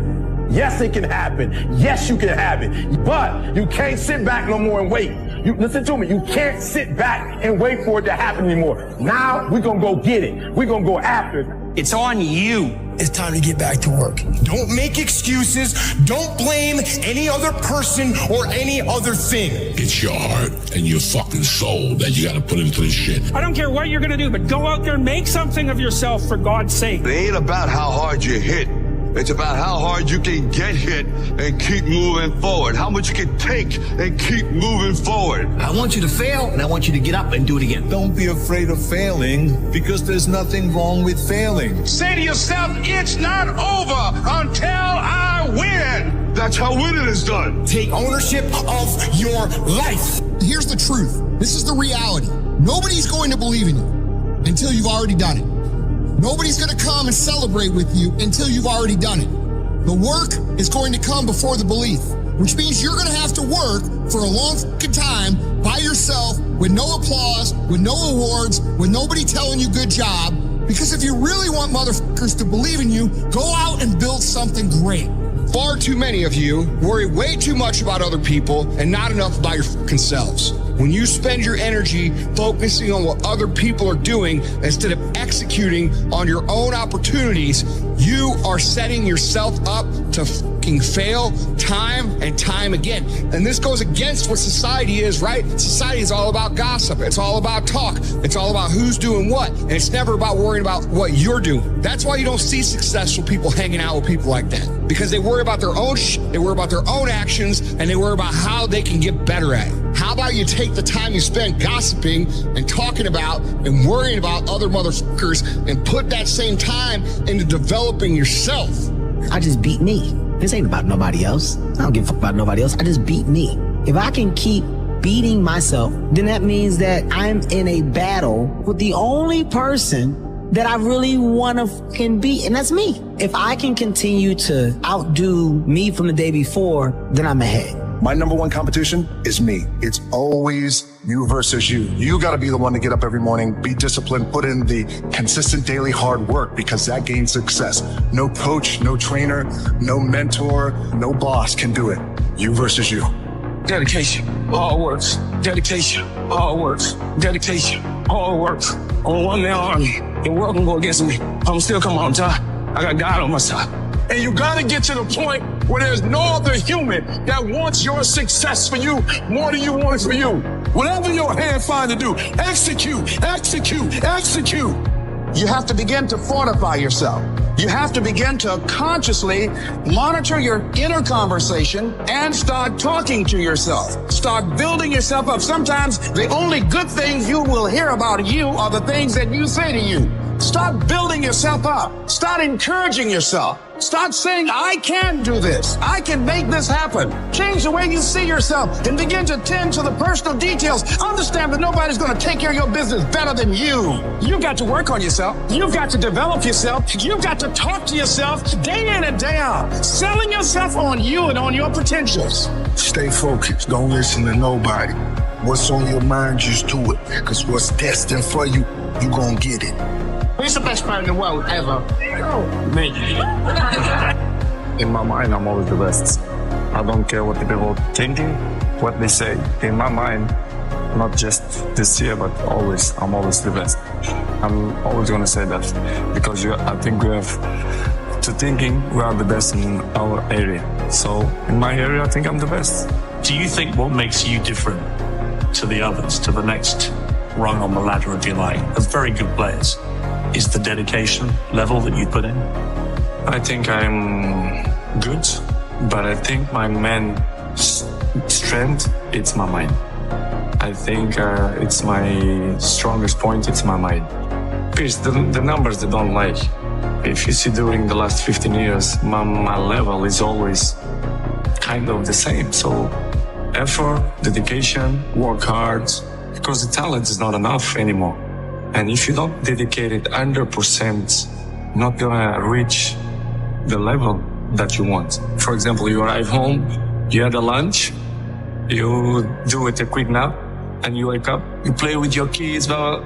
S4: Yes, it can happen. Yes, you can have it. But you can't sit back no more and wait. You listen to me. You can't sit back and wait for it to happen anymore. Now we're going to go get it. We're going to go after it.
S7: It's on you. It's time to get back to work. Don't make excuses. Don't blame any other person or any other thing.
S9: It's your heart and your fucking soul that you gotta put into this shit.
S10: I don't care what you're gonna do, but go out there and make something of yourself, for God's sake.
S22: It ain't about how hard you hit. It's about how hard you can get hit and keep moving forward. How much you can take and keep moving forward.
S7: I want you to fail, and I want you to get up and do it again.
S23: Don't be afraid of failing, because there's nothing wrong with failing.
S21: Say to yourself, it's not over until I win.
S22: That's how winning is done.
S7: Take ownership of your life.
S24: Here's the truth. This is the reality. Nobody's going to believe in you until you've already done it. Nobody's going to come and celebrate with you until you've already done it. The work is going to come before the belief, which means you're going to have to work for a long fucking time by yourself with no applause, with no awards, with nobody telling you good job. Because if you really want motherfuckers to believe in you, go out and build something great.
S7: Far too many of you worry way too much about other people and not enough about your fucking selves. When you spend your energy focusing on what other people are doing instead of executing on your own opportunities, you are setting yourself up to fucking fail time and time again. And this goes against what society is, right? Society is all about gossip. It's all about talk. It's all about who's doing what. And it's never about worrying about what you're doing. That's why you don't see successful people hanging out with people like that. Because they worry about their own shit, they worry about their own actions, and they worry about how they can get better at it. How about you take the time you spend gossiping and talking about and worrying about other motherfuckers and put that same time into developing yourself?
S26: I just beat me. This ain't about nobody else. I don't give a fuck about nobody else. I just beat me. If I can keep beating myself, then that means that I'm in a battle with the only person that I really want to fucking beat, and that's me. If I can continue to outdo me from the day before, then I'm ahead.
S27: My number one competition is me. It's always you versus you. You got to be the one to get up every morning, be disciplined, put in the consistent daily hard work, because that gains success. No coach, no trainer, no mentor, no boss can do it. You versus you.
S21: Dedication, hard works. Dedication, hard works. Dedication, hard works. On one man army, the world can go against me. I'm still coming on top. I got God on my side. And you gotta get to the point where there's no other human that wants your success for you more than you want it for you. Whatever your hand find to do, execute, execute, execute. You have to begin to fortify yourself. You have to begin to consciously monitor your inner conversation and start talking to yourself. Start building yourself up. Sometimes the only good things you will hear about you are the things that you say to you. Start building yourself up. Start encouraging yourself. Start saying, I can do this. I can make this happen. Change the way you see yourself and begin to tend to the personal details. Understand that nobody's going to take care of your business better than you. You've got to work on yourself. You've got to develop yourself. You've got to talk to yourself day in and day out, selling yourself on you and on your potentials.
S19: Stay focused. Don't listen to nobody. What's on your mind, just do it. Because what's destined for you, you're going to get it.
S24: Who's the best player in the world ever?
S1: Me. In my mind, I'm always the best. I don't care what the people are thinking, what they say. In my mind, not just this year, but always, I'm always the best. I'm always going to say that because I think we have to thinking we are the best in our area. So in my area, I think I'm the best.
S10: Do you think what makes you different to the others, to the next rung on the ladder, if you like, of very good players, is the dedication level that you put in?
S1: I think I'm good, but I think my main strength, it's my mind. I think it's my strongest point, it's my mind. Because the numbers they don't like. If you see during the last 15 years, my level is always kind of the same. So effort, dedication, work hard, because the talent is not enough anymore. And if you don't dedicate it 100%, not gonna reach the level that you want. For example, you arrive home, you had a lunch, you do it a quick nap, and you wake up, you play with your kids. Well,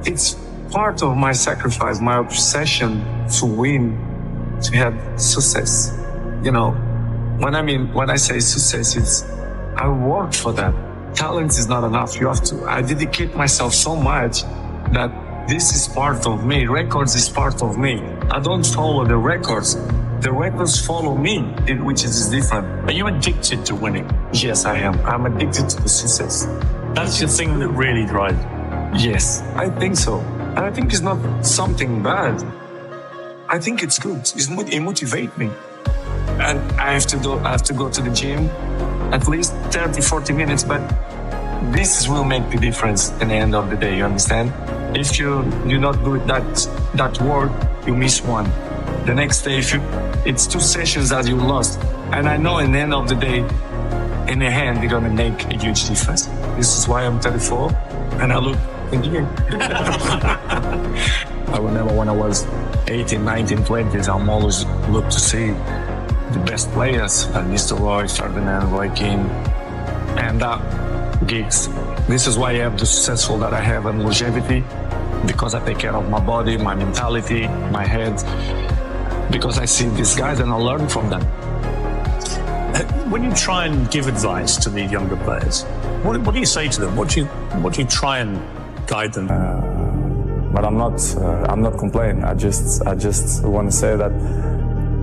S1: it's part of my sacrifice, my obsession to win, to have success. You know, when I say success, it's I worked for that. Talent is not enough. You have to. I dedicate myself so much that this is part of me. Records is part of me. I don't follow the records. The records follow me, which is different.
S10: Are you addicted to winning?
S1: Yes, I am. I'm addicted to the success.
S10: That's the thing that really drives you.
S1: Yes, I think so. And I think it's not something bad. I think it's good. It motivates me. And I have to go to the gym at least 30, 40 minutes, but this will make the difference at the end of the day, you understand? If you not do that work, you miss one. The next day, it's 2 sessions that you lost. And I know at the end of the day, in the hand, they're gonna make a huge difference. This is why I'm 34, and I look in here. I remember when I was 18, 19, 20s, I'm always look to see the best players, like Mr. Roy, Ferdinand, Roy King, and gigs. This is why I have the successful that I have and longevity, because I take care of my body, my mentality, my head, because I see these guys and I learn from them.
S10: When you try and give advice to the younger players, what do you say to them? What do you try and guide them?
S1: But I'm not complaining. I just want to say that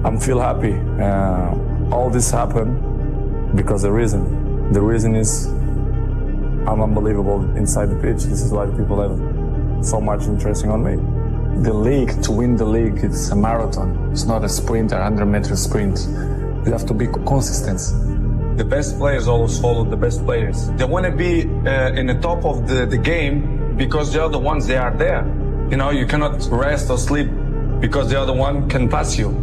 S1: I'm feel happy. All this happened because the reason is I'm unbelievable inside the pitch. This is why the people have so much interest on me. The league, to win the league, it's a marathon. It's not a sprint, a 100-meter sprint. You have to be consistent. The best players always follow the best players. They want to be in the top of the game because the other ones, they are there. You know, you cannot rest or sleep because the other one can pass you.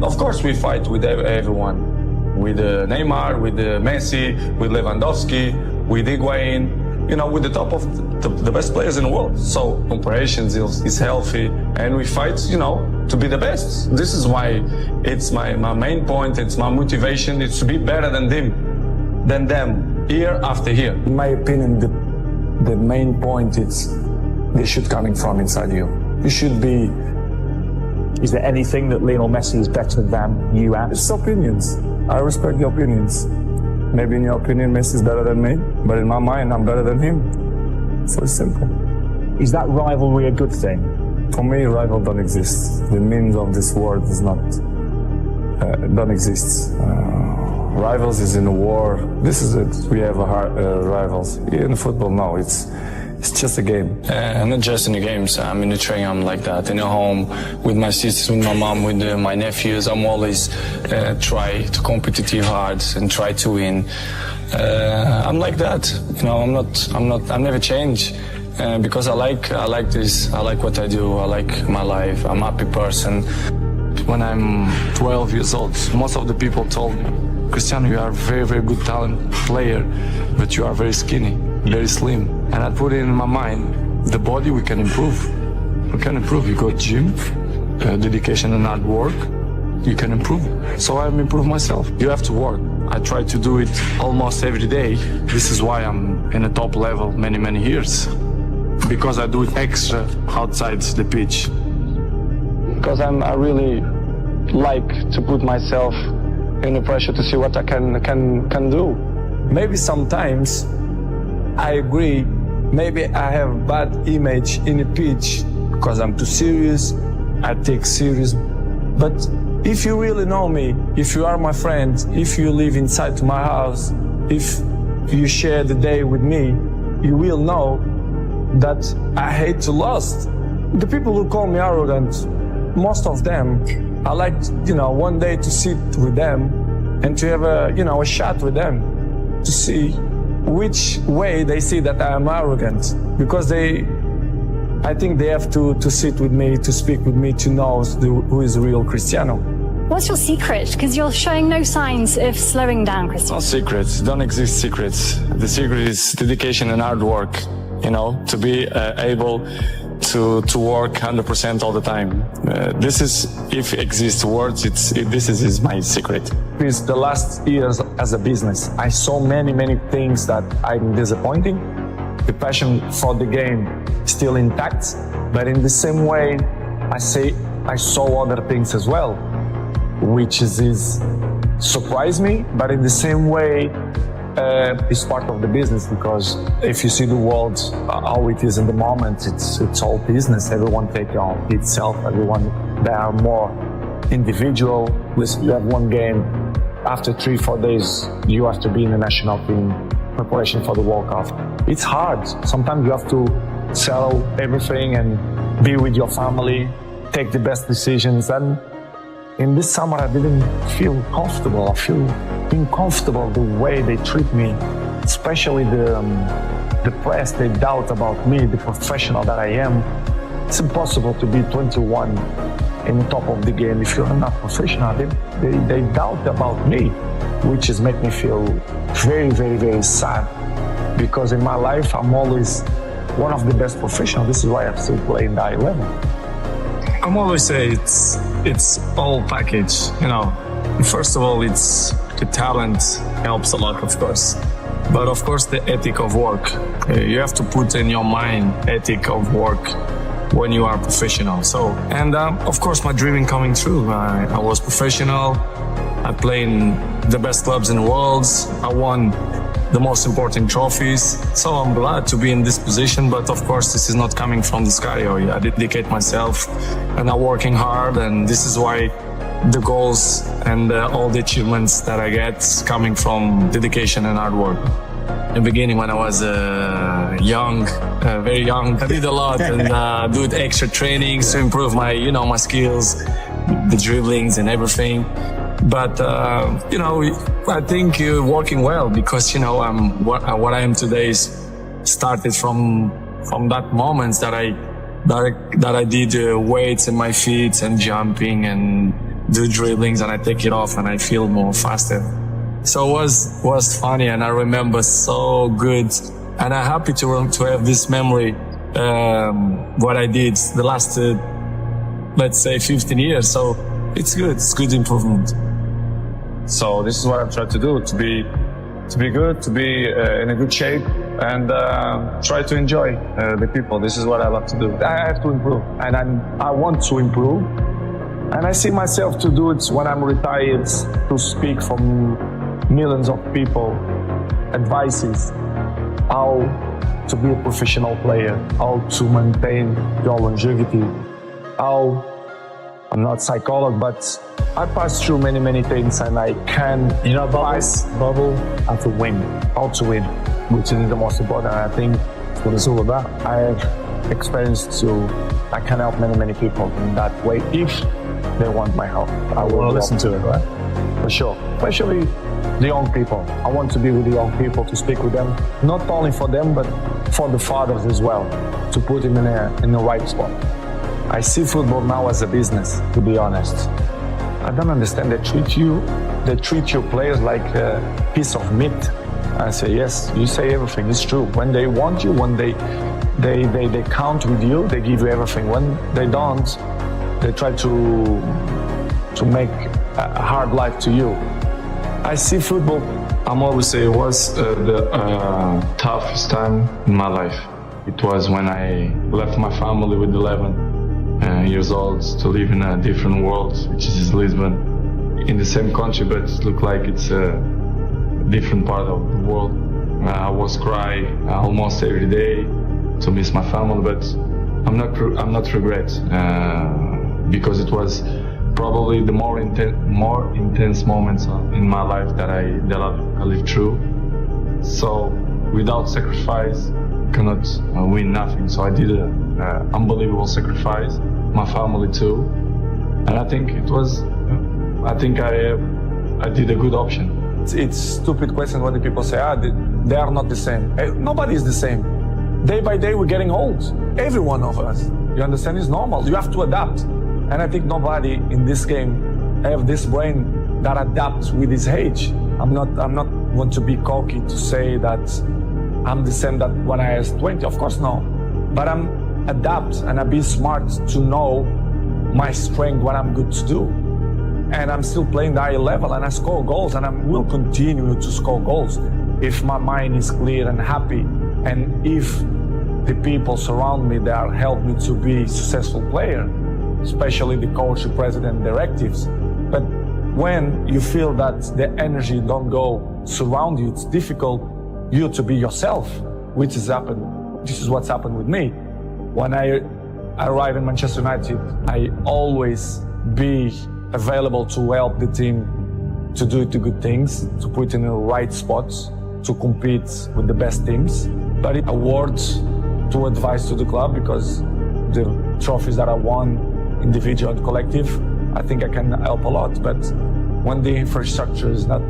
S1: Of course, we fight with everyone. With Neymar, with Messi, with Lewandowski, with Higuain, you know, with the top of the best players in the world. So comparisons is healthy, and we fight, you know, to be the best. This is why it's my main point, it's my motivation, it's to be better than them, year after year. In my opinion, the main point is they should coming from inside you. You should be.
S10: Is there anything that Lionel Messi is better than you at?
S1: It's opinions. I respect your opinions. Maybe in your opinion, Messi is better than me, but in my mind, I'm better than him. So it's simple.
S10: Is that rivalry a good thing?
S1: For me, rival don't exist. The meaning of this word is not, don't exist. Rivals is in a war. This is it. We have rivals. In football, no, it's just a game. Not just in the games. I'm in the training, I'm like that. In the home, with my sisters, with my mom, with my nephews, I'm always try to compete hard and try to win. I'm like that. You know, I never change. Because I like this, I like what I do, I like my life, I'm a happy person. When I'm 12 years old, most of the people told me, Cristiano, you are a very, very good talent player, but you are very skinny, very slim. And I put it in my mind, the body we can improve. We can improve, you go to gym, dedication and hard work, you can improve. So I improve myself. You have to work. I try to do it almost every day. This is why I'm in a top level many, many years. Because I do it extra outside the pitch.
S5: because I really like to put myself in the pressure to see what I can do. Maybe sometimes I agree, maybe I have bad image in the pitch because I'm too serious, I take serious. But if you really know me, if you are my friend, if you live inside my house, if you share the day with me, you will know that I hate to lose. The people who call me arrogant, most of them, I like, one day to sit with them and to have a chat with them to see which way they see that I am arrogant, because I think they have to sit with me, to speak with me, to know who is the real Cristiano.
S8: What's your secret? Because you're showing no signs of slowing down, Cristiano.
S5: No secrets, don't exist secrets. The secret is dedication and hard work, to be able to work 100% all the time. This is, if exists words, this is my secret. It's the last years as a business. I saw many things that I'm disappointing. The passion for the game still intact, but in the same way, I saw other things as well, which is surprised me, but in the same way, it's part of the business, because if you see the world how it is in the moment, it's all business. Everyone take on itself. They are more individual. Listen, you have one game. After 3-4 days, you have to be in the national team preparation for the World Cup. It's hard. Sometimes you have to sell everything and be with your family, take the best decisions. And in this summer, I didn't feel comfortable. I feel uncomfortable the way they treat me, especially the press. They doubt about me, the professional that I am. It's impossible to be 21 in the top of the game if you're not professional. They doubt about me, which is make me feel very sad, because in my life I'm always one of the best professionals. This is why I'm still playing the I-11.
S10: I'm always say it's all package, First of all, it's the talent helps a lot, of course. But of course, the ethic of work. You have to put in your mind ethic of work when you are professional. So, and of course, my dream coming true. I was professional. I played in the best clubs in the world. I won the most important trophies. So I'm glad to be in this position. But of course, this is not coming from the sky. I dedicate myself and I'm working hard. And this is why the goals and all the achievements that I get coming from dedication and hard work. In the beginning, when I was very young, I did a lot and do extra trainings to improve my, my skills, the dribblings and everything. But, I think you're working well, because, what I am today is started from that moments that I did weights in my feet and jumping and do dribblings, and I take it off and I feel more faster. So it was funny, and I remember so good, and I'm happy to have this memory, what I did the last, let's say 15 years. So it's good improvement. So this is what I'm trying to do, to be good, to be in a good shape, and try to enjoy the people. This is what I love to do. I have to improve, and I want to improve, and I see myself to do it when I'm retired, to speak from millions of people, advices, how to be a professional player, how to maintain your longevity, how, I'm not a psychologist, but I passed through many things, and I can bubble how to win, which is the most important. I think what it's all about. I have experience I can help many people in that way if they want my help. I will listen to it, right? For sure, especially the young people. I want to be with the young people, to speak with them, not only for them, but for the fathers as well, to put them in the right spot. I see football now as a business, to be honest. I don't understand. They treat your players like a piece of meat. I say, yes, you say everything. It's true. When they want you, when they count with you, they give you everything. When they don't, they try to make a hard life to you. I see football. I'm always say it was the toughest time in my life. It was when I left my family with 11.
S5: years old to live in a different world, which is Lisbon, in the same country, but it looked like it's a different part of the world. I was crying almost every day to miss my family, but I'm not regret because it was probably the more intense moments in my life that I lived through. So without sacrifice, you cannot win nothing. So I did an unbelievable sacrifice, my family too, and I think it was. I think I did a good option.
S10: It's stupid question when the people say, they are not the same. Nobody is the same. Day by day, we're getting old. Every one of us. You understand? It's normal. You have to adapt. And I think nobody in this game have this brain that adapts with his age. I'm not want to be cocky to say that I'm the same that when I was 20. Of course, no. But I'm adapt and I be smart to know my strength, what I'm good to do. And I'm still playing the high level and I score goals and I will continue to score goals if my mind is clear and happy and if the people surround me that help me to be a successful player, especially the coach, the president, directives. But when you feel that the energy don't go surround you, it's difficult you to be yourself, which has happened. This is what's happened with me. When I arrive in Manchester United, I always be available to help the team to do the good things, to put in the right spots, to compete with the best teams. But it awards to advice to the club because the trophies that I won, individual and collective, I think I can help a lot. But when the infrastructure is not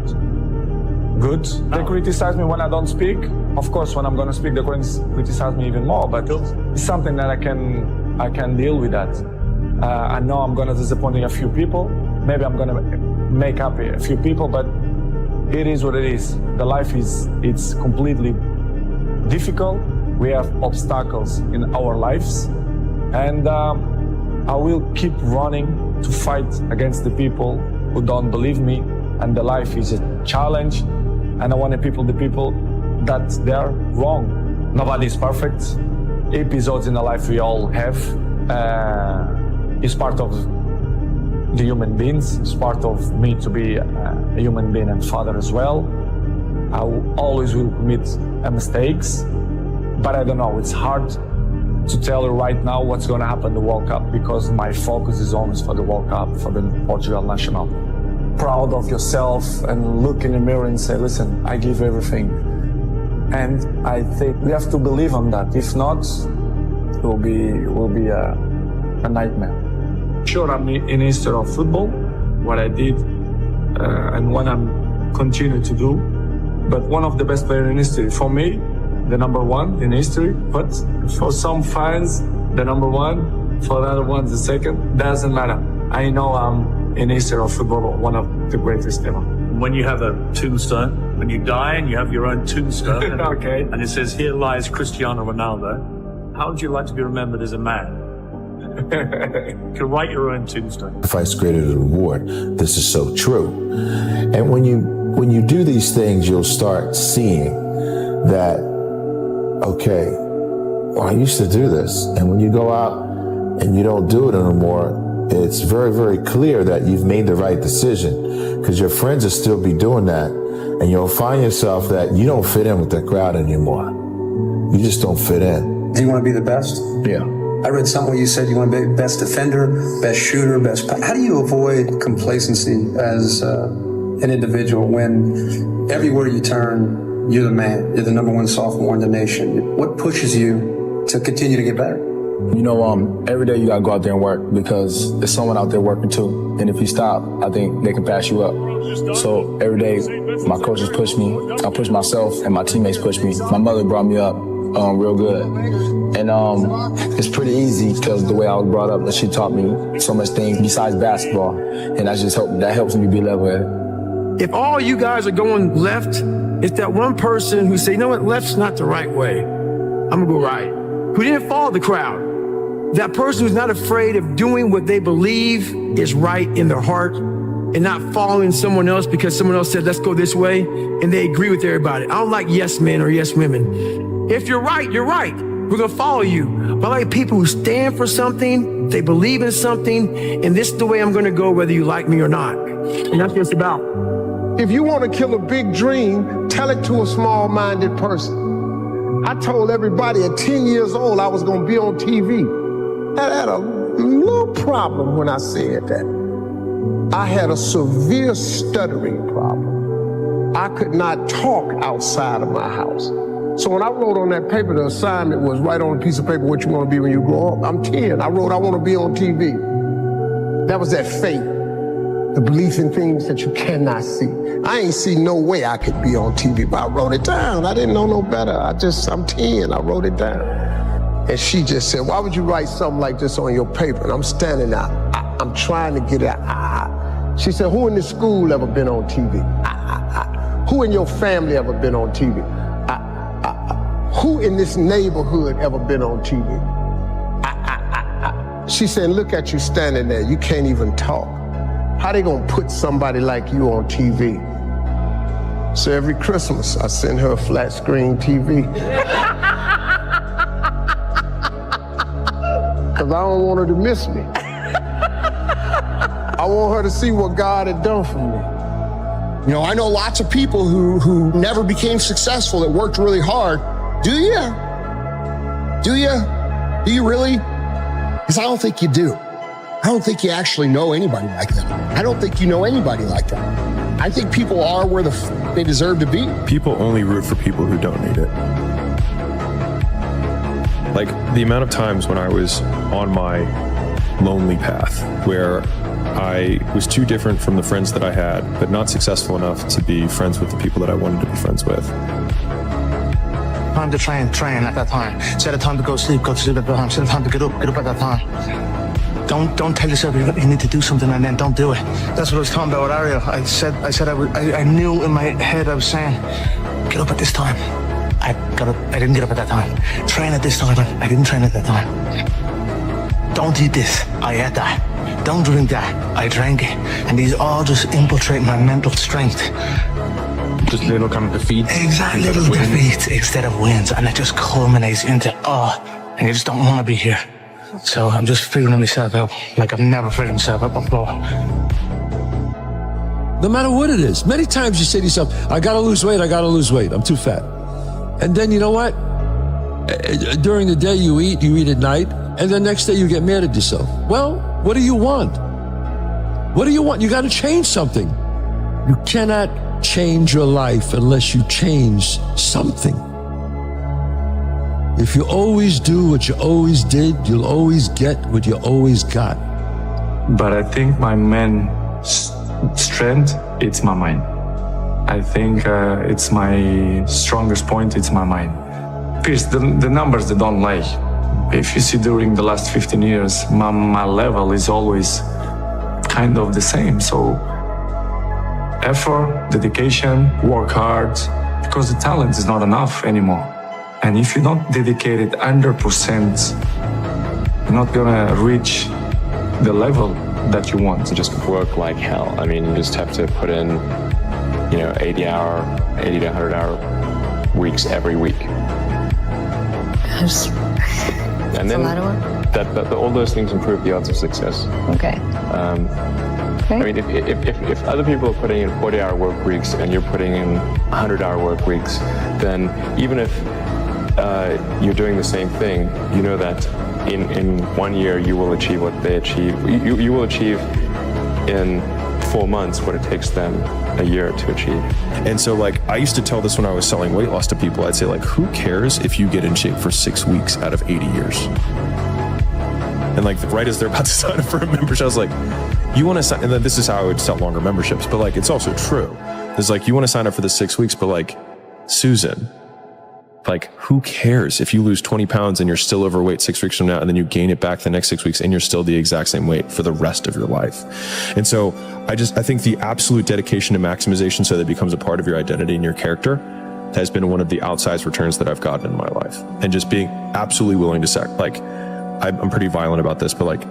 S10: good, they criticize me when I don't speak. Of course, when I'm going to speak, they criticize me even more. But it's something that I can deal with that. I know I'm going to disappoint a few people. Maybe I'm going to make happy a few people, but it is what it is. The life it's completely difficult. We have obstacles in our lives. And I will keep running to fight against the people who don't believe me. And the life is a challenge. And I want the people that they're wrong. Nobody is perfect. Episodes in the life we all have. It's part of the human beings. It's part of me to be a human being and father as well. I always will commit mistakes, but I don't know. It's hard to tell you right now what's going to happen in the World Cup because my focus is always for the World Cup, for the Portugal national. Proud of yourself and look in the mirror and say, listen, I give everything. And I think we have to believe on that. If not, it will be a nightmare. Sure, I'm in history of football, what I did and what I'm continuing to do. But one of the best players in history, for me, the number one in history. But for some fans, the number one, for the other ones, the second, doesn't matter. I know I'm in history of football, one of the greatest ever.
S11: When you have a tombstone, when you die and you have your own tombstone,
S10: okay,
S11: and it says, here lies Cristiano Ronaldo, how would you like to be remembered as a man? You can write your own tombstone.
S12: Sacrifice greater than reward. This is so true. And when you do these things, you'll start seeing that, okay, well, I used to do this. And when you go out and you don't do it anymore, it's very, very clear that you've made the right decision because your friends will still be doing that. And you'll find yourself that you don't fit in with the crowd anymore. You just don't fit in.
S13: Do you want to be the best?
S12: Yeah.
S13: I read somewhere you said you want to be best defender, best shooter, best. How do you avoid complacency as an individual when everywhere you turn, you're the man, you're the number one sophomore in the nation? What pushes you to continue to get better?
S14: You know, every day you gotta go out there and work because there's someone out there working too. And if you stop, I think they can pass you up. So every day, my coaches push me, I push myself, and my teammates push me. My mother brought me up real good. And it's pretty easy because the way I was brought up, and she taught me so much things besides basketball. And that helps me be level-headed.
S21: If all you guys are going left, it's that one person who say, you know what, left's not the right way. I'm gonna go right. Who didn't follow the crowd. That person who's not afraid of doing what they believe is right in their heart and not following someone else because someone else said, let's go this way, and they agree with everybody. I don't like yes men or yes women. If you're right, you're right. We're gonna follow you. But I like people who stand for something,
S2: they believe in something, and this is the way I'm going to go whether you like me or not. And that's what it's about.
S6: If you want to kill a big dream, tell it to a small-minded person. I told everybody at 10 years old I was going to be on TV. I had a little problem when I said that. I had a severe stuttering problem. I could not talk outside of my house. So when I wrote on that paper, the assignment was write on a piece of paper what you want to be when you grow up. I'm 10. I wrote I want to be on TV. That was that faith. The belief in things that you cannot see. I ain't see no way I could be on TV, but I wrote it down. I didn't know no better. I'm 10. I wrote it down. And she just said, why would you write something like this on your paper? And I'm standing out. I'm trying to get it out. She said, who in this school ever been on TV? Who in your family ever been on TV? Who in this neighborhood ever been on TV? She said, look at you standing there. You can't even talk. How they gonna put somebody like you on TV? So every Christmas, I send her a flat screen TV. Cause I don't want her to miss me. I want her to see what God had done for me.
S24: You know, I know lots of people who never became successful that worked really hard. Do you? Do you? Do you really? Because I don't think you do. I don't think you actually know anybody like that. I don't think you know anybody like that. I think people are where they deserve to be.
S15: People only root for people who don't need it. Like the amount of times when I was on my lonely path where I was too different from the friends that I had, but not successful enough to be friends with the people that I wanted to be friends with.
S16: Time to train at that time. Set a time to go to sleep at that time. Set a time to get up at that time. Don't tell yourself you need to do something and then don't do it. That's what I was talking about with Ariel. I knew in my head I was saying, get up at this time. I didn't get up at that time. Train at this time. I didn't train at that time. Don't eat this. I ate that. Don't drink that. I drank it. And these all just infiltrate my mental strength.
S17: Just little kind of defeats.
S16: Exactly, little defeats instead of wins. And it just culminates into, and you just don't want to be here. So I'm just figuring myself out like I've never figured myself out before.
S20: No matter what it is. Many times you say to yourself, I gotta lose weight, I'm too fat. And then you know what? During the day you eat at night, and the next day you get mad at yourself. Well, what do you want? What do you want? You gotta change something. You cannot change your life unless you change something. If you always do what you always did, you'll always get what you always got.
S1: But I think my main strength, it's my mind. I think it's my strongest point, it's my mind. Pierce, the numbers, they don't lie. If you see during the last 15 years, my level is always kind of the same. So effort, dedication, work hard, because the talent is not enough anymore. And if you don't dedicate it 100%, you're not gonna reach the level that you want.
S25: To just work like hell. I mean, you just have to put in, 80 to 100 hour weeks every week. And then
S28: a lot of work.
S25: All those things improve the odds of success.
S28: Okay.
S25: I mean, if other people are putting in 40-hour work weeks and you're putting in 100-hour work weeks, then even if you're doing the same thing, you know that in 1 year you will achieve what they achieve. You will achieve in 4 months what it takes them a year to achieve.
S15: And so I used to tell this when I was selling weight loss to people. I'd say who cares if you get in shape for 6 weeks out of 80 years? And right as they're about to sign up for a membership, I was like, you want to sign, and then this is how I would sell longer memberships, but it's also true. It's you want to sign up for the 6 weeks, but Susan, who cares if you lose 20 pounds and you're still overweight 6 weeks from now, and then you gain it back the next 6 weeks and you're still the exact same weight for the rest of your life. And so I think the absolute dedication to maximization so that it becomes a part of your identity and your character has been one of the outsized returns that I've gotten in my life. And just being absolutely willing to I'm pretty violent about this, but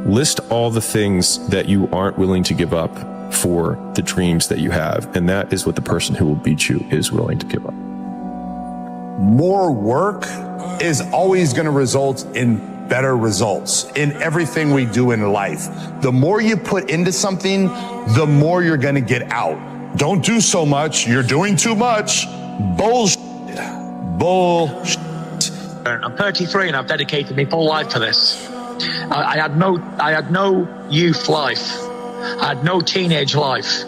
S15: list all the things that you aren't willing to give up for the dreams that you have. And that is what the person who will beat you is willing to give up.
S4: More work is always going to result in better results in everything we do in life. The more you put into something, the more you're going to get out. Don't do so much. You're doing too much. Bullshit.
S3: I'm 33 and I've dedicated my full life to this. I had no youth life. I had no teenage life.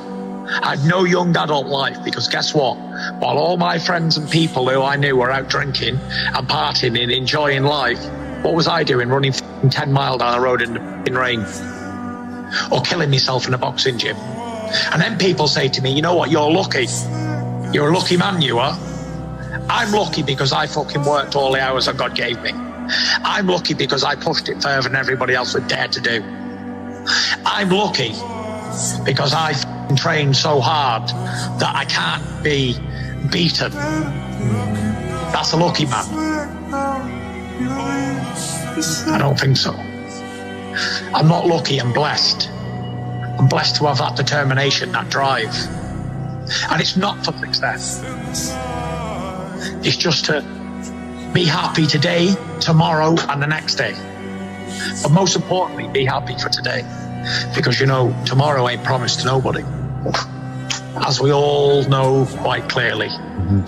S3: I had no young adult life, because guess what? While all my friends and people who I knew were out drinking and partying and enjoying life, what was I doing? Running 10 miles down the road in rain, or killing myself in a boxing gym. And then people say to me, you know what? You're lucky. You're a lucky man, you are. I'm lucky because I fucking worked all the hours that God gave me. I'm lucky because I pushed it further than everybody else would dare to do. I'm lucky because I trained so hard that I can't be beaten. That's a lucky man. I don't think so. I'm not lucky, I'm blessed. I'm blessed to have that determination, that drive. And it's not for success. It's just to be happy today, tomorrow, and the next day. But most importantly, be happy for today. Because, you know, tomorrow ain't promised to nobody. As we all know quite clearly,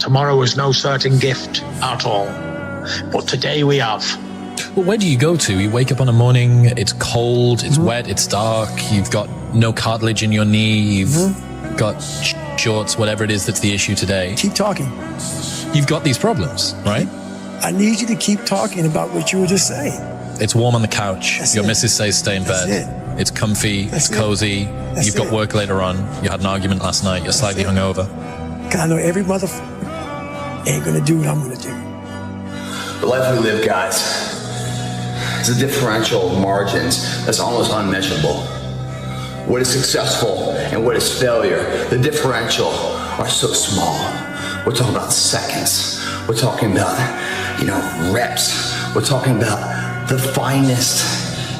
S3: tomorrow is no certain gift at all. But today we have.
S7: Well, where do you go to? You wake up on a morning, it's cold, it's wet, it's dark, you've got no cartilage in your knee, you've got shorts, whatever it is that's the issue today.
S2: Keep talking.
S7: You've got these problems, right?
S2: I need you to keep talking about what you were just saying.
S7: It's warm on the couch.
S2: That's
S7: Your
S2: it.
S7: missus says stay in bed. It's comfy,
S2: That's
S7: it's cozy.
S2: That's
S7: You've got
S2: it.
S7: work later on. You had an argument last night. You're slightly hungover.
S2: Because I know every motherfucker ain't going to do what I'm going to do.
S9: The life we live, guys, is a differential of margins that's almost unmeasurable. What is successful and what is failure, the differential are so small. We're talking about seconds. We're talking about, reps. We're talking about the finest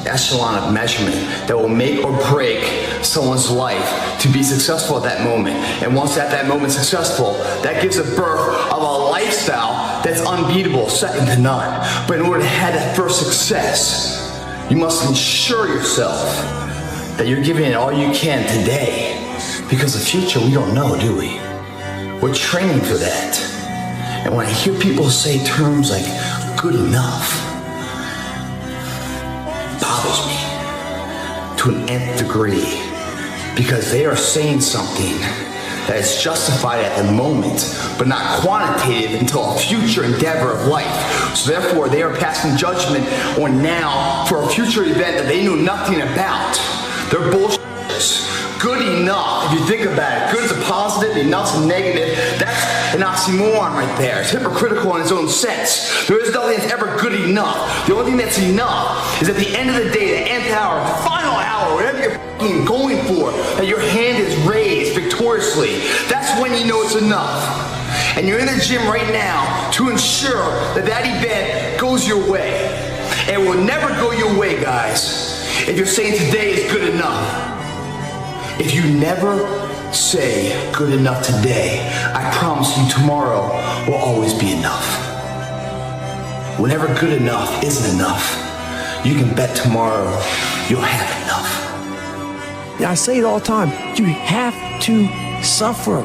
S9: echelon of measurement that will make or break someone's life to be successful at that moment. And once at that moment successful, that gives a birth of a lifestyle that's unbeatable, second to none. But in order to have that first success, you must ensure yourself that you're giving it all you can today. Because the future, we don't know, do we? We're training for that. And when I hear people say terms like good enough, bothers me to an nth degree, because they are saying something that is justified at the moment, but not quantitative until a future endeavor of life. So therefore, they are passing judgment on now for a future event that they knew nothing about. They're bullshit. Good enough, if you think about it, good is a positive, enough's a negative. That's an oxymoron right there. It's hypocritical in its own sense. There is nothing that's ever good enough. The only thing that's enough is at the end of the day, the nth hour, the final hour, whatever you're fucking going for, that your hand is raised victoriously. That's when you know it's enough. And you're in the gym right now to ensure that that event goes your way. And it will never go your way, guys, if you're saying today is good enough. If you never say good enough today, I promise you tomorrow will always be enough. Whenever good enough isn't enough, you can bet tomorrow you'll have enough.
S2: Yeah, I say it all the time. You have to suffer.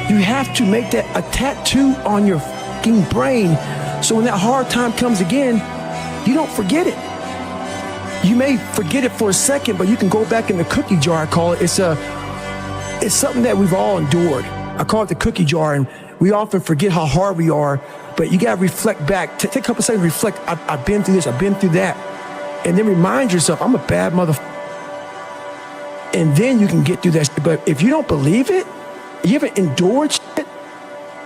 S2: You have to make that a tattoo on your fucking brain, so when that hard time comes again, you don't forget it. You may forget it for a second, but you can go back in the cookie jar, I call it. It's something that we've all endured. I call it the cookie jar, and we often forget how hard we are, but you gotta reflect back. Take a couple seconds, reflect. I've been through this, I've been through that. And then remind yourself, I'm a bad motherfucker. And then you can get through that shit. But if you don't believe it, you haven't endured shit,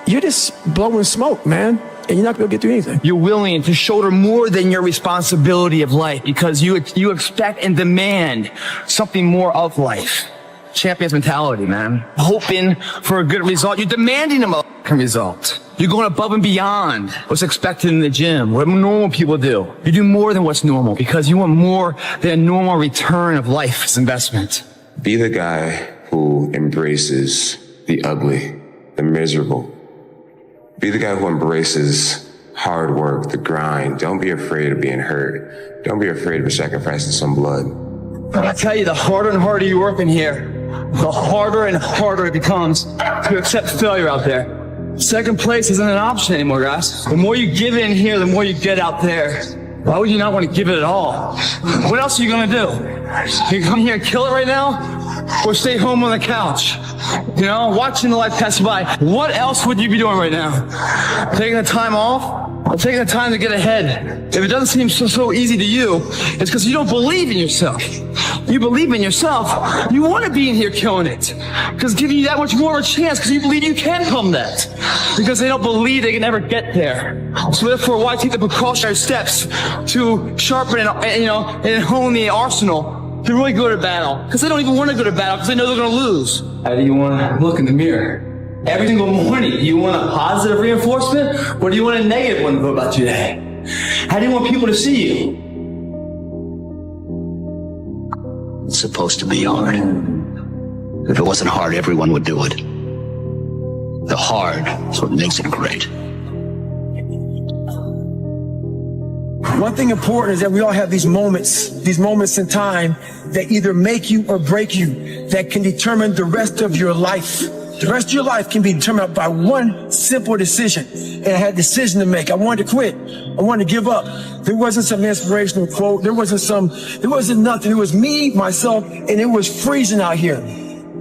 S2: you're just blowing smoke, man. And you're not going to get through anything.
S18: You're willing to shoulder more than your responsibility of life because you expect and demand something more of life. Champion's mentality, man. Hoping for a good result. You're demanding a motherfucking result. You're going above and beyond what's expected in the gym, what normal people do. You do more than what's normal because you want more than a normal return of life's investment.
S22: Be the guy who embraces the ugly, the miserable. Be the guy who embraces hard work, the grind. Don't be afraid of being hurt. Don't be afraid of sacrificing some blood.
S18: But I tell you, the harder and harder you work in here, the harder and harder it becomes to accept failure out there. Second place isn't an option anymore, guys. The more you give in here, the more you get out there. Why would you not want to give it at all? What else are you going to do? You come here and kill it right now? Or stay home on the couch? You know, watching the life pass by. What else would you be doing right now? Taking the time off? Or taking the time to get ahead? If it doesn't seem so easy to you, it's because you don't believe in yourself. You believe in yourself. You want to be in here killing it. Because it's giving you that much more of a chance because you believe you can become that. Because they don't believe they can ever get there. So therefore, why take the precautionary steps to sharpen and hone the arsenal to really go to battle? Because they don't even want to go to battle because they know they're going to lose. How do you want to look in the mirror? Every single morning, do you want a positive reinforcement or do you want a negative one about you today? How do you want people to see you?
S5: It's supposed to be hard. If it wasn't hard, everyone would do it. The hard is what makes it great.
S2: One thing important is that we all have these moments in time that either make you or break you, that can determine the rest of your life. The rest of your life can be determined by one simple decision. And I had a decision to make. I wanted to quit. I wanted to give up. There wasn't some inspirational quote. There wasn't nothing. It was me, myself, and it was freezing out here.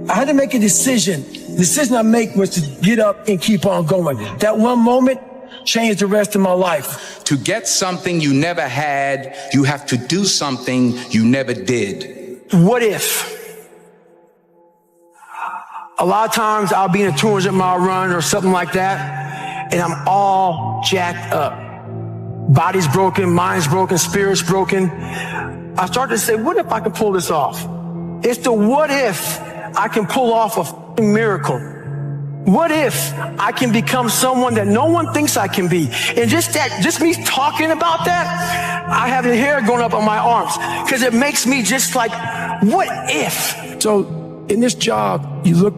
S2: I had to make a decision. The decision I made was to get up and keep on going. That one moment changed the rest of my life.
S8: To get something you never had, you have to do something you never did.
S2: What if? A lot of times I'll be in a 200-mile run or something like that, and I'm all jacked up. Body's broken, mind's broken, spirit's broken. I started to say, what if I can pull this off? It's the what if I can pull off a miracle. What if I can become someone that no one thinks I can be? And just me talking about that, I have the hair going up on my arms because it makes me just like, what if? So in this job, you're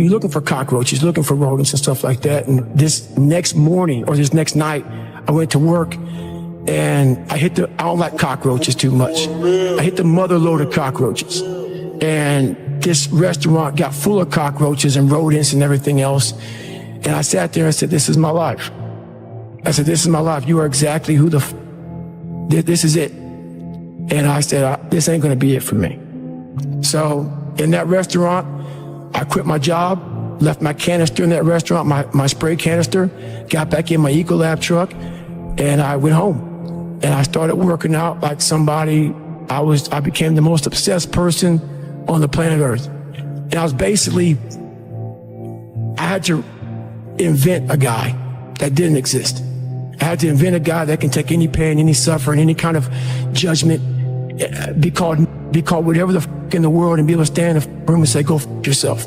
S2: looking for cockroaches, looking for rodents and stuff like that. And this next morning or this next night, I went to work and I don't like cockroaches too much. I hit the mother load of cockroaches. And this restaurant got full of cockroaches and rodents and everything else. And I sat there and said, this is my life. I said, this is my life. You are exactly who this is it. And I said, this ain't going to be it for me. So in that restaurant, I quit my job, left my canister in that restaurant, my spray canister, got back in my Ecolab truck, and I went home. And I started working out like somebody. I became the most obsessed person on the planet Earth. And I was I had to invent a guy that didn't exist. I had to invent a guy that can take any pain, any suffering, any kind of judgment, be called whatever the f in the world, and be able to stand in the room and say, go f yourself.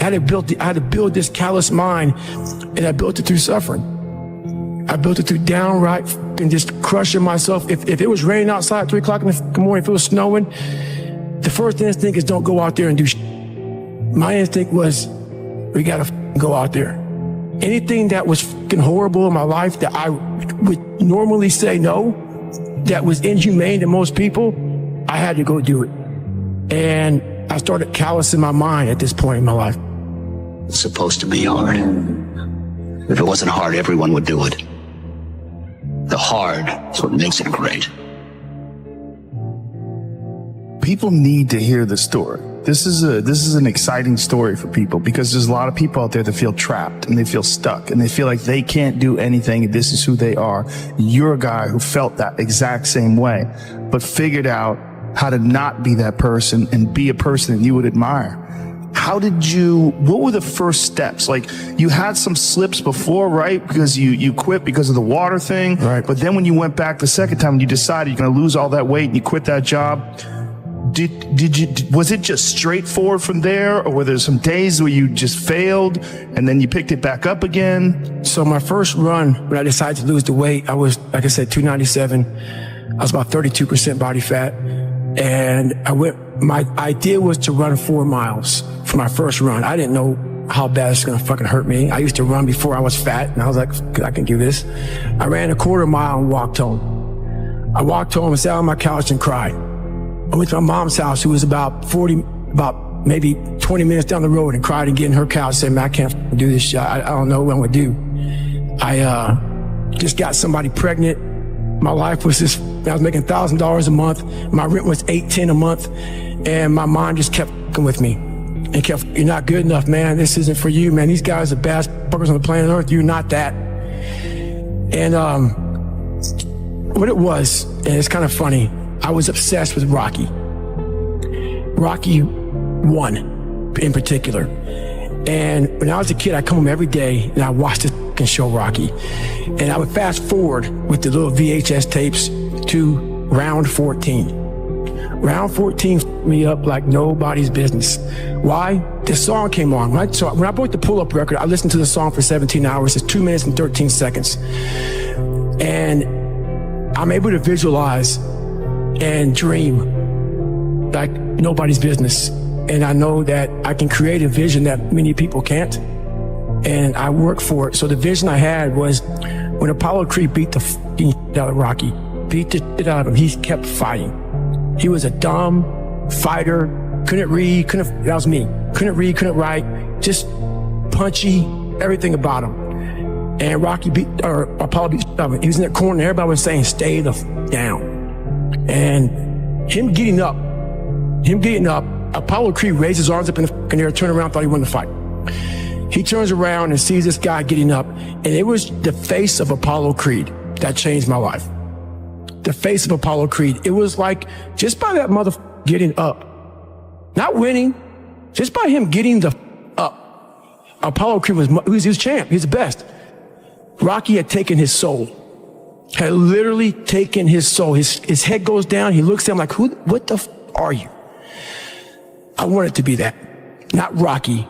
S2: I had to build this callous mind, and I built it through suffering. I built it through downright and just crushing myself. If it was raining outside at 3 o'clock in the morning, if it was snowing, the first instinct is don't go out there and do shit. My instinct was, we gotta go out there. Anything that was fucking horrible in my life that I would normally say no, that was inhumane to most people, I had to go do it. And I started callousing my mind at this point in my life.
S5: It's supposed to be hard. If it wasn't hard, everyone would do it. The hard is what makes it great.
S10: People need to hear the story. This is an exciting story for people because there's a lot of people out there that feel trapped and they feel stuck and they feel like they can't do anything and this is who they are. You're a guy who felt that exact same way, but figured out how to not be that person and be a person that you would admire. What were the first steps? Like, you had some slips before, right? Because you quit because of the water thing. Right. But then when you went back the second time and you decided you're going to lose all that weight and you quit that job, was it just straightforward from there, or were there some days where you just failed and then you picked it back up again?
S2: So my first run, when I decided to lose the weight, I was, like I said, 297. I was about 32% body fat. And my idea was to run 4 miles for my first run. I didn't know how bad it's gonna fucking hurt me. I used to run before I was fat, and I was like, I can do this. I ran a quarter mile and walked home. I walked home and sat on my couch and cried. I went to my mom's house, who was about maybe 20 minutes down the road, and cried and get in her couch saying, man, I can't do this shit. I don't know what I'm gonna do. I just got somebody pregnant. My life was just, I was making $1,000 a month. My rent was $810 a month. And my mind just kept with me. And kept, you're not good enough, man. This isn't for you, man. These guys are the best fuckers on the planet Earth. You're not that. And what it was, and it's kind of funny, I was obsessed with Rocky. Rocky 1 in particular. And when I was a kid, I'd come home every day and I watched this fucking show, Rocky. And I would fast forward with the little VHS tapes to round 14. Round 14 f***ed me up like nobody's business. Why? This song came on. When I bought the pull-up record, I listened to the song for 17 hours. It's 2 minutes and 13 seconds. And I'm able to visualize and dream like nobody's business. And I know that I can create a vision that many people can't. And I work for it. So the vision I had was when Apollo Creed beat the f***ing shit out of Rocky, beat the shit out of him, he kept fighting. He was a dumb fighter, couldn't read, that was me. Couldn't read, couldn't write, just punchy, everything about him. And Apollo beat the shit out of him. He was in that corner and everybody was saying, stay the f*** down. And him getting up, Apollo Creed raised his arms up in the fucking air, turned around, thought he won the fight. He turns around and sees this guy getting up, and it was the face of Apollo Creed that changed my life. The face of Apollo Creed. It was like, just by that motherfucker getting up, not winning, just by him getting the up, Apollo Creed was champ. He's the best. Rocky had taken his soul. Had literally taken his soul. His head goes down. He looks at him like, what the f are you? I wanted to be that. Not Rocky.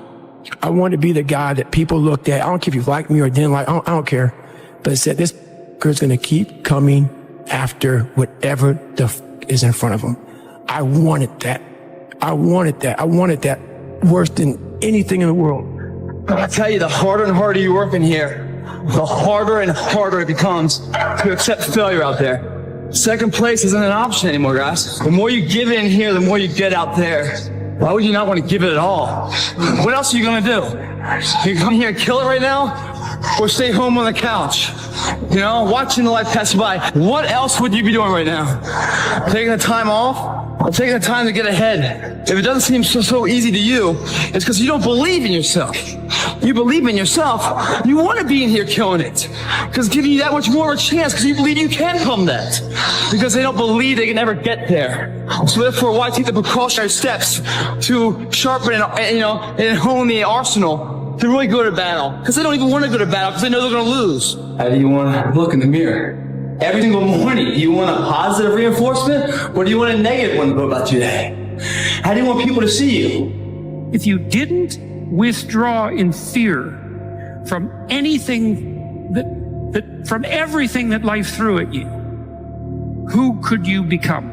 S2: I wanted to be the guy that people looked at. I don't care if you liked me or didn't like, I don't care. But it said, this f***er's gonna keep coming after whatever the f is in front of him. I wanted that. I wanted that worse than anything in the world.
S18: I tell you, the harder and harder you work in here, the harder and harder it becomes to accept failure out there. Second place isn't an option anymore, guys. The more you give in here, the more you get out there. Why would you not want to give it at all? What else are you going to do? You come here and kill it right now? Or stay home on the couch? You know, watching the life pass by. What else would you be doing right now? Taking the time off? Or taking the time to get ahead? If it doesn't seem so easy to you, it's because you don't believe in yourself. You believe in yourself, you want to be in here killing it. Because it's giving you that much more of a chance because you believe you can become that. Because they don't believe they can ever get there. So therefore, why take the precautionary steps to sharpen and hone the arsenal to really go to battle? Because they don't even want to go to battle because they know they're going to lose. How do you want to look in the mirror? Every single morning, do you want a positive reinforcement or do you want a negative one to go about your day? How do you want people to see you?
S11: If you didn't withdraw in fear from anything from everything that life threw at you, who could you become?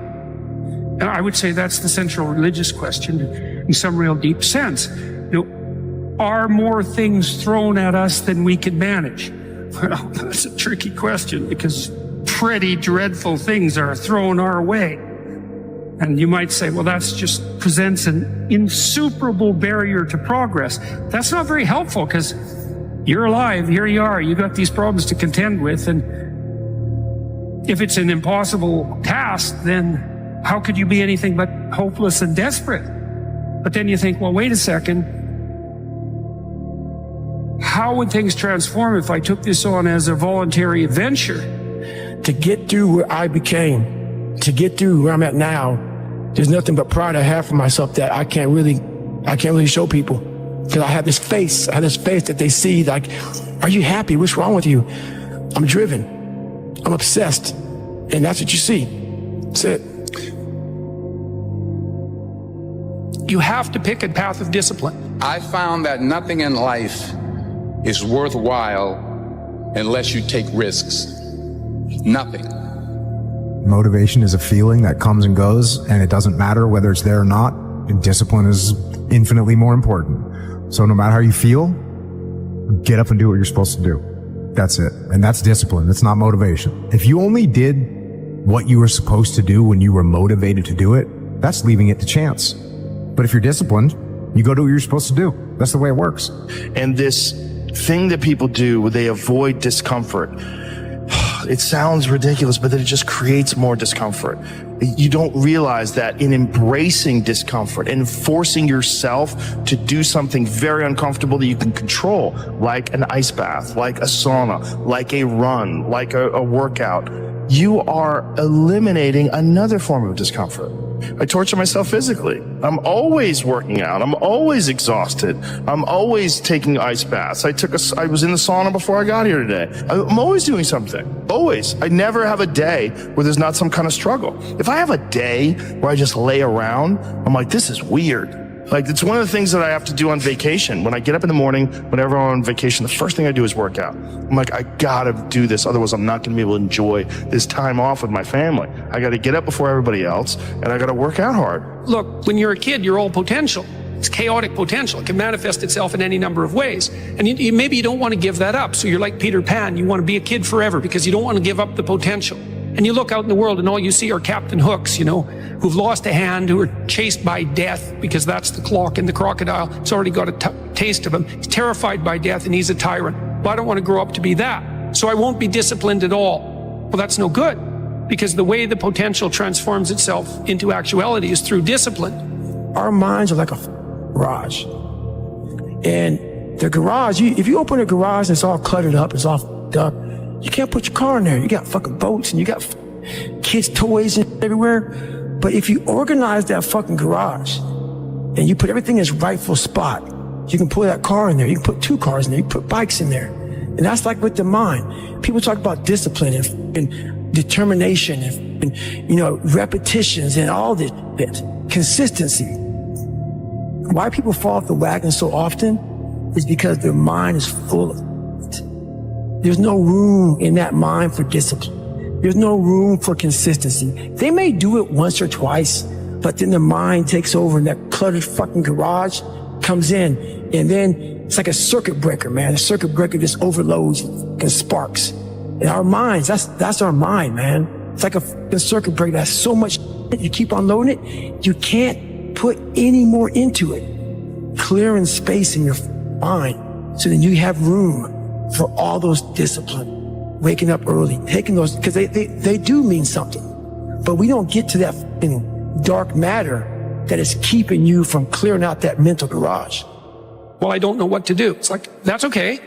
S11: And I would say that's the central religious question in some real deep sense. Are more things thrown at us than we can manage? Well, that's a tricky question because pretty dreadful things are thrown our way. And you might say, well, that's just presents an insuperable barrier to progress. That's not very helpful because you're alive, here you are, you got these problems to contend with. And if it's an impossible task, then how could you be anything but hopeless and desperate? But then you think, well, wait a second. How would things transform if I took this on as a voluntary adventure?
S2: To get through where I became, to get through where I'm at now, there's nothing but pride I have for myself that I can't really show people. Because I have this face that they see like, are you happy? What's wrong with you? I'm driven. I'm obsessed. And that's what you see. That's it.
S11: You have to pick a path of discipline.
S8: I found that nothing in life is worthwhile unless you take risks. Nothing.
S12: Motivation is a feeling that comes and goes, and it doesn't matter whether it's there or not. Discipline is infinitely more important. So no matter how you feel, get up and do what you're supposed to do. That's it. And that's discipline. That's not motivation. If you only did what you were supposed to do when you were motivated to do it, that's leaving it to chance. But if you're disciplined, you go do what you're supposed to do. That's the way it works.
S16: And this thing that people do where they avoid discomfort, it sounds ridiculous, but then it just creates more discomfort. You don't realize that in embracing discomfort and forcing yourself to do something very uncomfortable that you can control, like an ice bath, like a sauna, like a run, like a workout, you are eliminating another form of discomfort. I torture myself physically. I'm always working out. I'm always exhausted. I'm always taking ice baths. I was in the sauna before I got here today. I'm always doing something. Always. I never have a day where there's not some kind of struggle. If I have a day where I just lay around, I'm like, this is weird. Like, it's one of the things that I have to do on vacation. When I get up in the morning, whenever I'm on vacation, the first thing I do is work out. I'm like, I gotta do this. Otherwise, I'm not gonna be able to enjoy this time off with my family. I gotta get up before everybody else, and I gotta work out hard.
S11: Look, when you're a kid, you're all potential. It's chaotic potential. It can manifest itself in any number of ways. And maybe you don't want to give that up. So you're like Peter Pan. You want to be a kid forever because you don't want to give up the potential. And you look out in the world and all you see are Captain Hooks, who've lost a hand, who are chased by death because that's the clock in the crocodile. It's already got a taste of him. He's terrified by death and he's a tyrant. Well, I don't want to grow up to be that. So I won't be disciplined at all. Well, that's no good because the way the potential transforms itself into actuality is through discipline.
S2: Our minds are like a garage. And the garage, if you open a garage and it's all cluttered up, it's all f***ed up, you can't put your car in there. You got fucking boats and you got kids' toys and everywhere. But if you organize that fucking garage and you put everything in its rightful spot, you can pull that car in there. You can put 2 cars in there. You can put bikes in there. And that's like with the mind. People talk about discipline and determination and repetitions and all this bit. Consistency. Why people fall off the wagon so often is because their mind is full of it. There's no room in that mind for discipline. There's no room for consistency. They may do it once or twice, but then the mind takes over and that cluttered fucking garage comes in. And then it's like a circuit breaker, man. The circuit breaker just overloads and sparks. And our minds, that's our mind, man. It's like a circuit breaker. That's so much shit. You keep on loading it. You can't put any more into it. Clearing space in your mind so that you have room for all those discipline, waking up early, taking those, because they do mean something. But we don't get to that dark matter that is keeping you from clearing out that mental garage.
S11: Well, I don't know what to do. It's like, that's okay.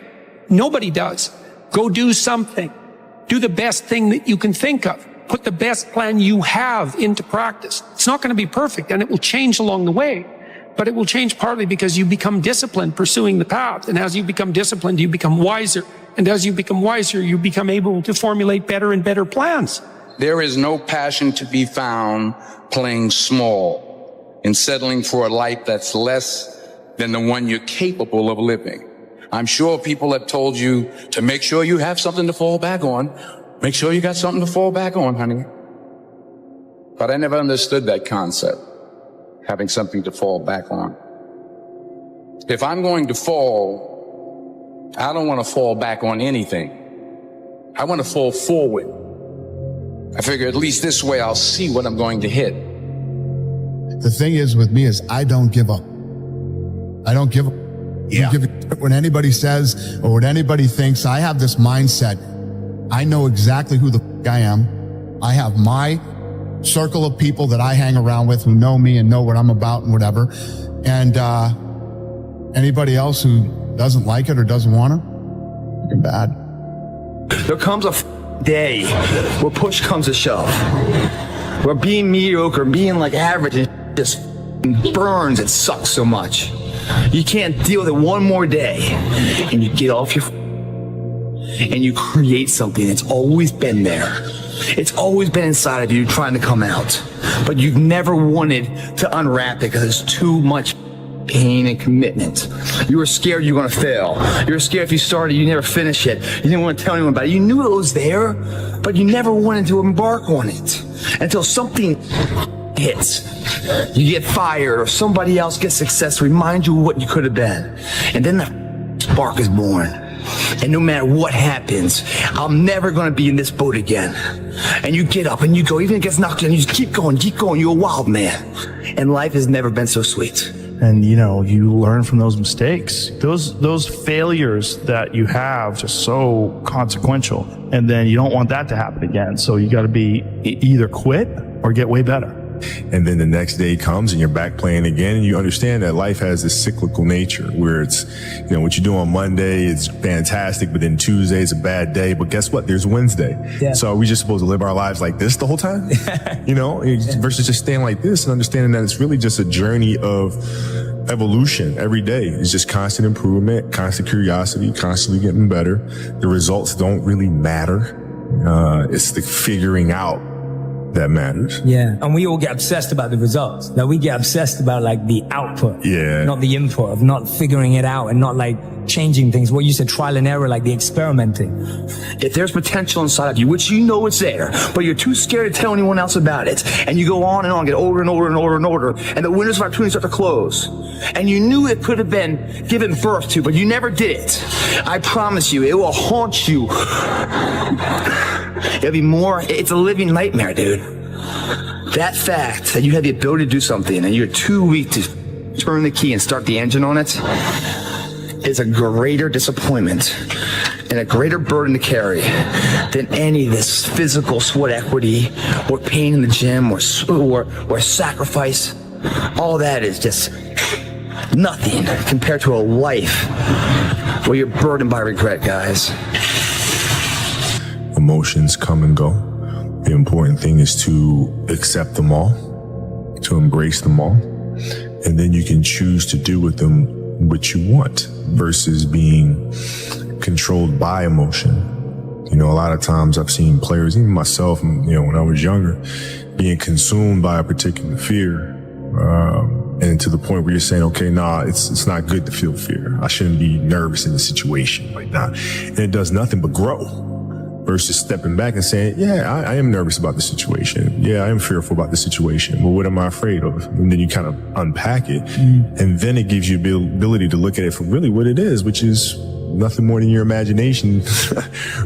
S11: Nobody does. Go do something. Do the best thing that you can think of. Put the best plan you have into practice. It's not going to be perfect and it will change along the way. But it will change partly because you become disciplined pursuing the path. And as you become disciplined, you become wiser. And as you become wiser, you become able to formulate better and better plans.
S8: There is no passion to be found playing small and settling for a life that's less than the one you're capable of living. I'm sure people have told you to make sure you have something to fall back on. Make sure you got something to fall back on, honey. But I never understood that concept. Having something to fall back on. If I'm going to fall, I don't want to fall back on anything. I want to fall forward. I figure at least this way I'll see what I'm going to hit.
S24: The thing is with me is I don't give up. I don't give up.
S8: Yeah.
S24: When anybody says or when anybody thinks, I have this mindset. I know exactly who the f*** I am. I have my circle of people that I hang around with who know me and know what I'm about and whatever. And anybody else who doesn't like it or doesn't want to, fucking bad.
S18: There comes a day where push comes to shove. Where being mediocre, being like average, just burns and sucks so much. You can't deal with it one more day. And you get off your and you create something that's always been there. It's always been inside of you trying to come out, but you've never wanted to unwrap it because it's too much pain and commitment. You were scared you were going to fail. You were scared if you started, you never finish it. You didn't want to tell anyone about it. You knew it was there, but you never wanted to embark on it until something hits, you get fired, or somebody else gets success, remind you of what you could have been. And then the spark is born. And no matter what happens, I'm never going to be in this boat again. And you get up and you go, even if it gets knocked down, you just keep going. You're a wild man. And life has never been so sweet.
S10: And, you know, you learn from those mistakes. Those failures that you have are so consequential. And then you don't want that to happen again. So you got to be either quit or get way better.
S13: And then the next day comes and you're back playing again, and you understand that life has this cyclical nature where it's, you know, what you do on Monday is fantastic, but then Tuesday is a bad day. But guess what? There's Wednesday. Yeah. So are we just supposed to live our lives like this the whole time? You know, versus just staying like this and understanding that it's really just a journey of evolution every day. It's just constant improvement, constant curiosity, constantly getting better. The results don't really matter. It's the figuring out that matters.
S14: Yeah. And we all get obsessed about the results. Like, we get obsessed about like the output, not the input, of not figuring it out and not like changing things. What you said, trial and error, like the experimenting.
S18: If there's potential inside of you, which you know it's there, but you're too scared to tell anyone else about it, and you go on and on, get older and older and older and older, and the windows of opportunity start to close, and you knew it could have been given birth to, but you never did it, I promise you, it will haunt you. It'll be more, it's a living nightmare, dude. That fact that you had the ability to do something and you're too weak to turn the key and start the engine on it is a greater disappointment and a greater burden to carry than any of this physical sweat equity or pain in the gym or sacrifice. All that is just nothing compared to a life where you're burdened by regret, guys.
S13: Emotions come and go. The important thing is to accept them all, to embrace them all, and then you can choose to do with them what you want versus being controlled by emotion. You know, a lot of times I've seen players, even myself, you know, when I was younger, being consumed by a particular fear, and to the point where you're saying, okay, nah, it's not good to feel fear. I shouldn't be nervous in a situation like that. And it does nothing but grow. Versus stepping back and saying, yeah, I am nervous about the situation. Yeah, I am fearful about the situation. Well, what am I afraid of? And then you kind of unpack it. And then it gives you the ability to look at it for really what it is, which is nothing more than your imagination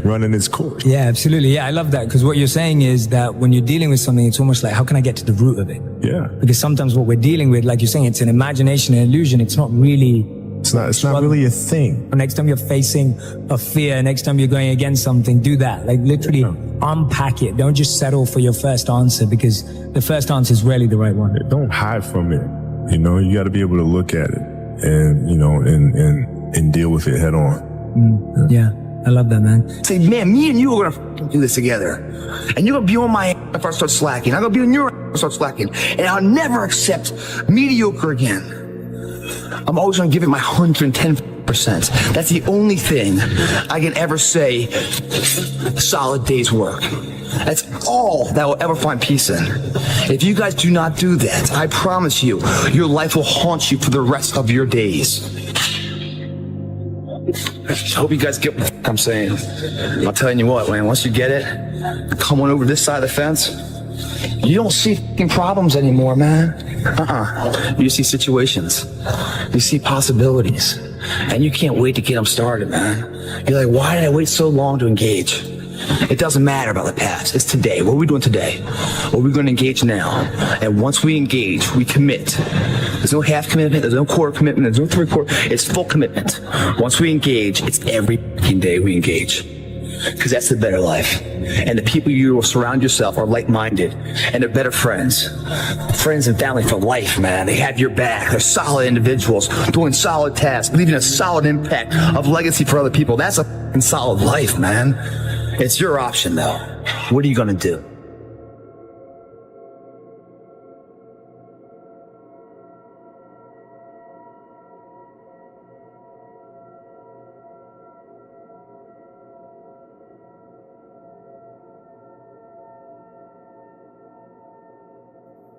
S13: running its course.
S14: Yeah, absolutely. Yeah, I love that. Because what you're saying is that when you're dealing with something, it's almost like, how can I get to the root of it?
S13: Yeah.
S14: Because sometimes what we're dealing with, like you're saying, it's an imagination, an illusion. It's not really...
S13: It's not really a thing.
S14: Next time you're facing a fear, next time you're going against something, do that. Like literally unpack it. Don't just settle for your first answer, because the first answer is rarely the right one.
S13: Don't hide from it. You know, you got to be able to look at it and, you know, and deal with it head on.
S14: Yeah. I love that, man.
S18: Say, man, me and you are going to do this together. And you're going to be on my ass if I start slacking. I'm going to be on your ass if I start slacking. And I'll never accept mediocre again. I'm always going to give it my 110%. That's the only thing I can ever say a solid day's work. That's all that will ever find peace in. If you guys do not do that, I promise you, your life will haunt you for the rest of your days. I hope you guys get what I'm saying. I'm telling you what, man, once you get it, come on over this side of the fence, you don't see problems anymore, man. You see situations. You see possibilities. And you can't wait to get them started, man. You're like, why did I wait so long to engage? It doesn't matter about the past. It's today. What are we doing today? What are we going to engage now? And once we engage, we commit. There's no half commitment. There's no quarter commitment. There's no three-quarter. It's full commitment. Once we engage, it's every day we engage. Because that's the better life. And the people you will surround yourself are like-minded. And they're better friends. Friends and family for life, man. They have your back. They're solid individuals doing solid tasks, leaving a solid impact of legacy for other people. That's a solid life, man. It's your option, though. What are you going to do?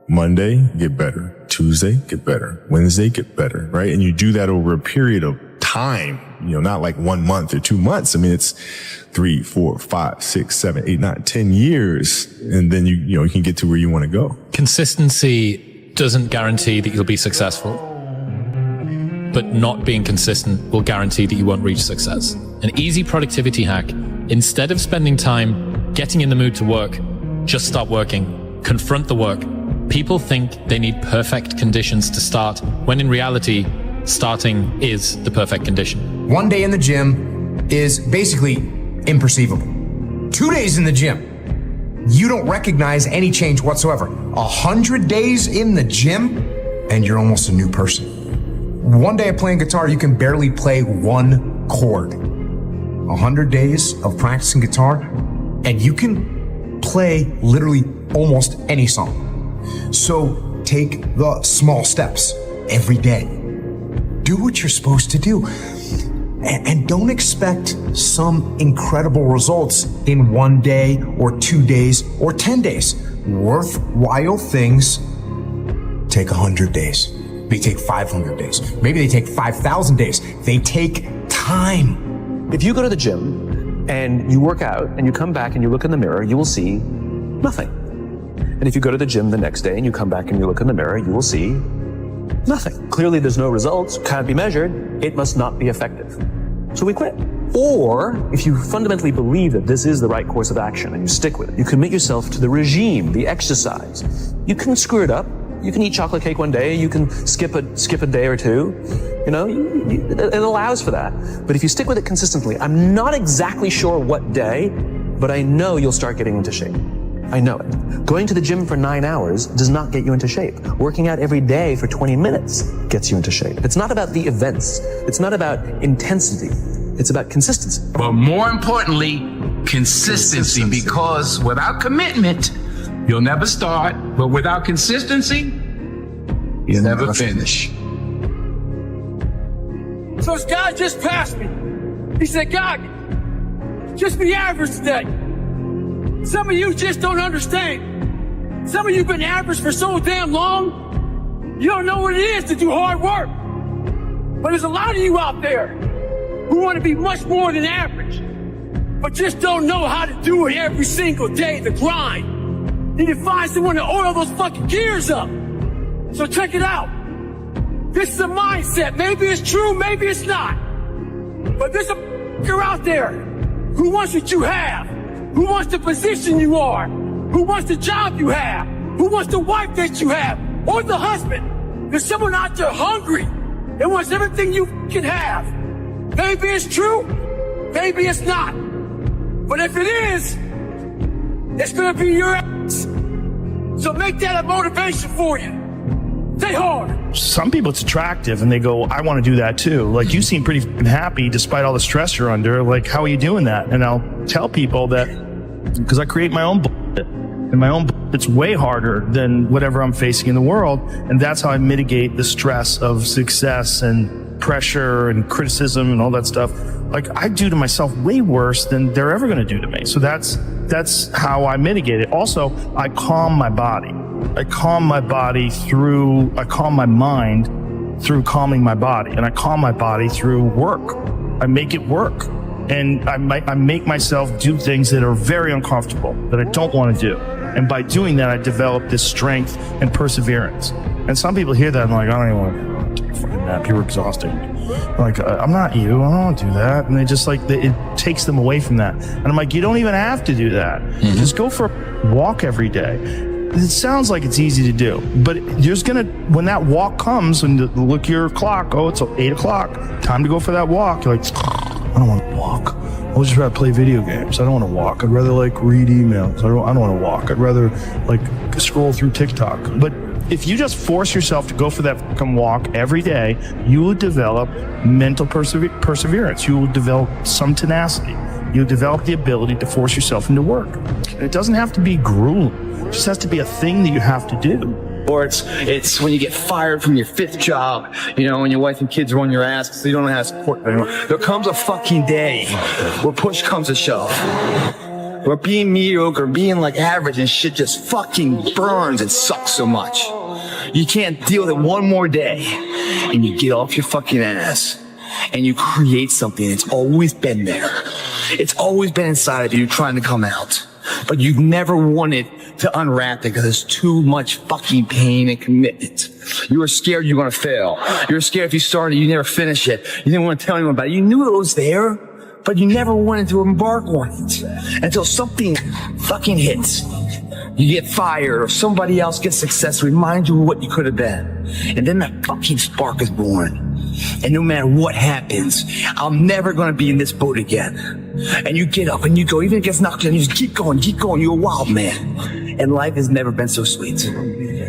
S13: Monday, get better. Tuesday, get better. Wednesday, get better, right? And you do that over a period of time, not like 1 month or 2 months. I mean, it's 3, 4, 5, 6, 7, 8, 9, 10 years. And then you can get to where you want to go.
S7: Consistency doesn't guarantee that you'll be successful, but not being consistent will guarantee that you won't reach success. An easy productivity hack: instead of spending time getting in the mood to work, just start working. Confront the work. People think they need perfect conditions to start, when in reality, starting is the perfect condition.
S9: 1 day in the gym is basically imperceivable. 2 days in the gym, you don't recognize any change whatsoever. 100 days in the gym, and you're almost a new person. 1 day of playing guitar, you can barely play one chord. 100 days of practicing guitar, and you can play literally almost any song. So take the small steps every day. Do what you're supposed to do. And don't expect some incredible results in 1 day or 2 days or 10 days. Worthwhile things take 100 days. They take 500 days. Maybe they take 5,000 days. They take time.
S6: If you go to the gym and you work out and you come back and you look in the mirror, you will see nothing. And if you go to the gym the next day and you come back and you look in the mirror, you will see nothing. Clearly there's no results, can't be measured, it must not be effective. So we quit. Or if you fundamentally believe that this is the right course of action and you stick with it, you commit yourself to the regime, the exercise. You can screw it up. You can eat chocolate cake one day, you can skip a day or two. It allows for that. But if you stick with it consistently, I'm not exactly sure what day, but I know you'll start getting into shape. I know it. Going to the gym for 9 hours does not get you into shape. Working out every day for 20 minutes gets you into shape. It's not about the events. It's not about intensity. It's about consistency.
S17: But more importantly, consistency, because without commitment, you'll never start, but without consistency, you'll never finish.
S11: So this guy just passed me. He said, God, just be average today. Some of you just don't understand. Some of you have been average for so damn long, you don't know what it is to do hard work. But there's a lot of you out there who want to be much more than average, but just don't know how to do it every single day, the grind. You need to find someone to oil those fucking gears up. So check it out. This is a mindset. Maybe it's true, maybe it's not. But there's a fucker out there who wants what you have, who wants the position you are, who wants the job you have, who wants the wife that you have, or the husband. There's someone out there hungry and wants everything you can have. Maybe it's true, maybe it's not. But if it is, it's gonna be your ass. So make that a motivation for you. Stay hard.
S10: Some people it's attractive and they go, I want to do that too. Like, you seem pretty happy despite all the stress you're under. Like, how are you doing that? And I'll tell people that because I create my own bullshit, and my own it's way harder than whatever I'm facing in the world. And that's how I mitigate the stress of success and pressure and criticism and all that stuff. Like, I do to myself way worse than they're ever going to do to me. So that's how I mitigate it. Also, I calm my body. I calm my mind through calming my body, and I calm my body through work. I make it work, and I make myself do things that are very uncomfortable, that I don't want to do. And by doing that, I develop this strength and perseverance. And some people hear that and like, I don't even want to take a fucking nap. You're exhausting. Like, I'm not you. I don't want to do that. And they just like, it takes them away from that. And I'm like, you don't even have to do that. Mm-hmm. Just go for a walk every day. It sounds like it's easy to do, but when that walk comes and you look at your clock, oh, it's 8 o'clock, time to go for that walk. You're like, I don't want to walk. I would just rather play video games. I don't want to walk. I'd rather like read emails. I don't want to walk. I'd rather like scroll through TikTok. But if you just force yourself to go for that fucking walk every day, you will develop mental perseverance. You will develop some tenacity. You'll develop the ability to force yourself into work. And it doesn't have to be grueling. It just has to be a thing that you have to do.
S18: Or it's when you get fired from your 5th job, when your wife and kids are on your ass because they don't know how to support you anymore. There comes a fucking day where push comes to shove. Where being mediocre, being like average and shit just fucking burns and sucks so much. You can't deal with it one more day. And you get off your fucking ass and you create something. It's always been there. It's always been inside of you trying to come out. But you've never wanted to unwrap it because there's too much fucking pain and commitment. You were scared you were going to fail. You were scared if you started, you never finish it. You didn't want to tell anyone about it. You knew it was there, but you never wanted to embark on it until something fucking hits. You get fired or somebody else gets success, remind you of what you could have been. And then that fucking spark is born. And no matter what happens, I'm never going to be in this boat again. And you get up and you go, even if it gets knocked down, you just keep going. You're a wild man. And life has never been so sweet.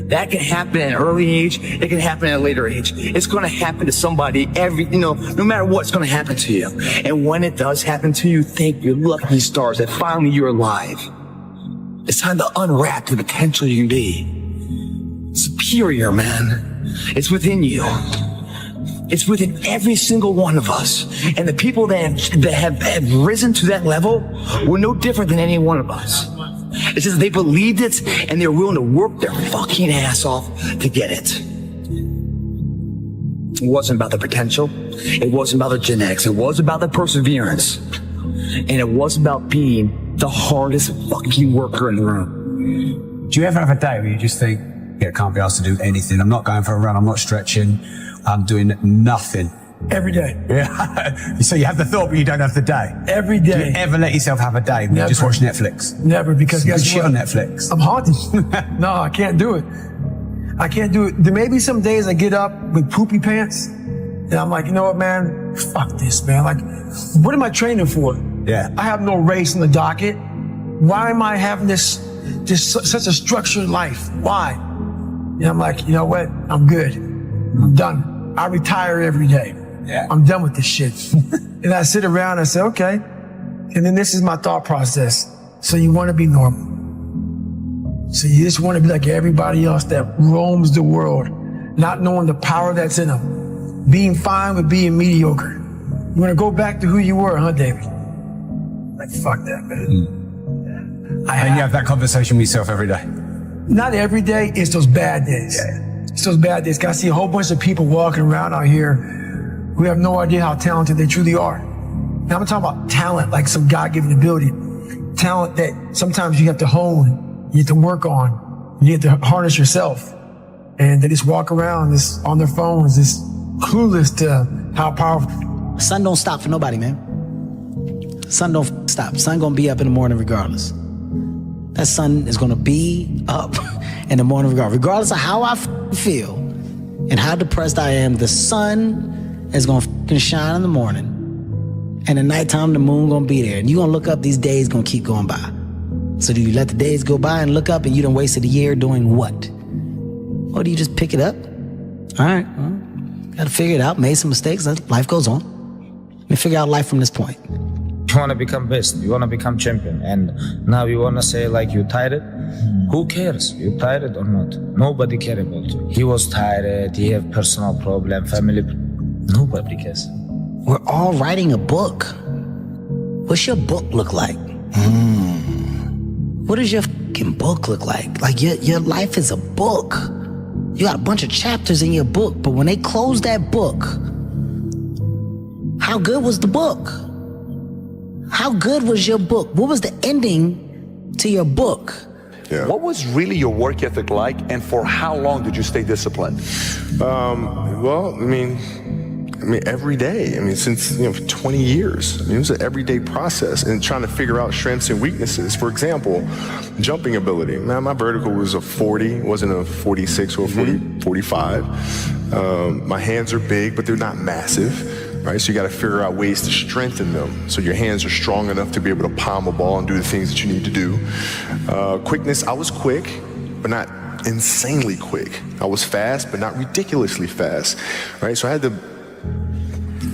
S18: That can happen at an early age. It can happen at a later age. It's going to happen to somebody no matter what, it's going to happen to you. And when it does happen to you, thank your lucky stars that finally you're alive. It's time to unwrap the potential you can be. Superior, man. It's within you. It's within every single one of us. And the people that have risen to that level were no different than any one of us. It's just they believed it and they're willing to work their fucking ass off to get it. It wasn't about the potential. It wasn't about the genetics. It was about the perseverance. And it was about being the hardest fucking worker in the room.
S1: Do you ever have a day where you just think, yeah, I can't be asked to do anything. I'm not going for a run. I'm not stretching. I'm doing nothing.
S2: Every day.
S1: Yeah. So you have the thought, but you don't have the day.
S2: Every day.
S1: Do you ever let yourself have a day where you just watch Netflix?
S2: Never, because guess
S1: shit
S2: what?
S1: on Netflix.
S2: I'm haunted. No, I can't do it. I can't do it. There may be some days I get up with poopy pants and I'm like, you know what, man? Fuck this, man. Like, what am I training for?
S1: Yeah.
S2: I have no race on the docket. Why am I having such a structured life? Why? And I'm like, you know what? I'm good. I'm done. I retire every day.
S1: Yeah.
S2: I'm done with this shit. And I sit around and I say, okay. And then this is my thought process. So you want to be normal. So you just want to be like everybody else that roams the world, not knowing the power that's in them. Being fine with being mediocre. You want to go back to who you were, huh, David? Like, fuck that, man.
S1: And you have that conversation with yourself every day?
S2: Not every day. It's those bad days.
S1: Yeah.
S2: It's those bad days. I see a whole bunch of people walking around out here who have no idea how talented they truly are. Now, I'm talking about talent, like some God-given ability. Talent that sometimes you have to hone, you have to work on, you have to harness yourself. And they just walk around just on their phones, just clueless to how powerful.
S19: Sun don't stop for nobody, man. Sun don't stop. Sun gonna be up in the morning regardless. That sun is gonna be up in the morning regardless of how I feel and how depressed I am. The sun is gonna shine in the morning, and at nighttime the moon gonna be there, and you gonna look up. These days gonna keep going by. So do you let the days go by and look up, and you done wasted a year doing what? Or do you just pick it up? All right, well, gotta figure it out. Made some mistakes. Life goes on. Let me figure out life from this point.
S20: You want to become best, you want to become champion, and now you want to say like you tired. Who cares? You tired or not? Nobody cares about you. He was tired, he have personal problem, family. Nobody cares.
S19: We're all writing a book. What's your book look like? What does your fucking book look like? Like your life is a book. You got a bunch of chapters in your book, but when they close that book, how good was the book? How good was your book? What was the ending to your book?
S21: Yeah. What was really your work ethic like, and for how long did you stay disciplined?
S13: Well, I mean, every day. I mean, since 20 years. I mean, it was an everyday process, and trying to figure out strengths and weaknesses. For example, jumping ability. Man, my vertical was a 40, wasn't a 46 or a 45. My hands are big, but they're not massive. Right, so you got to figure out ways to strengthen them so your hands are strong enough to be able to palm a ball and do the things that you need to do. Quickness, I was quick, but not insanely quick. I was fast, but not ridiculously fast. Right, so I had to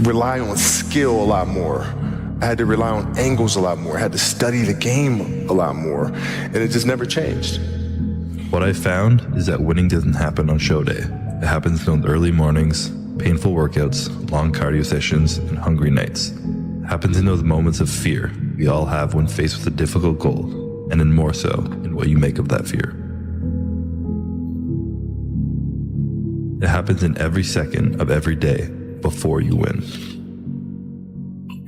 S13: rely on skill a lot more. I had to rely on angles a lot more. I had to study the game a lot more, and it just never changed.
S23: What I found is that winning doesn't happen on show day. It happens in the early mornings, painful workouts, long cardio sessions, and hungry nights. It happens in those moments of fear we all have when faced with a difficult goal, and then more so in what you make of that fear. It happens in every second of every day before you win.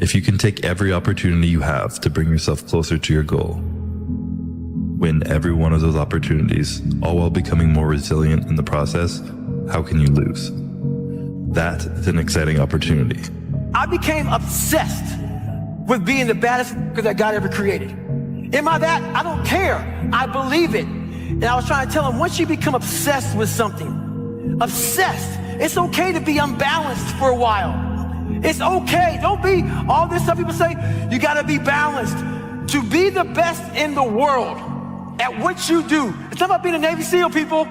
S23: If you can take every opportunity you have to bring yourself closer to your goal, win every one of those opportunities, all while becoming more resilient in the process, how can you lose? That is an exciting opportunity.
S2: I became obsessed with being the baddest that God ever created. Am I that? I don't care. I believe it. And I was trying to tell him, once you become obsessed with something, obsessed, it's okay to be unbalanced for a while. It's okay. Don't be all this stuff people say. You got to be balanced. To be the best in the world at what you do. It's not about being a Navy SEAL, people.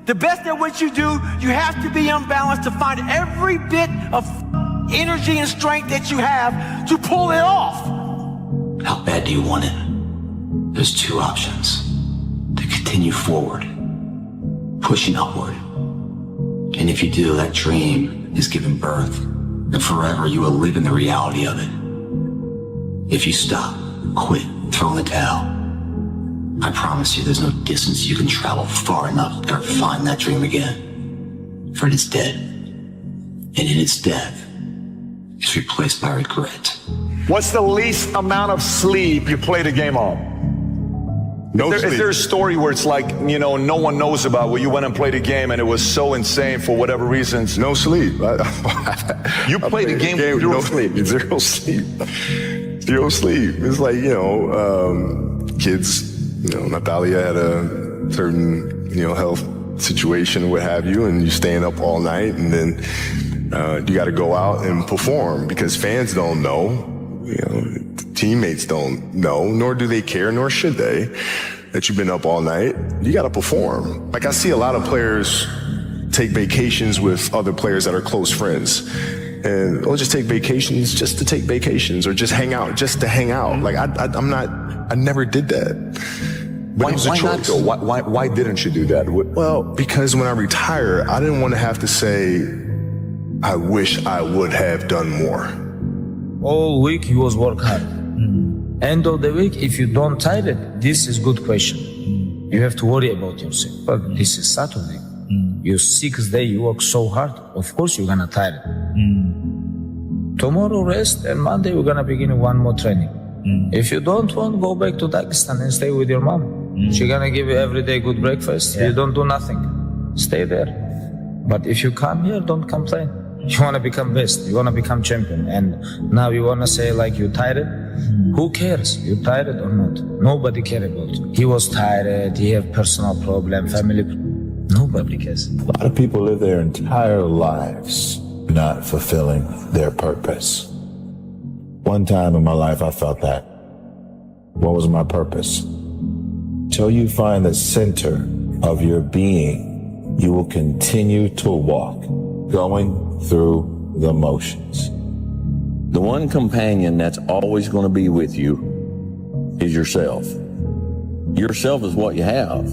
S2: The best at what you do, you have to be unbalanced to find every bit of energy and strength that you have to pull it off.
S5: How bad do you want it? There's two options. To continue forward, pushing upward. And if you do, that dream is given birth, and forever you will live in the reality of it. If you stop, quit, throw in the towel, I promise you there's no distance you can travel far enough to find that dream again. For it is dead. And in its death, it's replaced by regret.
S21: What's the least amount of sleep you played a game on? Is there a story where it's like, you know, no one knows about, where you went and played a game and it was so insane for whatever reasons?
S3: No sleep.
S21: You played a game with zero sleep.
S3: Zero sleep. Zero sleep. It's like, you know, kids, you know, Natalia had a certain, you know, health situation or what have you, and you're staying up all night, and then you got to go out and perform because fans don't know, you know, teammates don't know, nor do they care, nor should they, that you've been up all night. You got to perform. Like, I see a lot of players take vacations with other players that are close friends, and or just take vacations just to take vacations, or just hang out just to hang out. Like, I never did that. But it was a choice.
S21: Why didn't you do that?
S3: Well, because when I retire, I didn't want to have to say, I wish I would have done more.
S20: All week you was work hard. End of the week, if you don't tire it, this is good question. You have to worry about yourself. But this is Saturday. Your 6th day, you work so hard. Of course you're gonna tire it. Tomorrow rest, and Monday we're gonna begin one more training. If you don't want, go back to Dagestan and stay with your mom. She's gonna give you every day good breakfast. You don't do nothing. Stay there. But if you come here, don't complain. You wanna become best. You wanna become champion. And now you wanna say like you tired? Who cares? You tired or not? Nobody cares about you. He was tired. He have personal problem, family. Nobody cares.
S4: A lot of people live their entire lives not fulfilling their purpose. One time in my life, I felt that. What was my purpose? Till you find the center of your being, you will continue to walk, going through the motions.
S15: The one companion that's always going to be with you is yourself. Yourself is what you have.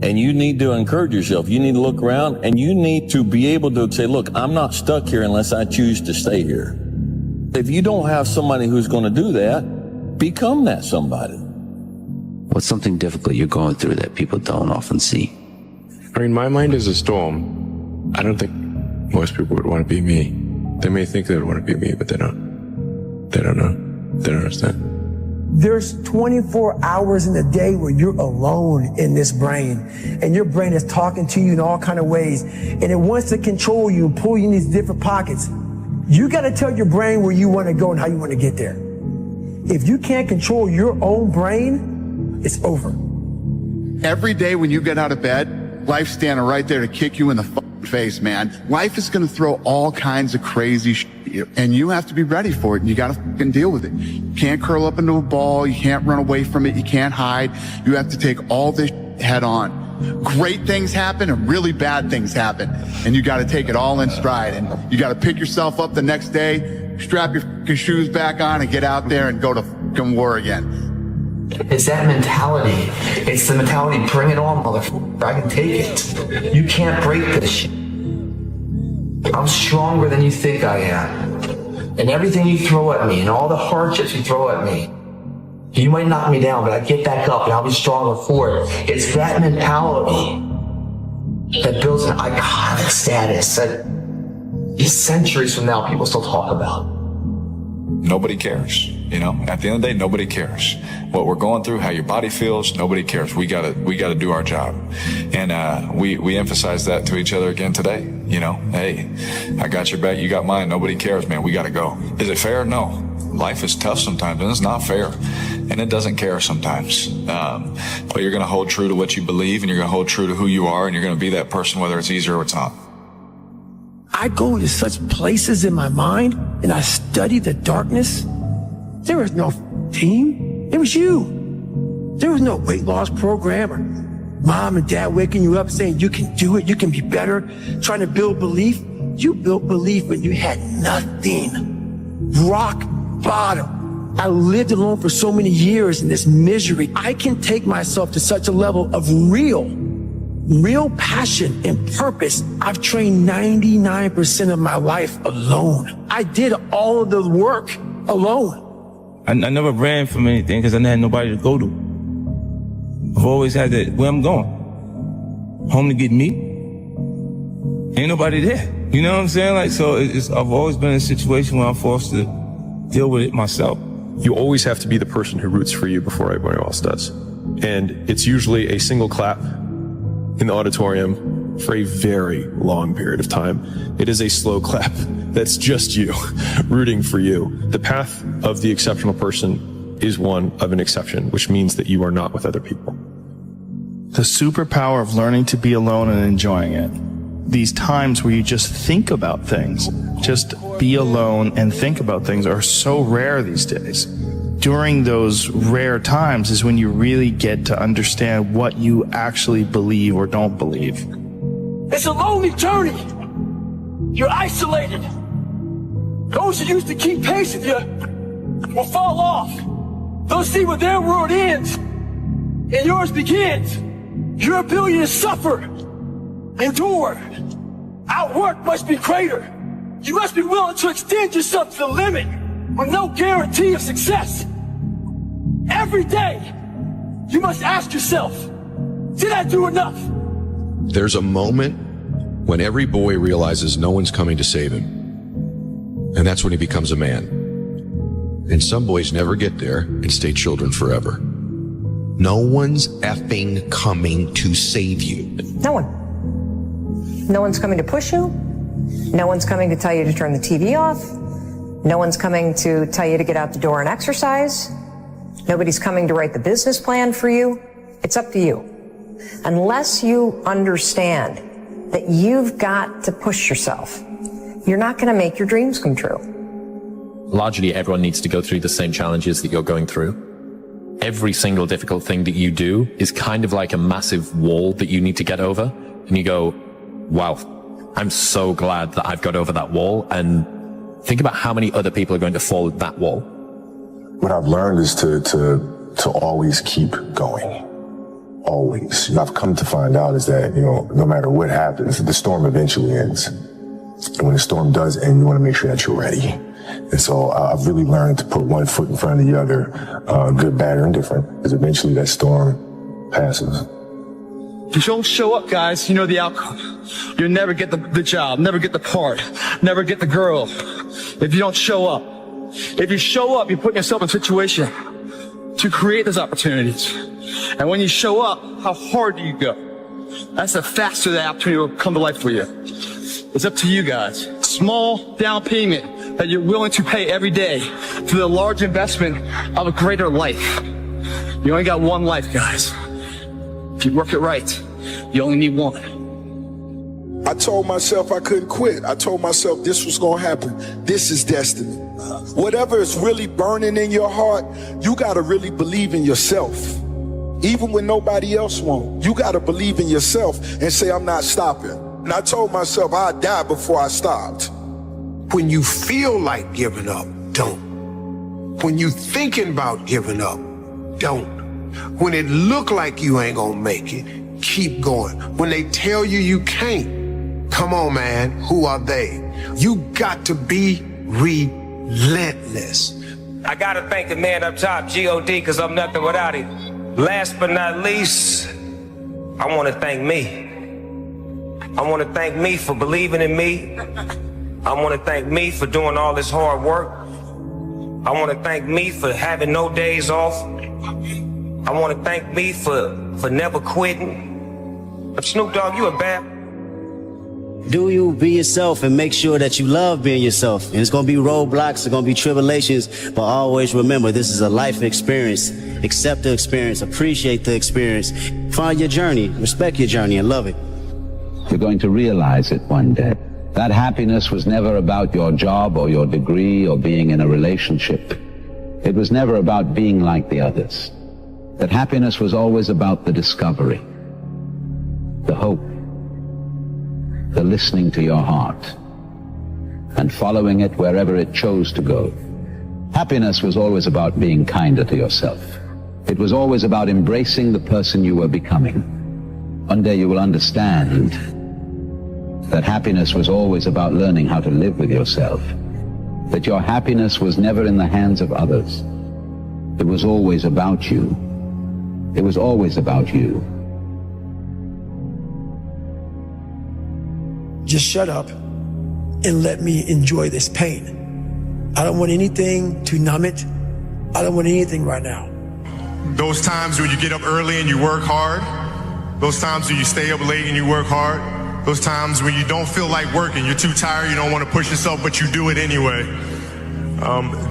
S15: And you need to encourage yourself. You need to look around, and you need to be able to say, look, I'm not stuck here unless I choose to stay here. If you don't have somebody who's going to do that, become that somebody.
S5: What's something difficult you're going through that people don't often see?
S22: I mean, my mind is a storm. I don't think most people would want to be me. They may think they would want to be me, but they don't. They don't know. They don't understand.
S2: There's 24 hours in the day where you're alone in this brain, and your brain is talking to you in all kind of ways, and it wants to control you and pull you in these different pockets. You got to tell your brain where you want to go and how you want to get there. If you can't control your own brain, it's over.
S24: Every day when you get out of bed, life's standing right there to kick you in the face, man. Life is going to throw all kinds of crazy shit at you, and you have to be ready for it, and you got to deal with it. You can't curl up into a ball. You can't run away from it. You can't hide. You have to take all this head on. Great things happen and really bad things happen, and you got to take it all in stride, and you got to pick yourself up the next day, strap your shoes back on, and get out there and go to fucking war again.
S18: It's that mentality. It's the mentality, bring it on, motherfucker. I can take it. You can't break this shit. I'm stronger than you think I am. And everything you throw at me and all the hardships you throw at me, you might knock me down, but I get back up and I'll be stronger for it. It's that mentality that builds an iconic status that centuries from now people still talk about.
S8: nobody cares. You know, at the end of the day, nobody cares what we're going through, how your body feels. Nobody cares. We gotta do our job. And, we emphasize that to each other again today. You know, hey, I got your back. You got mine. Nobody cares, man. We gotta go. Is it fair? No. Life is tough sometimes, and it's not fair, and it doesn't care sometimes. But you're going to hold true to what you believe, and you're going to hold true to who you are, and you're going to be that person, whether it's easy or it's not.
S2: I go to such places in my mind, and I study the darkness. There was no team. It was you. There was no weight loss program or mom and dad waking you up saying you can do it, you can be better, trying to build belief. You built belief when you had nothing. Rock bottom. I lived alone for so many years in this misery. I can take myself to such a level of real passion and purpose. I've trained 99% of my life alone. I did all of the work alone.
S12: I never ran from anything because I didn't have nobody to go to. I've always had that, where I'm going. Home to get me. Ain't nobody there. You know what I'm saying? Like, so I've always been in a situation where I'm forced to deal with it myself.
S6: You always have to be the person who roots for you before everybody else does. And it's usually a single clap in the auditorium for a very long period of time. It is a slow clap that's just you rooting for you. The path of the exceptional person is one of an exception, which means that you are not with other people.
S10: The superpower of learning to be alone and enjoying it. These times where you just think about things, just be alone and think about things are so rare these days. During those rare times is when you really get to understand what you actually believe or don't believe.
S2: It's a lonely journey. You're isolated. Those who used to keep pace with you will fall off. They'll see where their world ends and yours begins. Your ability to suffer, endure, outwork must be greater. You must be willing to extend yourself to the limit with no guarantee of success. Every day, you must ask yourself, did I do enough?
S14: There's a moment when every boy realizes no one's coming to save him. And that's when he becomes a man. And some boys never get there and stay children forever. No one's effing coming to save you.
S16: No one. No one's coming to push you. No one's coming to tell you to turn the TV off. No one's coming to tell you to get out the door and exercise. Nobody's coming to write the business plan for you. It's up to you. Unless you understand that you've got to push yourself, you're not going to make your dreams come true.
S7: Largely, everyone needs to go through the same challenges that you're going through. Every single difficult thing that you do is kind of like a massive wall that you need to get over. And you go, wow, I'm so glad that I've got over that wall. And think about how many other people are going to fall at that wall.
S3: What I've learned is to always keep going. Always. I've come to find out is that, no matter what happens, the storm eventually ends. And when the storm does end, you want to make sure that you're ready. And so I've really learned to put one foot in front of the other, good, bad, or indifferent, because eventually that storm passes.
S18: If you don't show up, guys, you know the outcome. You'll never get the job, never get the part, never get the girl if you don't show up. If you show up, you're putting yourself in a situation to create those opportunities. And when you show up, how hard do you go? That's the faster the opportunity will come to life for you. It's up to you guys. Small down payment that you're willing to pay every day for the large investment of a greater life. You only got one life, guys. If you work it right, you only need one.
S25: I told myself I couldn't quit. I told myself this was going to happen. This is destiny. Whatever is really burning in your heart, you got to really believe in yourself. Even when nobody else won't, you got to believe in yourself and say, I'm not stopping. And I told myself I'd die before I stopped.
S26: When you feel like giving up, don't. When you thinking about giving up, don't. When it look like you ain't gonna make it, keep going. When they tell you you can't, come on, man, who are they? You got to be relentless.
S27: I gotta thank the man up top, G.O.D., because I'm nothing without him. Last but not least, I want to thank me. I want to thank me for believing in me. I want to thank me for doing all this hard work. I want to thank me for having no days off. I want to thank me for never quitting. But Snoop Dogg, you a bad...
S1: Do you be yourself and make sure that you love being yourself. And it's going to be roadblocks, it's going to be tribulations, but always remember this is a life experience. Accept the experience, appreciate the experience, find your journey, respect your journey, and love it.
S9: You're going to realize it one day. That happiness was never about your job or your degree or being in a relationship. It was never about being like the others. That happiness was always about the discovery, the hope, the listening to your heart, and following it wherever it chose to go. Happiness was always about being kinder to yourself. It was always about embracing the person you were becoming. One day you will understand that happiness was always about learning how to live with yourself. That your happiness was never in the hands of others. It was always about you. It was always about you.
S2: Just shut up and let me enjoy this pain. I don't want anything to numb it. I don't want anything right now.
S11: Those times when you get up early and you work hard, those times when you stay up late and you work hard, those times when you don't feel like working, you're too tired, you don't want to push yourself, but you do it anyway.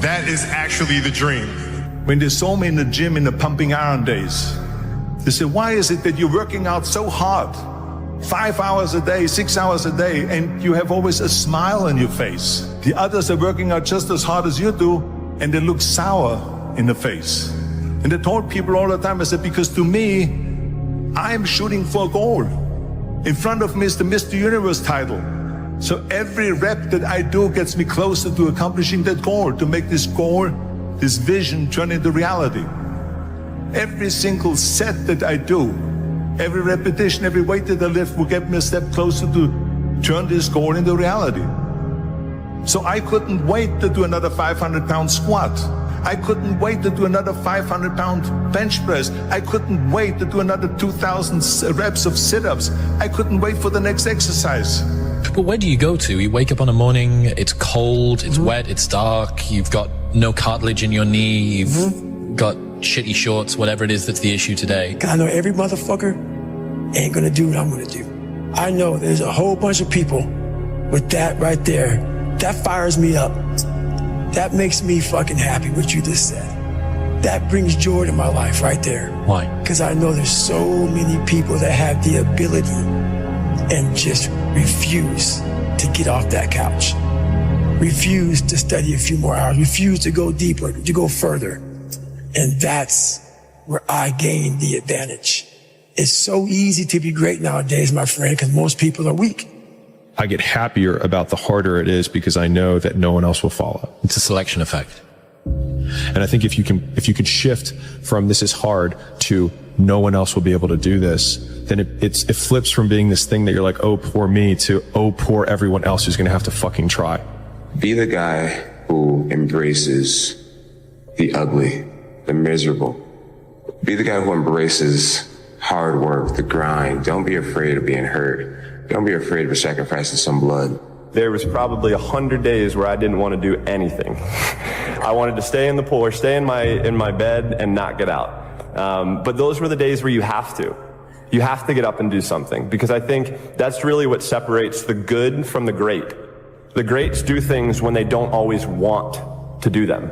S11: That is actually the dream.
S13: When they saw me in the gym in the pumping iron days, they said, why is it that you're working out so hard? 5 hours a day, 6 hours a day, and you have always a smile on your face. The others are working out just as hard as you do, and they look sour in the face. And I told people all the time, I said, because to me, I'm shooting for a goal. In front of me is the Mr. Universe title. So every rep that I do gets me closer to accomplishing that goal, to make this goal, this vision turn into reality. Every single set that I do, every repetition, every weight that I lift will get me a step closer to turn this goal into reality. So I couldn't wait to do another 500-pound squat. I couldn't wait to do another 500-pound bench press. I couldn't wait to do another 2,000 reps of sit-ups. I couldn't wait for the next exercise.
S7: But where do you go to? You wake up on a morning, it's cold, it's wet, it's dark, you've got no cartilage in your knee, you've got shitty shorts, whatever it is that's the issue today.
S2: I know every motherfucker ain't gonna do what I'm gonna do. I know there's a whole bunch of people with that right there. That fires me up. That makes me fucking happy, what you just said. That brings joy to my life right there.
S7: Why?
S2: Because I know there's so many people that have the ability and just refuse to get off that couch. Refuse to study a few more hours. Refuse to go deeper, to go further. And that's where I gain the advantage. It's so easy to be great nowadays, my friend, because most people are weak.
S17: I get happier about the harder it is because I know that no one else will follow.
S7: It's a selection effect.
S17: And I think if you could shift from this is hard to no one else will be able to do this, then it flips from being this thing that you're like, oh, poor me, to oh, poor everyone else who's going to have to fucking try.
S19: Be the guy who embraces the ugly, the miserable. Be the guy who embraces hard work, the grind. Don't be afraid of being hurt. Don't be afraid of sacrificing some blood.
S23: There was probably 100 days where I didn't want to do anything. I wanted to stay in the pool or stay in my bed and not get out. But those were the days where you have to. You have to get up and do something, because I think that's really what separates the good from the great. The greats do things when they don't always want to do them.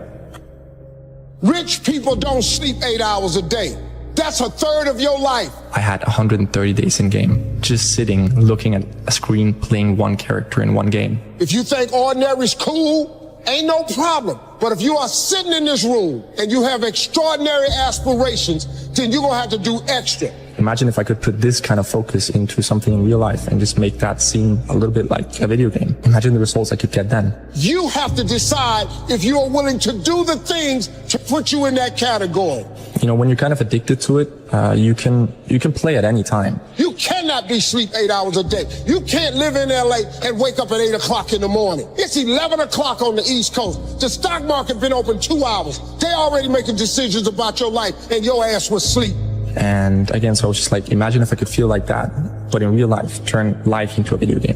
S24: Rich people don't sleep 8 hours a day. That's a third of your life.
S28: I had 130 days in game, just sitting, looking at a screen, playing one character in one game.
S24: If you think ordinary's cool, ain't no problem. But if you are sitting in this room and you have extraordinary aspirations, then you're gonna have to do extra.
S28: Imagine if I could put this kind of focus into something in real life and just make that seem a little bit like a video game. Imagine the results I could get then.
S24: You have to decide if you are willing to do the things to put you in that category.
S28: You know, when you're kind of addicted to it, you can play at any time.
S24: You cannot be sleep 8 hours a day. You can't live in LA and wake up at 8 o'clock in the morning. It's 11 o'clock on the East Coast. The stock market been open 2 hours. They already making decisions about your life and your ass was asleep.
S28: And again, so I was just like, imagine if I could feel like that, but in real life, turn life into a video game.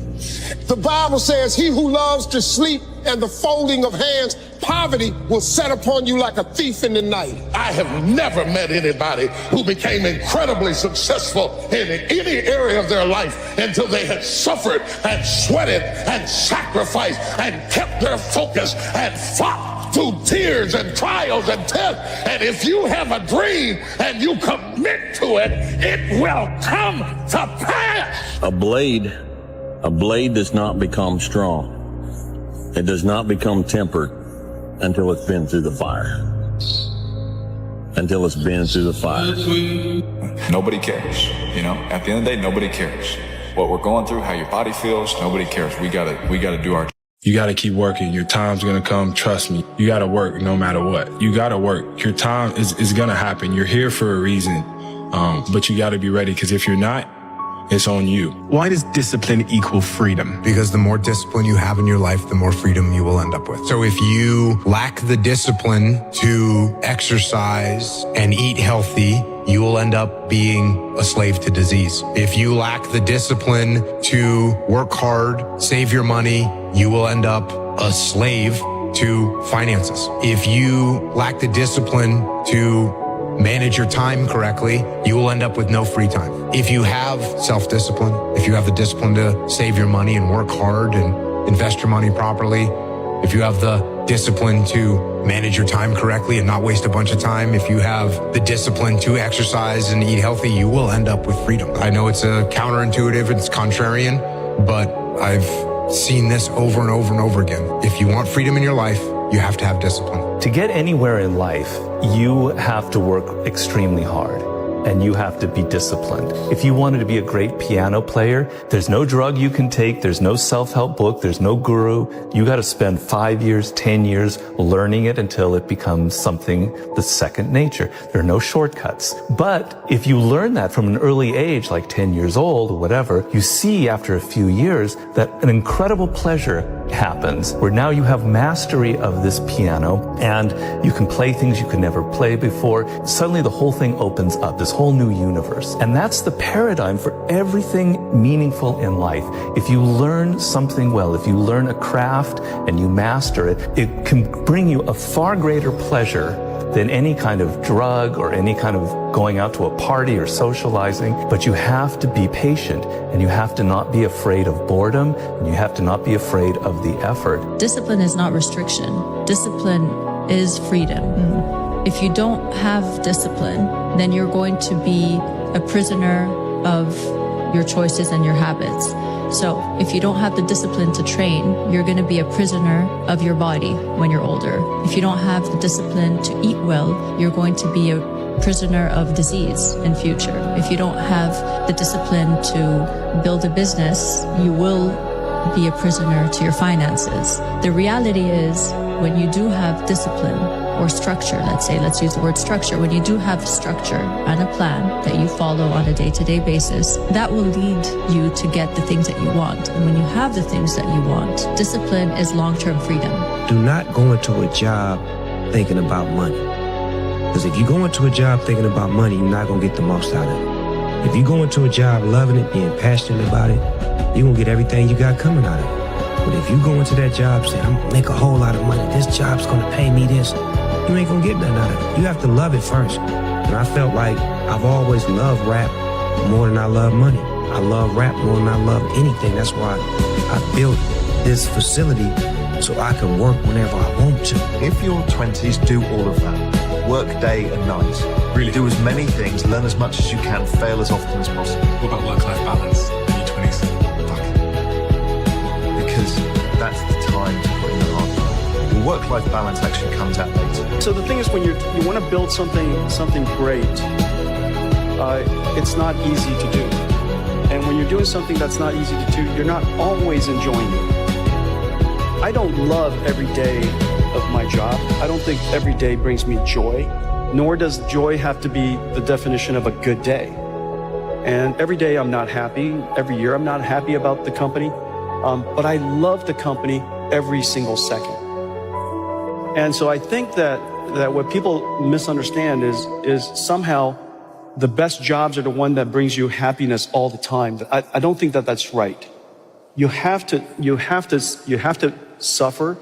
S24: The Bible says, he who loves to sleep and the folding of hands, poverty will set upon you like a thief in the night.
S4: I have never met anybody who became incredibly successful in any area of their life until they had suffered and sweated and sacrificed and kept their focus and fought through tears and trials and tests. And if you have a dream and you commit to it, it will come to pass.
S5: A blade does not become strong. It does not become tempered until it's been through the fire. Until it's been through the fire.
S8: Nobody cares. You know, at the end of the day, nobody cares. What we're going through, how your body feels, nobody cares. We gotta do our job.
S12: You gotta keep working. Your time's gonna come. Trust me. You gotta work no matter what. You gotta work. Your time is gonna happen. You're here for a reason. But you gotta be ready, because if you're not, it's on you.
S10: Why does discipline equal freedom?
S15: Because the more discipline you have in your life, the more freedom you will end up with. So if you lack the discipline to exercise and eat healthy, you will end up being a slave to disease. If you lack the discipline to work hard, save your money, you will end up a slave to finances. If you lack the discipline to manage your time correctly, you will end up with no free time. If you have self-discipline, if you have the discipline to save your money and work hard and invest your money properly, if you have the discipline to manage your time correctly and not waste a bunch of time, if you have the discipline to exercise and eat healthy, you will end up with freedom. I know it's counterintuitive, it's contrarian, but I've seen this over and over and over again. If you want freedom in your life, you have to have discipline.
S6: To get anywhere in life, you have to work extremely hard. And you have to be disciplined. If you wanted to be a great piano player, there's no drug you can take, there's no self-help book, there's no guru. You got to spend 5 years, 10 years learning it until it becomes something that's second nature. There are no shortcuts. But if you learn that from an early age, like 10 years old or whatever, you see after a few years that an incredible pleasure happens where now you have mastery of this piano and you can play things you could never play before. Suddenly the whole thing opens up, this whole new universe. And that's the paradigm for everything meaningful in life. If you learn something well, if you learn a craft and you master it, it can bring you a far greater pleasure than any kind of drug or any kind of going out to a party or socializing. But you have to be patient and you have to not be afraid of boredom and you have to not be afraid of the effort.
S20: Discipline is not restriction. Discipline is freedom. If you don't have discipline, then you're going to be a prisoner of your choices and your habits. So if you don't have the discipline to train, you're going to be a prisoner of your body when you're older. If you don't have the discipline to eat well, you're going to be a prisoner of disease in future. If you don't have the discipline to build a business, you will be a prisoner to your finances. The reality is, when you do have discipline or structure, let's use the word structure, when you do have structure and a plan that you follow on a day-to-day basis, that will lead you to get the things that you want. And when you have the things that you want, discipline is long-term freedom.
S21: Do not go into a job thinking about money. Because if you go into a job thinking about money, you're not going to get the most out of it. If you go into a job loving it, being passionate about it, you're going to get everything you got coming out of it. But if you go into that job saying, I'm going to make a whole lot of money, this job's going to pay me this, you ain't going to get nothing out of it. You have to love it first. And I felt like I've always loved rap more than I love money. I love rap more than I love anything. That's why I built this facility so I can work whenever I want to.
S22: If you're 20s, do all of that. Work day and night. Really do as many things, learn as much as you can, fail as often as possible.
S12: What about work-life balance in your 20s?
S22: Because that's the time to put in the hard work. Well, work-life balance actually comes out later.
S29: So the thing is, when you want to build something great, it's not easy to do. And when you're doing something that's not easy to do, you're not always enjoying it. I don't love every day of my job. I don't think every day brings me joy, nor does joy have to be the definition of a good day. And every day I'm not happy. Every year I'm not happy about the company. But I love the company every single second. And so I think that what people misunderstand is somehow the best jobs are the one that brings you happiness all the time. I don't think that that's right. You have to suffer.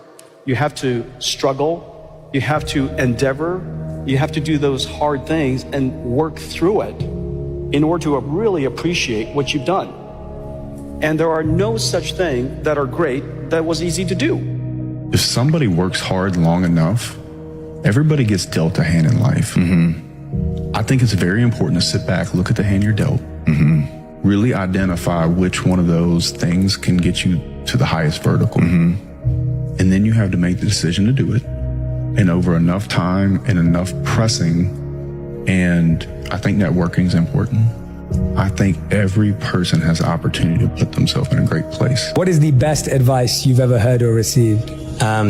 S29: You have to struggle. You have to endeavor. You have to do those hard things and work through it in order to really appreciate what you've done. And there are no such thing that are great that was easy to do.
S1: If somebody works hard long enough, everybody gets dealt a hand in life. I think it's very important to sit back, look at the hand you're dealt, really identify which one of those things can get you to the highest vertical. And then you have to make the decision to do it. And over enough time and enough pressing, and I think networking is important. I think every person has the opportunity to put themselves in a great place.
S3: What is the best advice you've ever heard or received?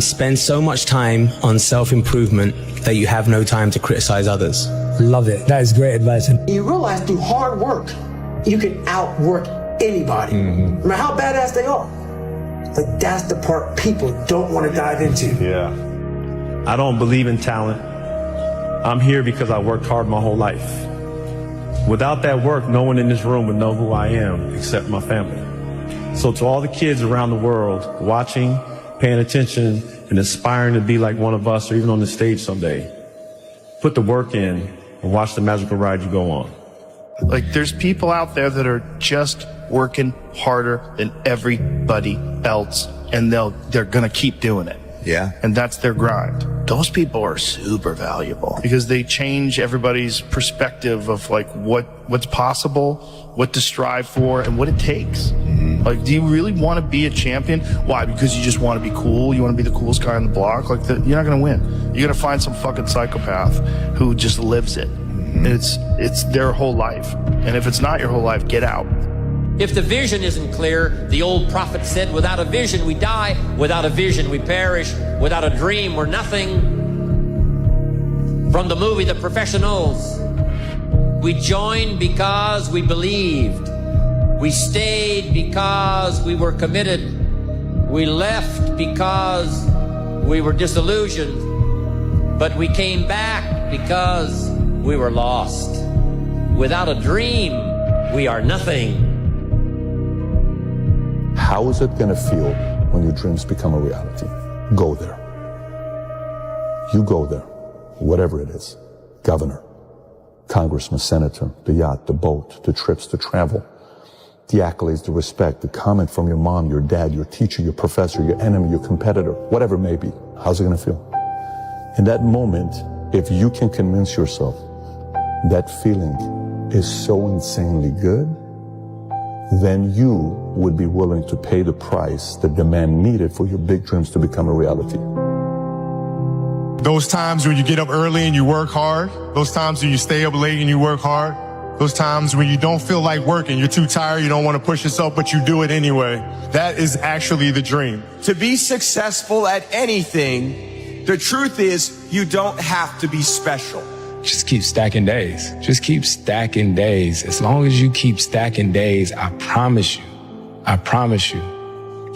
S3: Spend so much time on self-improvement that you have no time to criticize others. Love it. That is great advice.
S2: You realize through hard work, you can outwork anybody, no matter how badass they are. But that's the part people don't want to dive into.
S9: Yeah. I don't believe in talent. I'm here because I worked hard my whole life. Without that work, no one in this room would know who I am except my family. So to all the kids around the world watching, paying attention, and aspiring to be like one of us or even on the stage someday, put the work in and watch the magical ride you go on.
S10: Like, there's people out there that are just working harder than everybody else, and they're gonna keep doing it.
S15: Yeah.
S10: And that's their grind. Those people are super valuable because they change everybody's perspective of like what's possible, what to strive for, and what it takes. Like, do you really want to be a champion? Why? Because you just want to be cool? You want to be the coolest guy on the block? Like, you're not going to win. You're going to find some fucking psychopath who just lives it. And it's their whole life. And if it's not your whole life, get out.
S14: If the vision isn't clear, the old prophet said, without a vision we die, without a vision we perish, without a dream we're nothing. From the movie The Professionals, we joined because we believed. We stayed because we were committed. We left because we were disillusioned. But we came back because we were lost. Without a dream, we are nothing.
S16: How is it going to feel when your dreams become a reality? Go there. You go there, whatever it is. Governor, congressman, senator, the yacht, the boat, the trips, the travel, the accolades, the respect, the comment from your mom, your dad, your teacher, your professor, your enemy, your competitor, whatever it may be. How's it going to feel? In that moment, if you can convince yourself that feeling is so insanely good, then you would be willing to pay the price, the demand needed for your big dreams to become a reality.
S11: Those times when you get up early and you work hard, those times when you stay up late and you work hard, those times when you don't feel like working, you're too tired, you don't want to push yourself, but you do it anyway. That is actually the dream.
S18: To be successful at anything, the truth is you don't have to be special.
S28: Just keep stacking days. Just keep stacking days. As long as you keep stacking days, I promise you,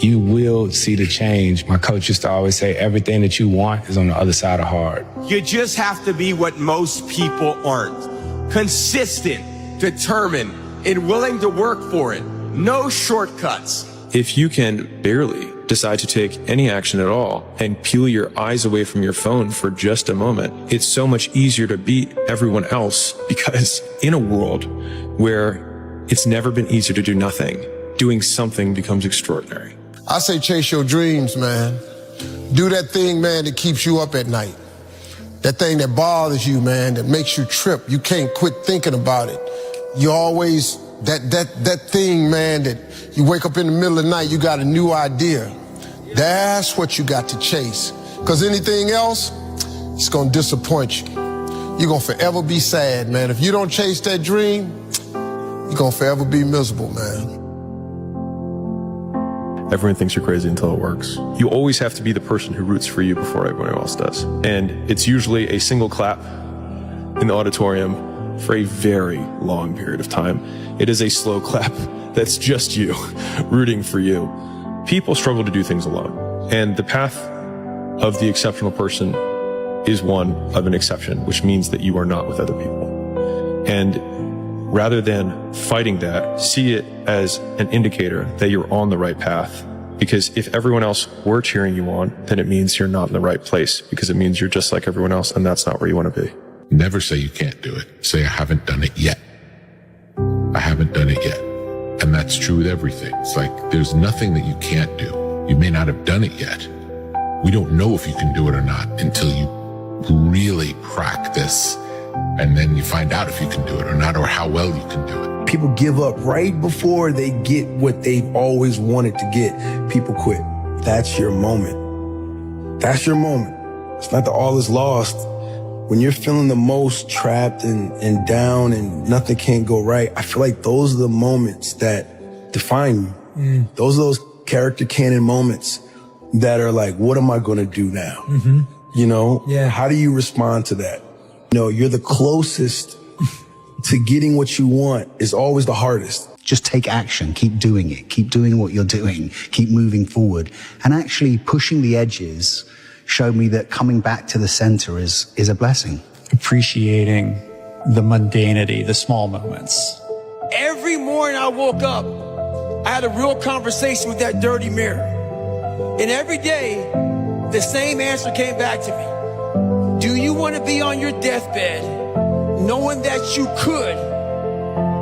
S28: you will see the change. My coach used to always say, everything that you want is on the other side of hard.
S18: You just have to be what most people aren't. Consistent, determined, and willing to work for it. No shortcuts.
S25: If you can barely decide to take any action at all and peel your eyes away from your phone for just a moment, it's so much easier to beat everyone else, because in a world where it's never been easier to do nothing, doing something becomes extraordinary.
S26: I say chase your dreams, man. Do that thing, man, that keeps you up at night. That thing that bothers you, man, that makes you trip. You can't quit thinking about it. You always, that thing, man, that you wake up in the middle of the night, you got a new idea. That's what you got to chase. Because anything else, it's going to disappoint you. You're going to forever be sad, man. If you don't chase that dream, you're going to forever be miserable, man.
S17: Everyone thinks you're crazy until it works. You always have to be the person who roots for you before everyone else does. And it's usually a single clap in the auditorium for a very long period of time. It is a slow clap that's just you rooting for you. People struggle to do things alone. And the path of the exceptional person is one of an exception, which means that you are not with other people. And rather than fighting that, see it as an indicator that you're on the right path. Because if everyone else were cheering you on, then it means you're not in the right place, because it means you're just like everyone else, and that's not where you want to be.
S4: Never say you can't do it. Say, I haven't done it yet. I haven't done it yet. And that's true with everything. It's like, there's nothing that you can't do. You may not have done it yet. We don't know if you can do it or not until you really practice, and then you find out if you can do it or not, or how well you can do it.
S2: People give up right before they get what they've always wanted to get. People quit. That's your moment. That's your moment. It's not that all is lost. When you're feeling the most trapped and down and nothing can go right, I feel like those are the moments that define you. Those are those character canon moments that are like, what am I going to do now? You know, how do you respond to that? You know, you're the closest to getting what you want is always the hardest.
S5: Just take action, keep doing it, keep doing what you're doing, keep moving forward. And actually pushing the edges showed me that coming back to the center is a blessing.
S7: Appreciating the mundanity, the small moments.
S8: Every morning I woke up, I had a real conversation with that dirty mirror. And every day, the same answer came back to me. Do you want to be on your deathbed knowing that you could,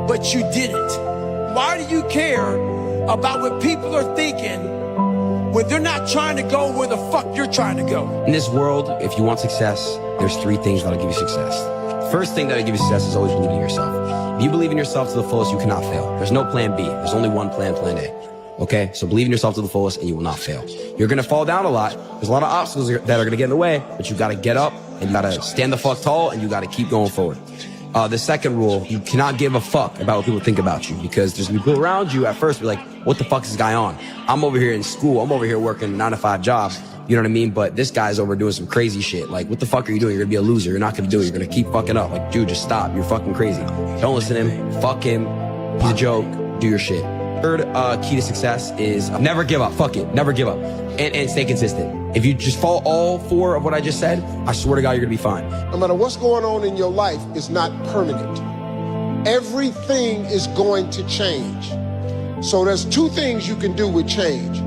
S8: but you didn't? Why do you care about what people are thinking when they're not trying to go where the fuck you're trying to go?
S13: In this world, if you want success, there's three things that'll give you success. First thing that'll give you success is always believing in yourself. If you believe in yourself to the fullest, you cannot fail. There's no plan B. There's only one plan, plan A. Okay? So believe in yourself to the fullest and you will not fail. You're going to fall down a lot. There's a lot of obstacles that are going to get in the way, but you got to get up and you got to stand the fuck tall and you got to keep going forward. The second rule, you cannot give a fuck about what people think about you, because there's people around you at first be like, what the fuck is this guy on? I'm over here in school. I'm over here working a 9-to-5 job. You know what I mean? But this guy's over doing some crazy shit. Like, what the fuck are you doing? You're gonna be a loser. You're not gonna do it. You're gonna keep fucking up. Like, dude, just stop. You're fucking crazy. Don't listen to him. Fuck him. He's a joke. Do your shit. Third key to success is never give up. Fuck it. Never give up. And stay consistent. If you just follow all four of what I just said, I swear to God, you're gonna be fine.
S26: No matter what's going on in your life, it's not permanent. Everything is going to change. So there's two things you can do with change.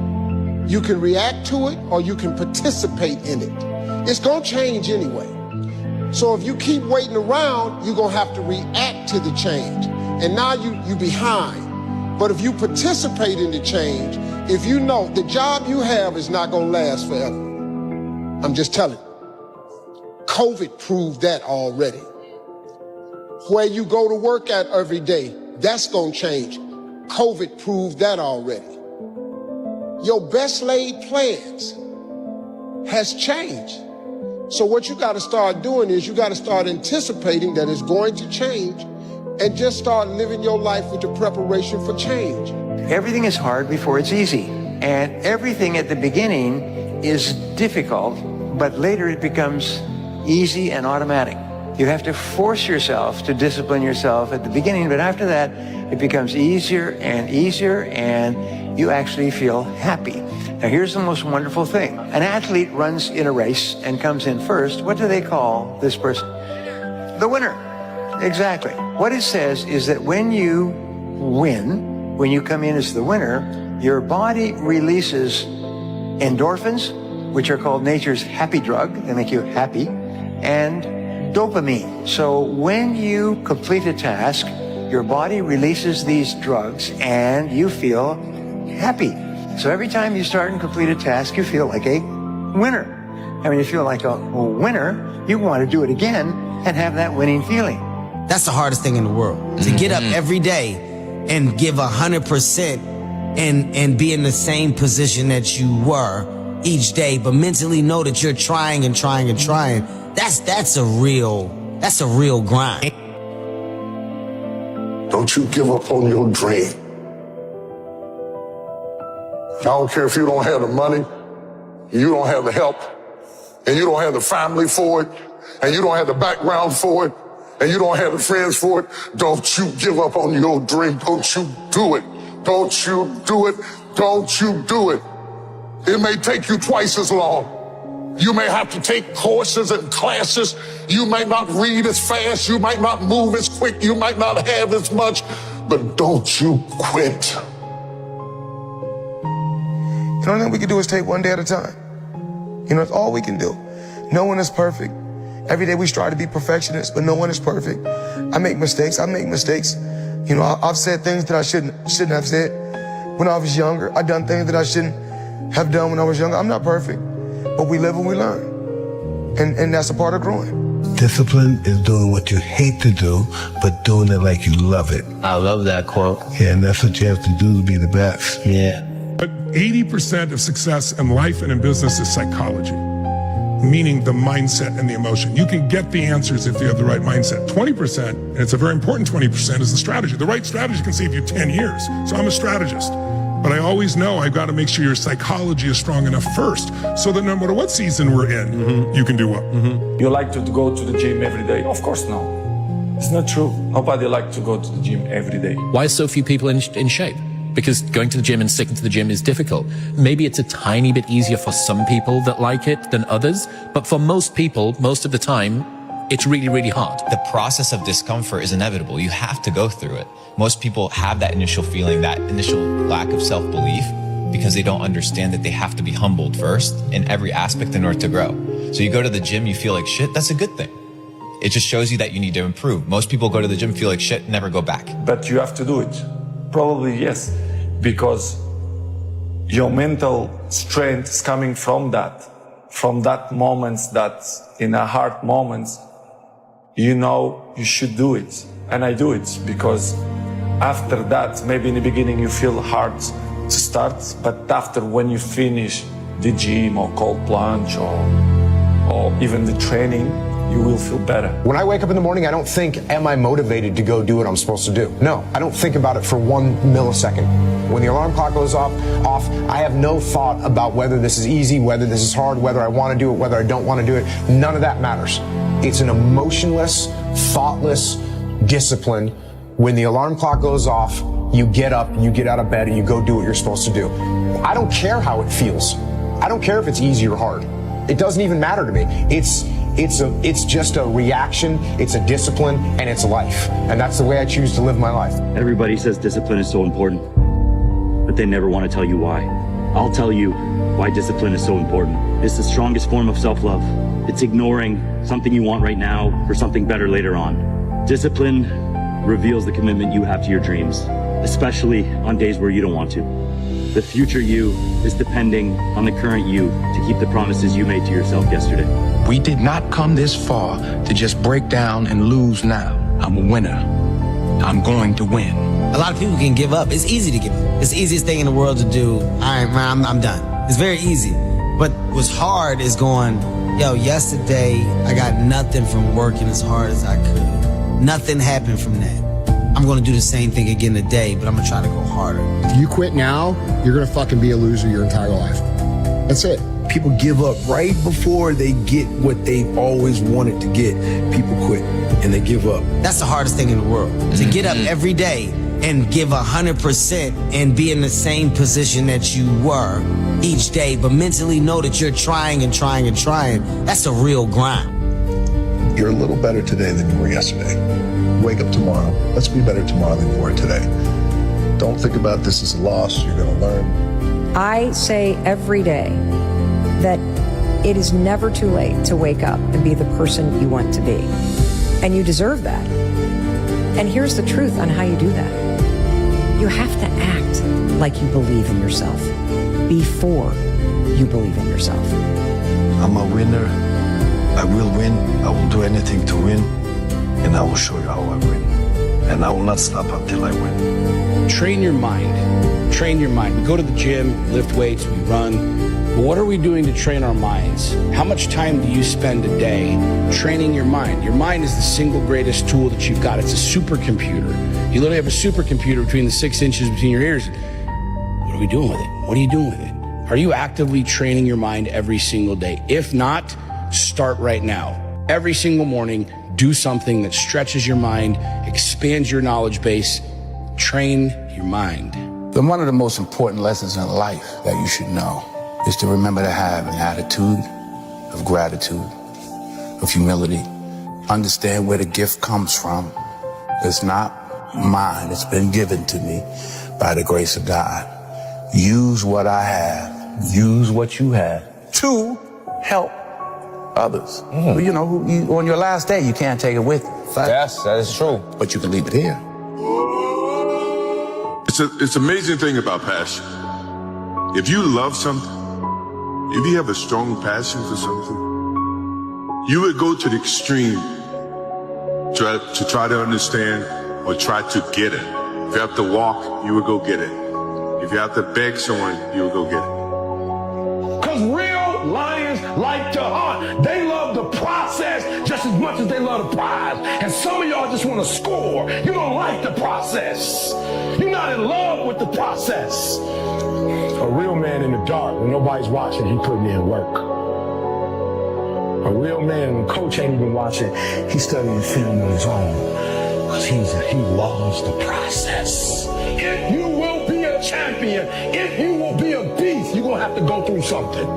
S26: You can react to it or you can participate in it. It's gonna change anyway. So if you keep waiting around, you're gonna have to react to the change. And now you behind. But if you participate in the change, if you know the job you have is not gonna last forever. I'm just telling you. COVID proved that already. Where you go to work at every day, that's gonna change. COVID proved that already. Your best laid plans has changed. So what you gotta start doing is you gotta start anticipating that it's going to change and just start living your life with the preparation for change.
S19: Everything is hard before it's easy. And everything at the beginning is difficult, but later it becomes easy and automatic. You have to force yourself to discipline yourself at the beginning, but after that, it becomes easier and easier, and you actually feel happy. Now, here's the most wonderful thing. An athlete runs in a race and comes in first. What do they call this person? The winner. Exactly. What it says is that when you win, when you come in as the winner, your body releases endorphins, which are called nature's happy drug. They make you happy. And dopamine. So when you complete a task, your body releases these drugs and you feel happy. So every time you start and complete a task, you feel like a winner. And when you feel like a winner, you want to do it again and have that winning feeling.
S23: That's the hardest thing in the world. To get up every day and give 100% and be in the same position that you were each day, but mentally know that you're trying and trying and trying. That's a real grind.
S26: Don't you give up on your dream. I don't care if you don't have the money, you don't have the help, and you don't have the family for it, and you don't have the background for it, and you don't have the friends for it. Don't you give up on your dream. Don't you do it. Don't you do it. Don't you do it. It may take you twice as long.
S1: You may have to take courses and classes. You might not read as fast. You might not move as quick. You might not have as much, but don't you quit.
S6: The only thing we can do is take one day at a time. You know, it's all we can do. No one is perfect. Every day we strive to be perfectionists, but no one is perfect. I make mistakes. You know, I've said things that I shouldn't have said when I was younger. I've done things that I shouldn't have done when I was younger. I'm not perfect, but we live and we learn. And that's a part of growing.
S12: Discipline is doing what you hate to do, but doing it like you love it.
S20: I love that quote.
S12: Yeah, and that's what you have to do to be the best.
S20: Yeah.
S21: But 80% of success in life and in business is psychology, meaning the mindset and the emotion. You can get the answers if you have the right mindset. 20%, and it's a very important 20%, is the strategy. The right strategy can save you 10 years. So I'm a strategist. But I always know I've got to make sure your psychology is strong enough first, so that no matter what season we're in, you can do well.
S22: You like to go to the gym every day? Of course no. It's not true. Nobody likes to go to the gym every day.
S24: Why are so few people in shape? Because going to the gym and sticking to the gym is difficult. Maybe it's a tiny bit easier for some people that like it than others, but for most people, most of the time, it's really, really hard.
S27: The process of discomfort is inevitable. You have to go through it. Most people have that initial feeling, that initial lack of self-belief, because they don't understand that they have to be humbled first in every aspect in order to grow. So you go to the gym, you feel like shit, that's a good thing. It just shows you that you need to improve. Most people go to the gym, feel like shit, never go back.
S22: But you have to do it. Probably yes, because your mental strength is coming from that moments, that in a hard moments, you know you should do it. And I do it because after that, maybe in the beginning you feel hard to start, but after when you finish the gym or cold plunge or even the training, you will feel better.
S15: When I wake up in the morning, I don't think, am I motivated to go do what I'm supposed to do? No, I don't think about it for 1 millisecond. When the alarm clock goes off, I have no thought about whether this is easy, whether this is hard, whether I want to do it, whether I don't want to do it. None of that matters. It's an emotionless, thoughtless discipline. When the alarm clock goes off, you get up, you get out of bed, and you go do what you're supposed to do. I don't care how it feels. I don't care if it's easy or hard. It doesn't even matter to me. It's just a reaction, it's a discipline, and it's life. And that's the way I choose to live my life.
S29: Everybody says discipline is so important, but they never want to tell you why. I'll tell you why discipline is so important. It's the strongest form of self-love. It's ignoring something you want right now for something better later on. Discipline reveals the commitment you have to your dreams, especially on days where you don't want to. The future you is depending on the current you to keep the promises you made to yourself yesterday.
S30: We did not come this far to just break down and lose now. I'm a winner. I'm going to win.
S23: A lot of people can give up. It's easy to give up. It's the easiest thing in the world to do. All right, man, I'm done. It's very easy. But what's hard is going, yesterday I got nothing from working as hard as I could. Nothing happened from that. I'm gonna do the same thing again today, but I'm gonna try to go harder.
S31: If you quit now, you're gonna fucking be a loser your entire life. That's it.
S2: People give up right before they get what they've always wanted to get. People quit and they give up.
S23: That's the hardest thing in the world. To get up every day and give 100% and be in the same position that you were each day, but mentally know that you're trying and trying and trying. That's a real grind.
S16: You're a little better today than you were yesterday. Wake up tomorrow. Let's be better tomorrow than you were today. Don't think about this as a loss. You're going to learn.
S32: I say every day that it is never too late to wake up and be the person you want to be. And you deserve that. And here's the truth on how you do that. You have to act like you believe in yourself before you believe in yourself.
S12: I'm a winner. I will win. I will do anything to win. And I will show you how I win. And I will not stop until I win.
S33: Train your mind. Train your mind. We go to the gym, lift weights, we run. But what are we doing to train our minds? How much time do you spend a day training your mind? Your mind is the single greatest tool that you've got. It's a supercomputer. You literally have a supercomputer between the 6 inches between your ears. What are we doing with it? What are you doing with it? Are you actively training your mind every single day? If not, start right now. Every single morning, do something that stretches your mind, expands your knowledge base, train your mind.
S34: Then one of the most important lessons in life that you should know is to remember to have an attitude
S30: of gratitude, of humility. Understand where the gift comes from. It's not mine. It's been given to me by the grace of God. Use what I have. Use what you have to help others. You know, on your last day, you can't take it with you.
S3: Yes, that is true.
S30: But you can leave it here.
S4: It's an amazing thing about passion. If you love something, if you have a strong passion for something, you would go to the extreme to try to understand or try to get it. If you have to walk, you would go get it. If you have to beg someone, you would go get it.
S5: Because real lions like to hunt. They love the process just as much as they love the prize. And some of y'all just want to score. You don't like the process. You're not in love with the process. A real man in the dark, when nobody's watching, he putting in work. A real man, when coach ain't even watching, he's studying film on his own. Because he loves the process. If you will be a champion, if you will be a beast, you're going to have to go through something.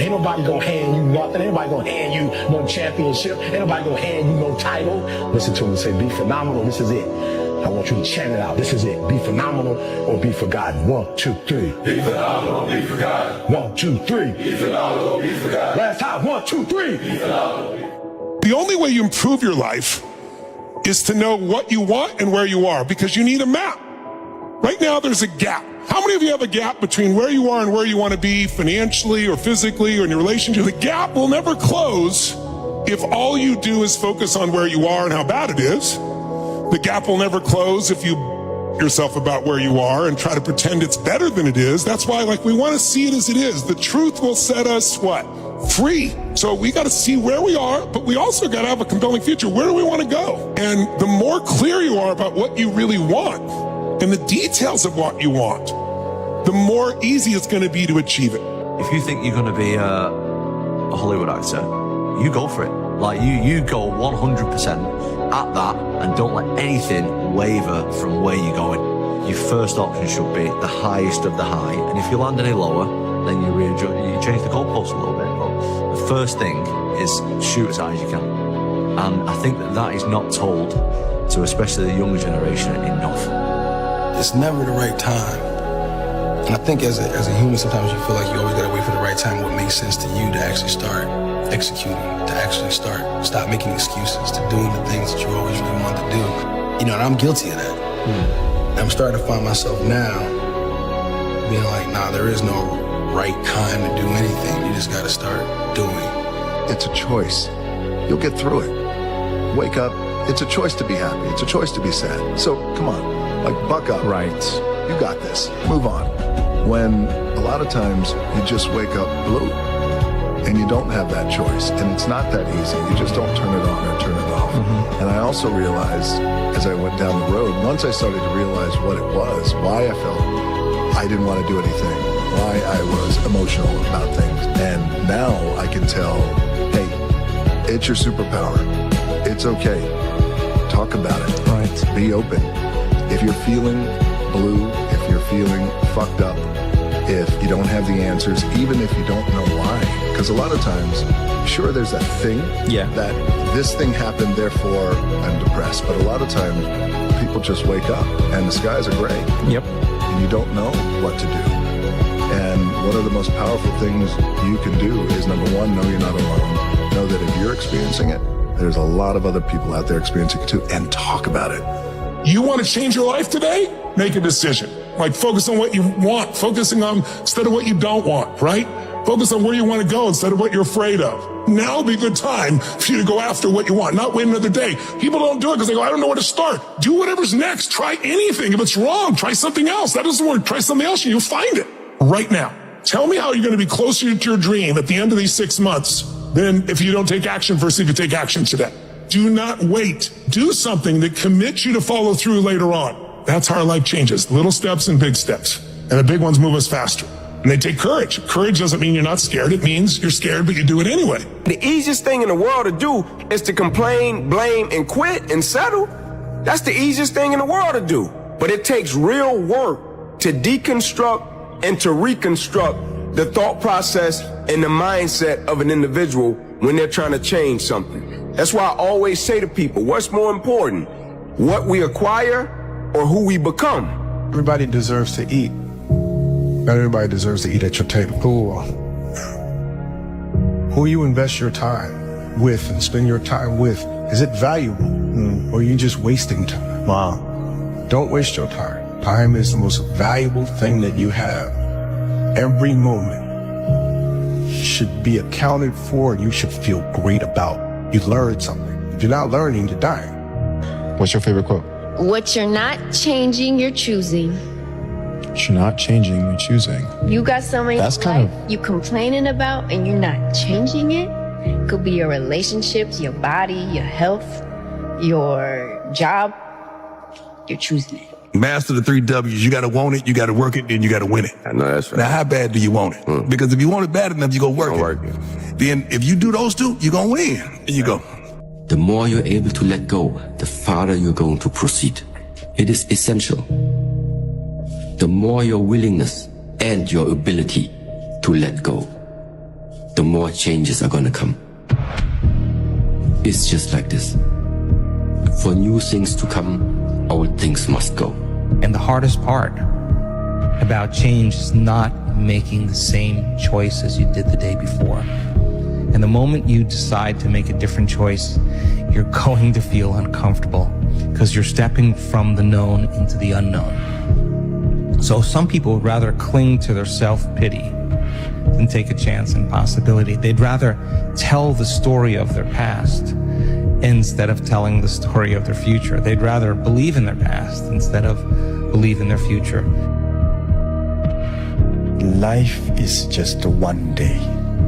S5: Ain't nobody going to hand you nothing. Ain't nobody going to hand you no championship. Ain't nobody going to hand you no title. Listen to him and say, be phenomenal. This is it. I want you to chant it out. This is it. Be phenomenal or be forgotten. 1, 2, 3.
S4: Be phenomenal or be forgotten.
S5: 1, 2, 3.
S4: Be phenomenal or be forgotten.
S5: Last time. 1, 2, 3.
S4: Be phenomenal.
S21: The only way you improve your life is to know what you want and where you are, because you need a map. Right now, there's a gap. How many of you have a gap between where you are and where you want to be financially or physically or in your relationship? The gap will never close if all you do is focus on where you are and how bad it is. The gap will never close if you yourself about where you are and try to pretend it's better than it is. That's why, we want to see it as it is. The truth will set us what? Free. So we got to see where we are, but we also got to have a compelling future. Where do we want to go? And the more clear you are about what you really want and the details of what you want, the more easy it's going to be to achieve it.
S7: If you think you're going to be a Hollywood actor, you go for it. You go 100% at that and don't let anything waver from where you're going. Your first option should be the highest of the high, and if you land any lower, then you change the goalposts a little bit. But the first thing is shoot as high as you can, and I think that is not told to especially the younger generation enough.
S33: It's never the right time. And I think as a human, sometimes you feel like you always gotta wait for the right time, what makes sense to you to actually start executing, to actually stop making excuses, to doing the things that you always really wanted to do. You know, and I'm guilty of that. I'm starting to find myself now being like, nah, there is no right time to do anything. You just gotta start doing.
S12: It's a choice. You'll get through it. Wake up. It's a choice to be happy. It's a choice to be sad. So come on, buck up.
S3: Right.
S12: You got this. Move on. When a lot of times you just wake up blue and you don't have that choice, and it's not that easy. You just don't turn it on or turn it off. And I also realized as I went down the road, once I started to realize what it was, why I felt I didn't want to do anything, why I was emotional about things. And now I can tell, hey, it's your superpower. It's okay. Talk about it. Right. Be open. If you're feeling blue, if you're feeling fucked up, if you don't have the answers, even if you don't know why. Because a lot of times, sure, there's that thing that this thing happened, therefore I'm depressed. But a lot of times, people just wake up and the skies are gray.
S3: Yep.
S12: And you don't know what to do. And one of the most powerful things you can do is, number one, know you're not alone. Know that if you're experiencing it, there's a lot of other people out there experiencing it too, and talk about it.
S21: You want to change your life today? Make a decision. Focus on what you want, focusing on instead of what you don't want, right? Focus on where you want to go instead of what you're afraid of. Now would be a good time for you to go after what you want, not wait another day. People don't do it because they go, I don't know where to start. Do whatever's next. Try anything. If it's wrong, try something else. That doesn't work. Try something else and you'll find it right now. Tell me how you're going to be closer to your dream at the end of these 6 months than if you don't take action versus if you take action today. Do not wait. Do something that commits you to follow through later on. That's how our life changes. Little steps and big steps. And the big ones move us faster. And they take courage. Courage doesn't mean you're not scared. It means you're scared, but you do it anyway.
S9: The easiest thing in the world to do is to complain, blame, and quit and settle. That's the easiest thing in the world to do. But it takes real work to deconstruct and to reconstruct the thought process and the mindset of an individual when they're trying to change something. That's why I always say to people, what's more important, what we acquire or who we become?
S31: Everybody deserves to eat. Not everybody deserves to eat at your table. Who you invest your time with and spend your time with, is it valuable? Or are you just wasting time?
S3: Wow.
S31: Don't waste your time. Time is the most valuable thing that you have. Every moment should be accounted for and you should feel great about. You learned something. If you're not learning, you're dying.
S12: What's your favorite quote?
S8: What you're not changing, you're choosing.
S12: What you're not changing, you're choosing.
S8: You got something
S12: That's kind of
S8: you complaining about and you're not changing it. Could be your relationships, your body, your health, your job. You're choosing it.
S10: Master the 3 W's. You got to want it, you got to work it, and you got to win it.
S9: I know that's right.
S10: Now, how bad do you want it? Because if you want it bad enough, you're going to work it. Then if you do those two, you're going to win. There you go.
S11: The more you're able to let go, the farther you're going to proceed. It is essential. The more your willingness and your ability to let go, the more changes are going to come. It's just like this. For new things to come, old things must go.
S13: And the hardest part about change is not making the same choice as you did the day before. And the moment you decide to make a different choice, you're going to feel uncomfortable because you're stepping from the known into the unknown. So some people would rather cling to their self-pity than take a chance and possibility. They'd rather tell the story of their past instead of telling the story of their future. They'd rather believe in their past instead of believe in their future.
S14: Life is just one day.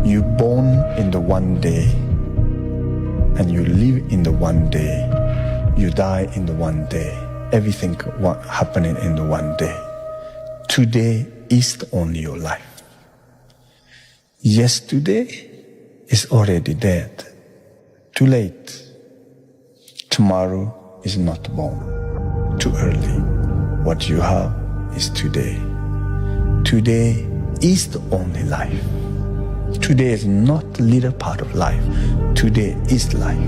S14: You're born in the one day, and you live in the one day. You die in the one day. Everything happening in the one day. Today is only your life. Yesterday is already dead. Too late. Tomorrow is not born. Too early. What you have is today. Today is the only life. Today is not a little part of life. Today is life.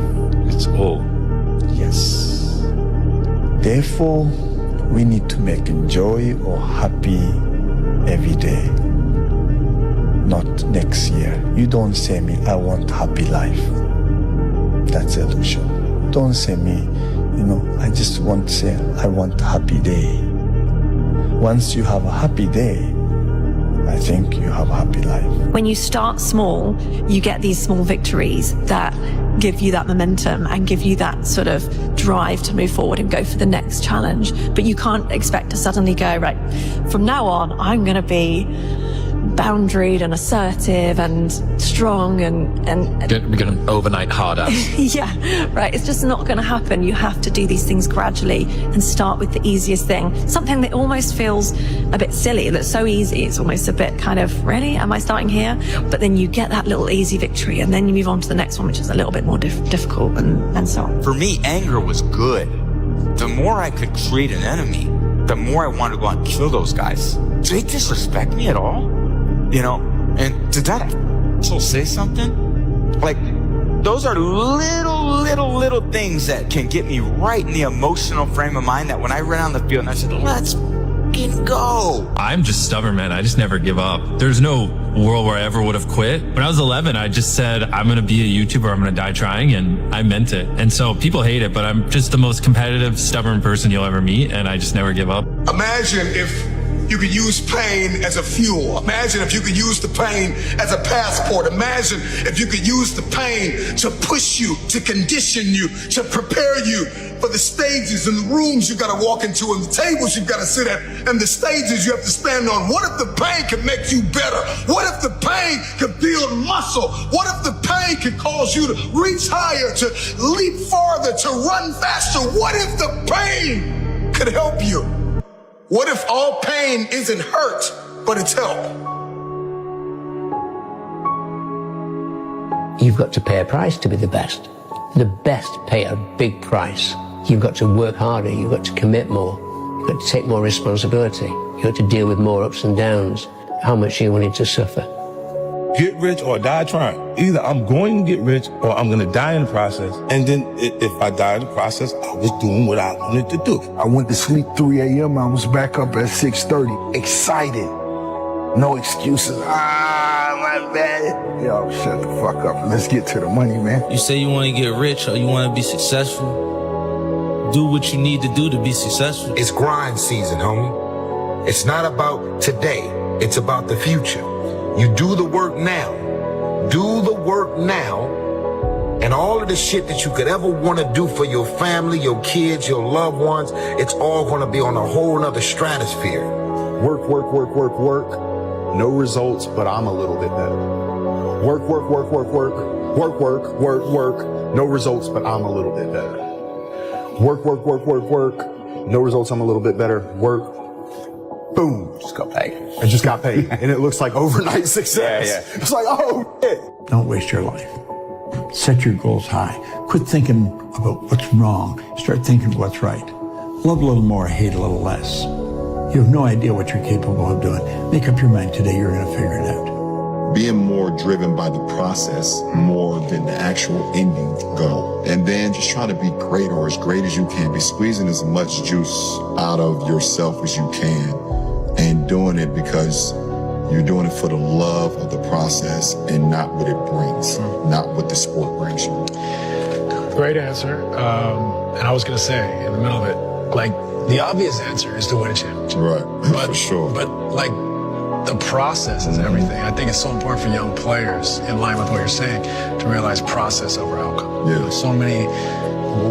S11: It's all.
S14: Yes. Therefore, we need to make joy or happy every day. Not next year. You don't say me, I want happy life. That's illusion. Don't say me, I just want to say, I want a happy day. Once you have a happy day, I think you have a happy life.
S17: When you start small, you get these small victories that give you that momentum and give you that sort of drive to move forward and go for the next challenge. But you can't expect to suddenly go, right, from now on, I'm going to be boundaried and assertive and strong and
S24: we're going to overnight hard ass.
S17: yeah, right. It's just not going to happen. You have to do these things gradually and start with the easiest thing. Something that almost feels a bit silly, that's so easy. It's almost a bit kind of, really? Am I starting here? But then you get that little easy victory and then you move on to the next one, which is a little bit more difficult and so on.
S18: For me, anger was good. The more I could create an enemy, the more I wanted to go out and kill those guys. Do they disrespect me at all? And did that actually say something? Like, those are little things that can get me right in the emotional frame of mind that when I ran on the field and I said, let's fucking go.
S19: I'm just stubborn, man. I just never give up. There's no world where I ever would have quit. When I was 11, I just said, I'm going to be a YouTuber. I'm going to die trying. And I meant it. And so people hate it, but I'm just the most competitive, stubborn person you'll ever meet. And I just never give up.
S1: Imagine if you could use pain as a fuel. Imagine if you could use the pain as a passport. Imagine if you could use the pain to push you, to condition you, to prepare you for the stages and the rooms you gotta walk into and the tables you gotta sit at and the stages you have to stand on. What if the pain could make you better? What if the pain could build muscle? What if the pain could cause you to reach higher, to leap farther, to run faster? What if the pain could help you? What if all pain isn't hurt, but it's help?
S20: You've got to pay a price to be the best. The best pay a big price. You've got to work harder. You've got to commit more. You've got to take more responsibility. You've got to deal with more ups and downs. how much you're willing to suffer.
S31: Get rich or die trying. Either I'm going to get rich or I'm going to die in the process. And then if I die in the process, I was doing what I wanted to do.
S2: I went to sleep 3 a.m. I was back up at 6:30, excited. No excuses. My bad. Yo, shut the fuck up. Let's get to the money, man.
S3: You say you want to get rich or you want to be successful. Do what you need to do to be successful.
S6: It's grind season, homie. It's not about today. It's about the future. You do the work now. Do the work now. And all of the shit that you could ever want to do for your family, your kids, your loved ones, it's all going to be on a whole nother stratosphere.
S15: Work, work, work, work, work. No results, but I'm a little bit better. Work, work, work, work, work. Work, work, work, work. No results, but I'm a little bit better. Work, work, work, work, work. No results, I'm a little bit better. Work. Boom, just got paid. I just got paid. And it looks like overnight success. Yeah. It's like, oh, shit.
S16: Don't waste your life. Set your goals high. Quit thinking about what's wrong. Start thinking what's right. Love a little more, hate a little less. You have no idea what you're capable of doing. Make up your mind today, you're going to figure it out.
S22: Being more driven by the process more than the actual ending goal. And then just try to be great or as great as you can. Be squeezing as much juice out of yourself as you can. And doing it because you're doing it for the love of the process and not what it brings, not what the sport brings you.
S23: Great answer. And I was going to say in the middle of it, like the obvious answer is to win a championship.
S22: Right,
S23: but,
S22: for sure.
S23: But like the process is everything. I think it's so important for young players, in line with what you're saying, to realize process over outcome.
S22: Yeah.
S23: So many,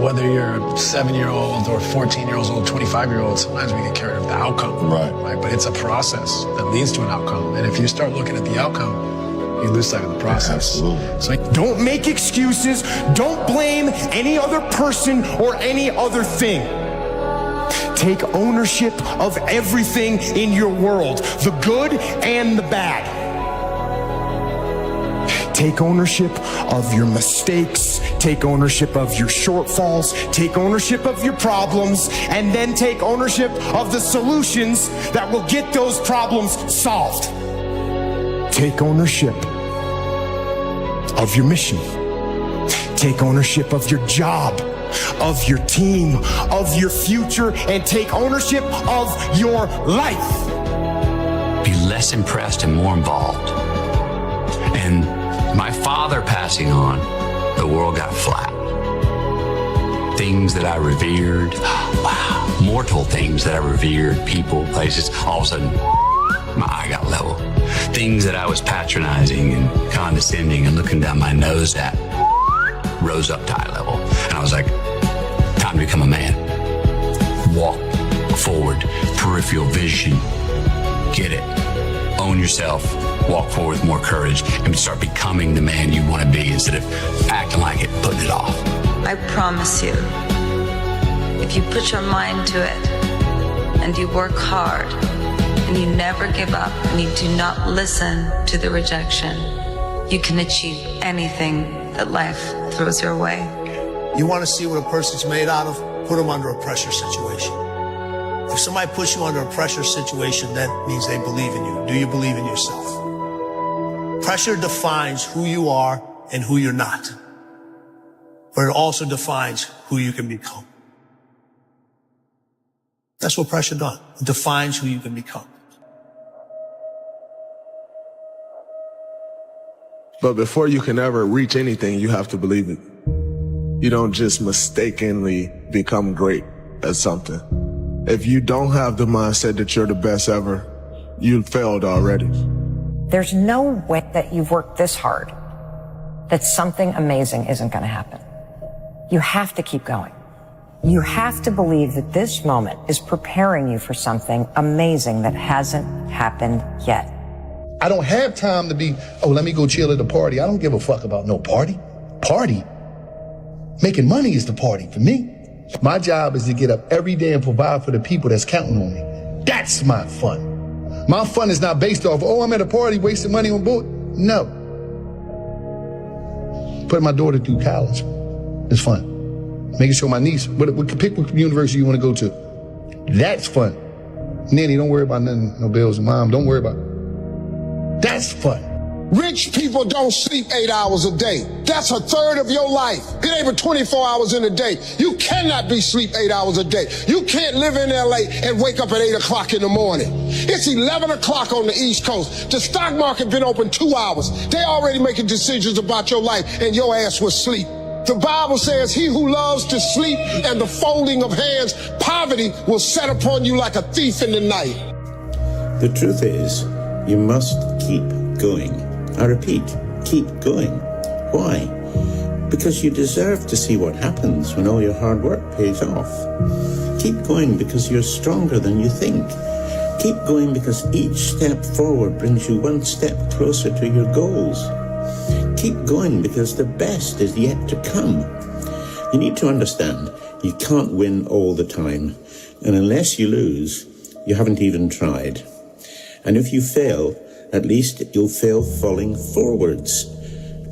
S23: whether you're a 7-year-old or 14-year-old or 25-year-old, sometimes we get carried away with the outcome. Right. But it's a process that leads to an outcome. And if you start looking at the outcome, you lose sight of the process.
S22: Absolutely.
S23: So
S25: don't make excuses. Don't blame any other person or any other thing. Take ownership of everything in your world, the good and the bad. Take ownership of your mistakes, take ownership of your shortfalls, take ownership of your problems, and then take ownership of the solutions that will get those problems solved. Take ownership of your mission. Take ownership of your job, of your team, of your future, and take ownership of your life.
S26: Be less impressed and more involved. And my father passing on, the world got flat. Things that I revered, wow, mortal things that I revered, people, places, all of a sudden, my eye got level. Things that I was patronizing and condescending and looking down my nose at rose up to eye level. And I was like, time to become a man. Walk forward, peripheral vision, get it. Own yourself, walk forward with more courage, and start becoming the man you want to be instead of acting like it, putting it off.
S27: I promise you, if you put your mind to it and you work hard and you never give up and you do not listen to the rejection, you can achieve anything that life throws your way.
S28: You want to see what a person's made out of? Put them under a pressure situation. If somebody puts you under a pressure situation, that means they believe in you. Do you believe in yourself? Pressure defines who you are and who you're not. But it also defines who you can become. That's what pressure does. It defines who you can become.
S31: But before you can ever reach anything, you have to believe it. You don't just mistakenly become great at something. If you don't have the mindset that you're the best ever, you failed already.
S29: There's no way that you've worked this hard that something amazing isn't going to happen. You have to keep going. You have to believe that this moment is preparing you for something amazing that hasn't happened yet.
S32: I don't have time to be, oh, let me go chill at a party. I don't give a fuck about no party. Party? Making money is the party for me. My job is to get up every day and provide for the people that's counting on me. That's my fun. My fun is not based off, oh, I'm at a party wasting money on board. No. Putting my daughter through college is fun. Making sure my niece, pick what university you want to go to. That's fun. Nanny, don't worry about nothing, no bills. And Mom, don't worry about it. That's fun.
S4: Rich people don't sleep 8 hours a day. That's a third of your life. It ain't but 24 hours in a day. You cannot be sleep 8 hours a day. You can't live in LA and wake up at 8 o'clock in the morning. It's 11 o'clock on the East Coast. The stock market been open 2 hours. They already making decisions about your life and your ass was asleep. The Bible says he who loves to sleep and the folding of hands, poverty will set upon you like a thief in the night.
S5: The truth is, you must keep going. I repeat, keep going. Why? Because you deserve to see what happens when all your hard work pays off. Keep going because you're stronger than you think. Keep going because each step forward brings you one step closer to your goals. Keep going because the best is yet to come. You need to understand, you can't win all the time. And unless you lose, you haven't even tried. And if you fail, at least you'll fail falling forwards.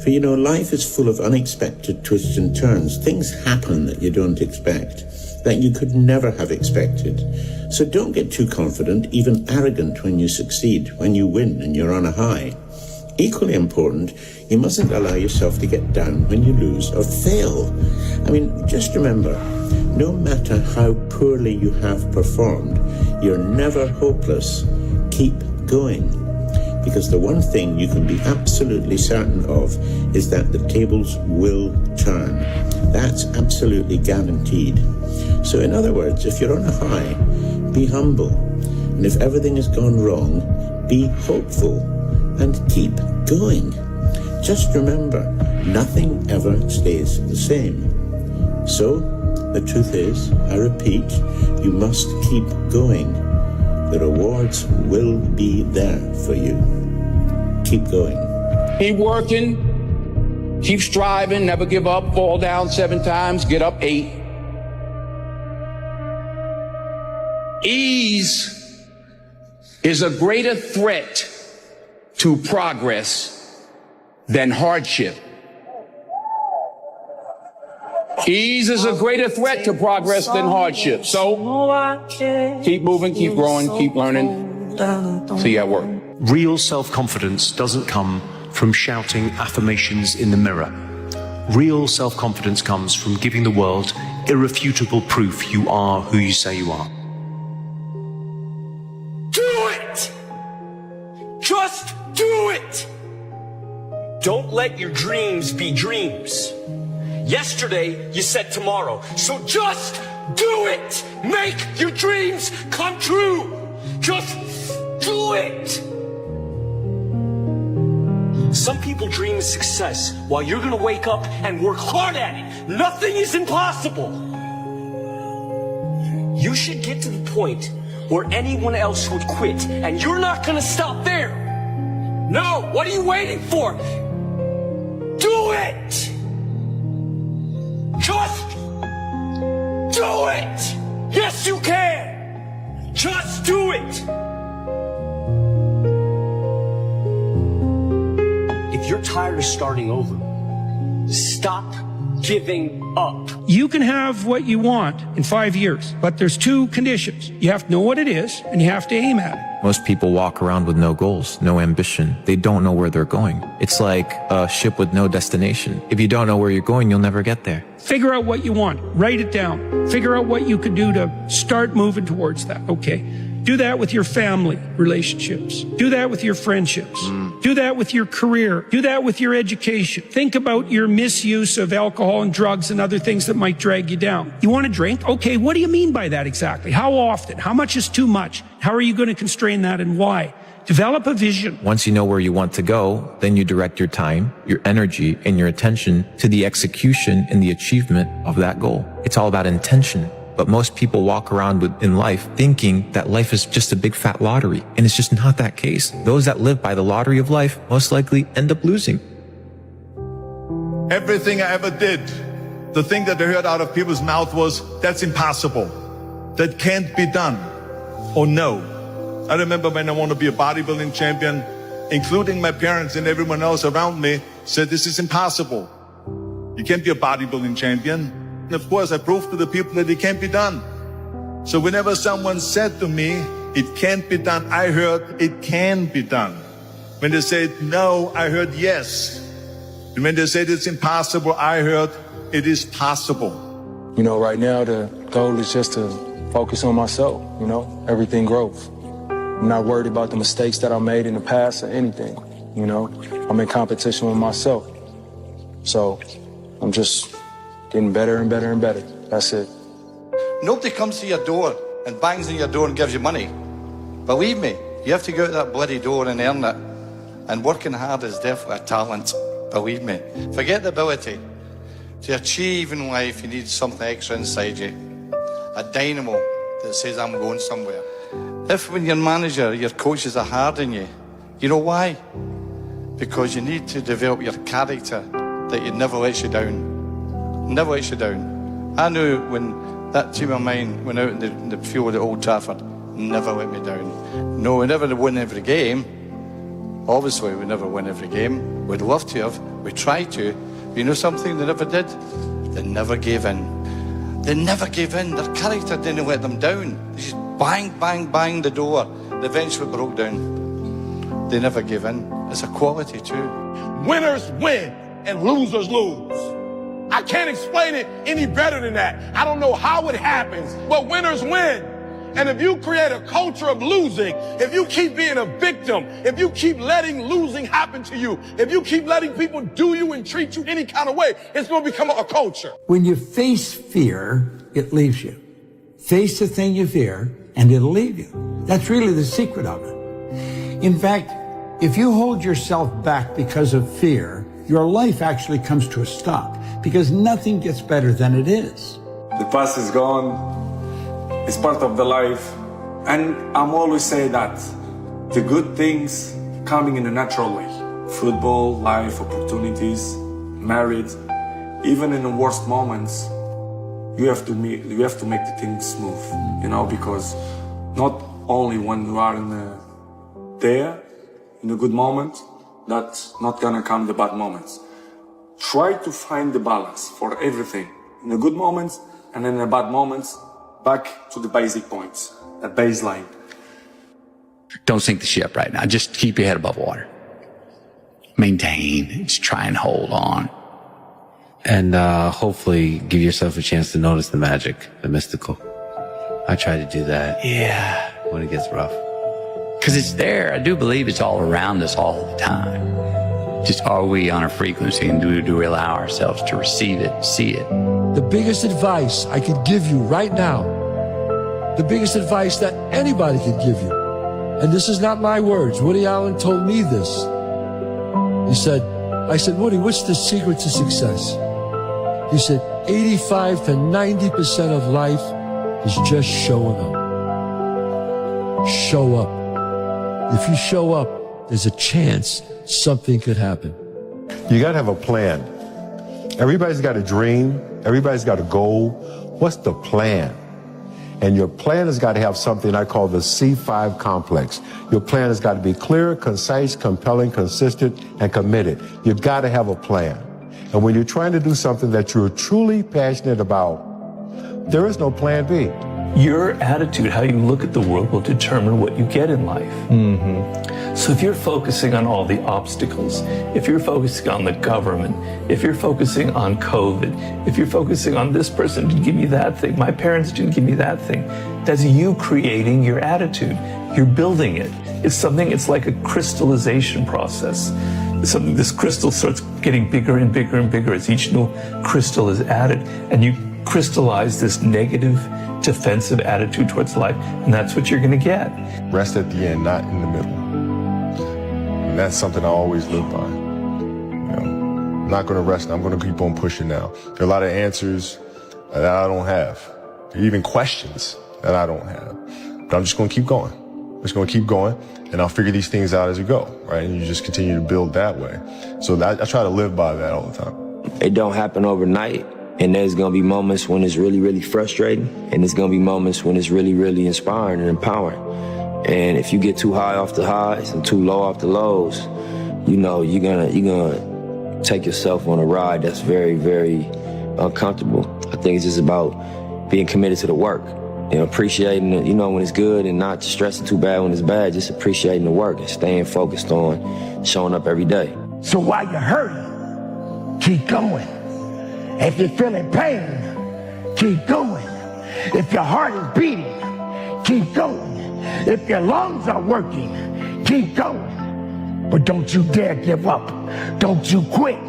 S5: For you know, life is full of unexpected twists and turns. Things happen that you don't expect, that you could never have expected. So don't get too confident, even arrogant when you succeed, when you win and you're on a high. Equally important, you mustn't allow yourself to get down when you lose or fail. I mean, just remember, no matter how poorly you have performed, you're never hopeless. Keep going. Because the one thing you can be absolutely certain of is that the tables will turn. That's absolutely guaranteed. So in other words, if you're on a high, be humble. And if everything has gone wrong, be hopeful and keep going. Just remember, nothing ever stays the same. So the truth is, I repeat, you must keep going. The rewards will be there for you. Keep going.
S7: Keep working, keep striving, never give up, fall down 7 times, get up 8. Ease is a greater threat to progress than hardship. Ease is a greater threat to progress than hardship. So keep moving, keep growing, keep learning. See you at work.
S8: Real self-confidence doesn't come from shouting affirmations in the mirror. Real self-confidence comes from giving the world irrefutable proof you are who you say you are.
S9: Do it! Just do it! Don't let your dreams be dreams. Yesterday, you said tomorrow. So just do it! Make your dreams come true! Just do it! Some people dream of success while you're gonna wake up and work hard at it. Nothing is impossible. You should get to the point where anyone else would quit, and you're not gonna stop there. No, what are you waiting for? Do it! Just do it! Yes, you can! Just do it! If you're tired of starting over, stop giving up.
S10: You can have what you want in 5 years, but there's 2 conditions. You have to know what it is, and you have to aim at it.
S11: Most people walk around with no goals, no ambition. They don't know where they're going. It's like a ship with no destination. If you don't know where you're going, you'll never get there.
S10: Figure out what you want. Write it down. Figure out what you could do to start moving towards that. Okay. Do that with your family relationships. Do that with your friendships. Do that with your career. Do that with your education. Think about your misuse of alcohol and drugs and other things that might drag you down. You want to drink? Okay, what do you mean by that exactly? How often? How much is too much? How are you going to constrain that and why? Develop a vision.
S11: Once you know where you want to go, then you direct your time, your energy, and your attention to the execution and the achievement of that goal. It's all about intention. But most people walk around in life thinking that life is just a big fat lottery. And it's just not that case. Those that live by the lottery of life most likely end up losing.
S12: Everything I ever did, the thing that I heard out of people's mouth was, that's impossible. That can't be done. Or no. I remember when I wanted to be a bodybuilding champion, including my parents and everyone else around me, said this is impossible. You can't be a bodybuilding champion. And of course, I proved to the people that it can't be done. So whenever someone said to me, it can't be done, I heard, it can be done. When they said no, I heard yes. And when they said it's impossible, I heard it is possible.
S1: You know, right now the goal is just to focus on myself, you know, everything growth. I'm not worried about the mistakes that I made in the past or anything, you know. I'm in competition with myself. So I'm just getting better and better and better. That's it.
S2: Nobody comes to your door and bangs on your door and gives you money. Believe me, you have to go out that bloody door and earn it. And working hard is definitely a talent, believe me. Forget the ability. To achieve in life, you need something extra inside you. A dynamo that says, I'm going somewhere. If when your manager, your coaches are hard on you, you know why? Because you need to develop your character that it never lets you down. Never lets you down. I knew when that team of mine went out in the field at Old Trafford, never let me down. No, we never win every game. Obviously, we never win every game. We'd love to have. We tried to. But you know something they never did? They never gave in. They never gave in. Their character didn't let them down. They just bang, bang, bang the door. They eventually broke down. They never gave in. It's a quality too.
S3: Winners win and losers lose. I can't explain it any better than that. I don't know how it happens, but winners win. And if you create a culture of losing, if you keep being a victim, if you keep letting losing happen to you, if you keep letting people do you and treat you any kind of way, it's going to become a culture.
S16: When you face fear, it leaves you. Face the thing you fear, and it'll leave you. That's really the secret of it. In fact, if you hold yourself back because of fear, your life actually comes to a stop, because nothing gets better than it is.
S1: The past is gone. It's part of the life. And I'm always saying that the good things coming in a natural way. Football, life, opportunities, marriage, even in the worst moments, you have to make the things smooth, you know, because not only when you are there, in a good moment, that's not gonna come the bad moments. Try to find the balance for everything. In the good moments and in the bad moments, back to the basic points, a baseline.
S26: Don't sink the ship right now. Just keep your head above water. Maintain. Just try and hold on.
S13: And hopefully give yourself a chance to notice the magic, the mystical. I try to do that.
S26: Yeah.
S13: When it gets rough.
S26: Because it's there. I do believe it's all around us all the time. Just are we on a frequency, and do we allow ourselves to receive it, see it?
S14: The biggest advice I could give you right now, the biggest advice that anybody could give you, and this is not my words, Woody Allen told me this. I said, Woody, what's the secret to success? He said, 85 to 90% of life is just showing up. Show up. If you show up, there's a chance something could happen.
S17: You gotta have a plan. Everybody's got a dream. Everybody's got a goal. What's the plan? And your plan has got to have something I call the C5 complex. Your plan has got to be clear, concise, compelling, consistent, and committed. You've got to have a plan. And when you're trying to do something that you're truly passionate about, there is no plan B.
S18: Your attitude, how you look at the world, will determine what you get in life. Mm-hmm. So if you're focusing on all the obstacles, if you're focusing on the government, if you're focusing on COVID, if you're focusing on this person didn't give me that thing, my parents didn't give me that thing, that's you creating your attitude. You're building it. It's like a crystallization process. This crystal starts getting bigger and bigger and bigger as each new crystal is added, and you crystallize this negative, defensive attitude towards life, and that's what you're going to get.
S17: Rest at the end, not in the middle. And that's something I always live by. I'm not going to rest. I'm going to keep on pushing now. There are a lot of answers that I don't have. There are even questions that I don't have. But I'm just going to keep going. I'm just going to keep going, and I'll figure these things out as we go, right? And you just continue to build that way. So I try to live by that all the time.
S19: It don't happen overnight. And there's going to be moments when it's really, really frustrating. And there's going to be moments when it's really, really inspiring and empowering. And if you get too high off the highs and too low off the lows, you know, you're gonna take yourself on a ride that's very, very uncomfortable. I think it's just about being committed to the work. appreciating it, when it's good and not stressing too bad when it's bad, just appreciating the work and staying focused on showing up every day.
S6: So while you're hurting, keep going. If you're feeling pain, keep going. If your heart is beating, keep going. If your lungs are working, keep going. But don't you dare give up. Don't you quit.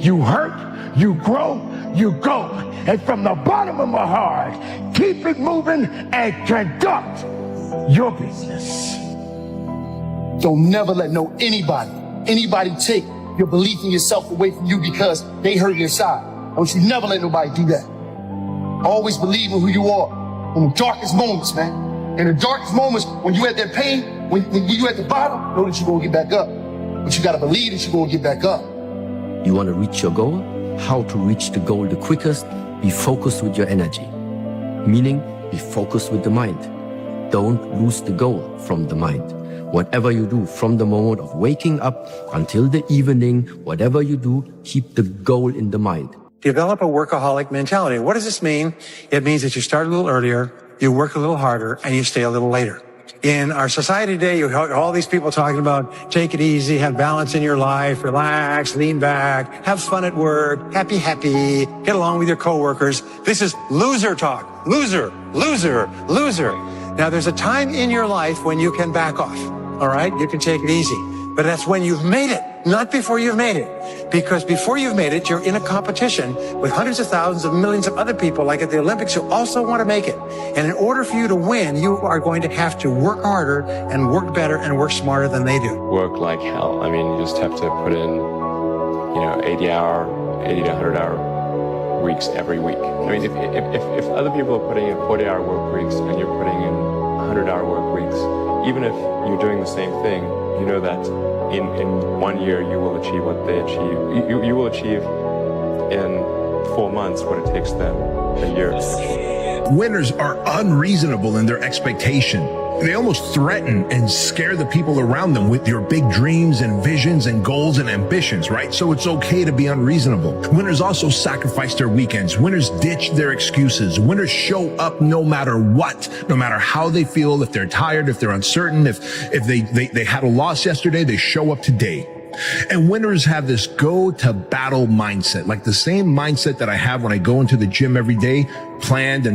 S6: You hurt, you grow, you go. And from the bottom of my heart, keep it moving and conduct your business.
S32: Don't never let anybody take your belief in yourself away from you because they hurt your side. Don't you never let nobody do that. Always believe in who you are. In the darkest moments, man. In the darkest moments, when you at that pain, when you at the bottom, know that you're gonna get back up. But you gotta believe that you're gonna get back up.
S15: You wanna reach your goal? How to reach the goal the quickest? Be focused with your energy. Meaning, be focused with the mind. Don't lose the goal from the mind. Whatever you do from the moment of waking up until the evening, whatever you do, keep the goal in the mind.
S20: Develop a workaholic mentality. What does this mean? It means that you start a little earlier, you work a little harder, and you stay a little later. In our society today, you have all these people talking about take it easy, have balance in your life, relax, lean back, have fun at work, happy, get along with your coworkers. This is loser talk. Loser, loser, loser. Now, there's a time in your life when you can back off. All right? You can take it easy. But that's when you've made it, not before you've made it. Because before you've made it, you're in a competition with hundreds of thousands of millions of other people, like at the Olympics, who also want to make it. And in order for you to win, you are going to have to work harder and work better and work smarter than they do.
S21: Work like hell. I mean, you just have to put in, 80 to 100 hour weeks every week. I mean, if other people are putting in 40-hour work weeks and you're putting in 100-hour work weeks, even if you're doing the same thing, you know that in 1 year you will achieve what they achieve. You will achieve in 4 months what it takes them a year.
S22: Winners are unreasonable in their expectation. They almost threaten and scare the people around them with your big dreams and visions and goals and ambitions, right? So it's okay to be unreasonable. Winners also sacrifice their weekends. Winners ditch their excuses. Winners show up no matter what, no matter how they feel, if they're tired, if they're uncertain, if they had a loss yesterday, they show up today. And winners have this go to battle mindset, like the same mindset that I have when I go into the gym every day, planned and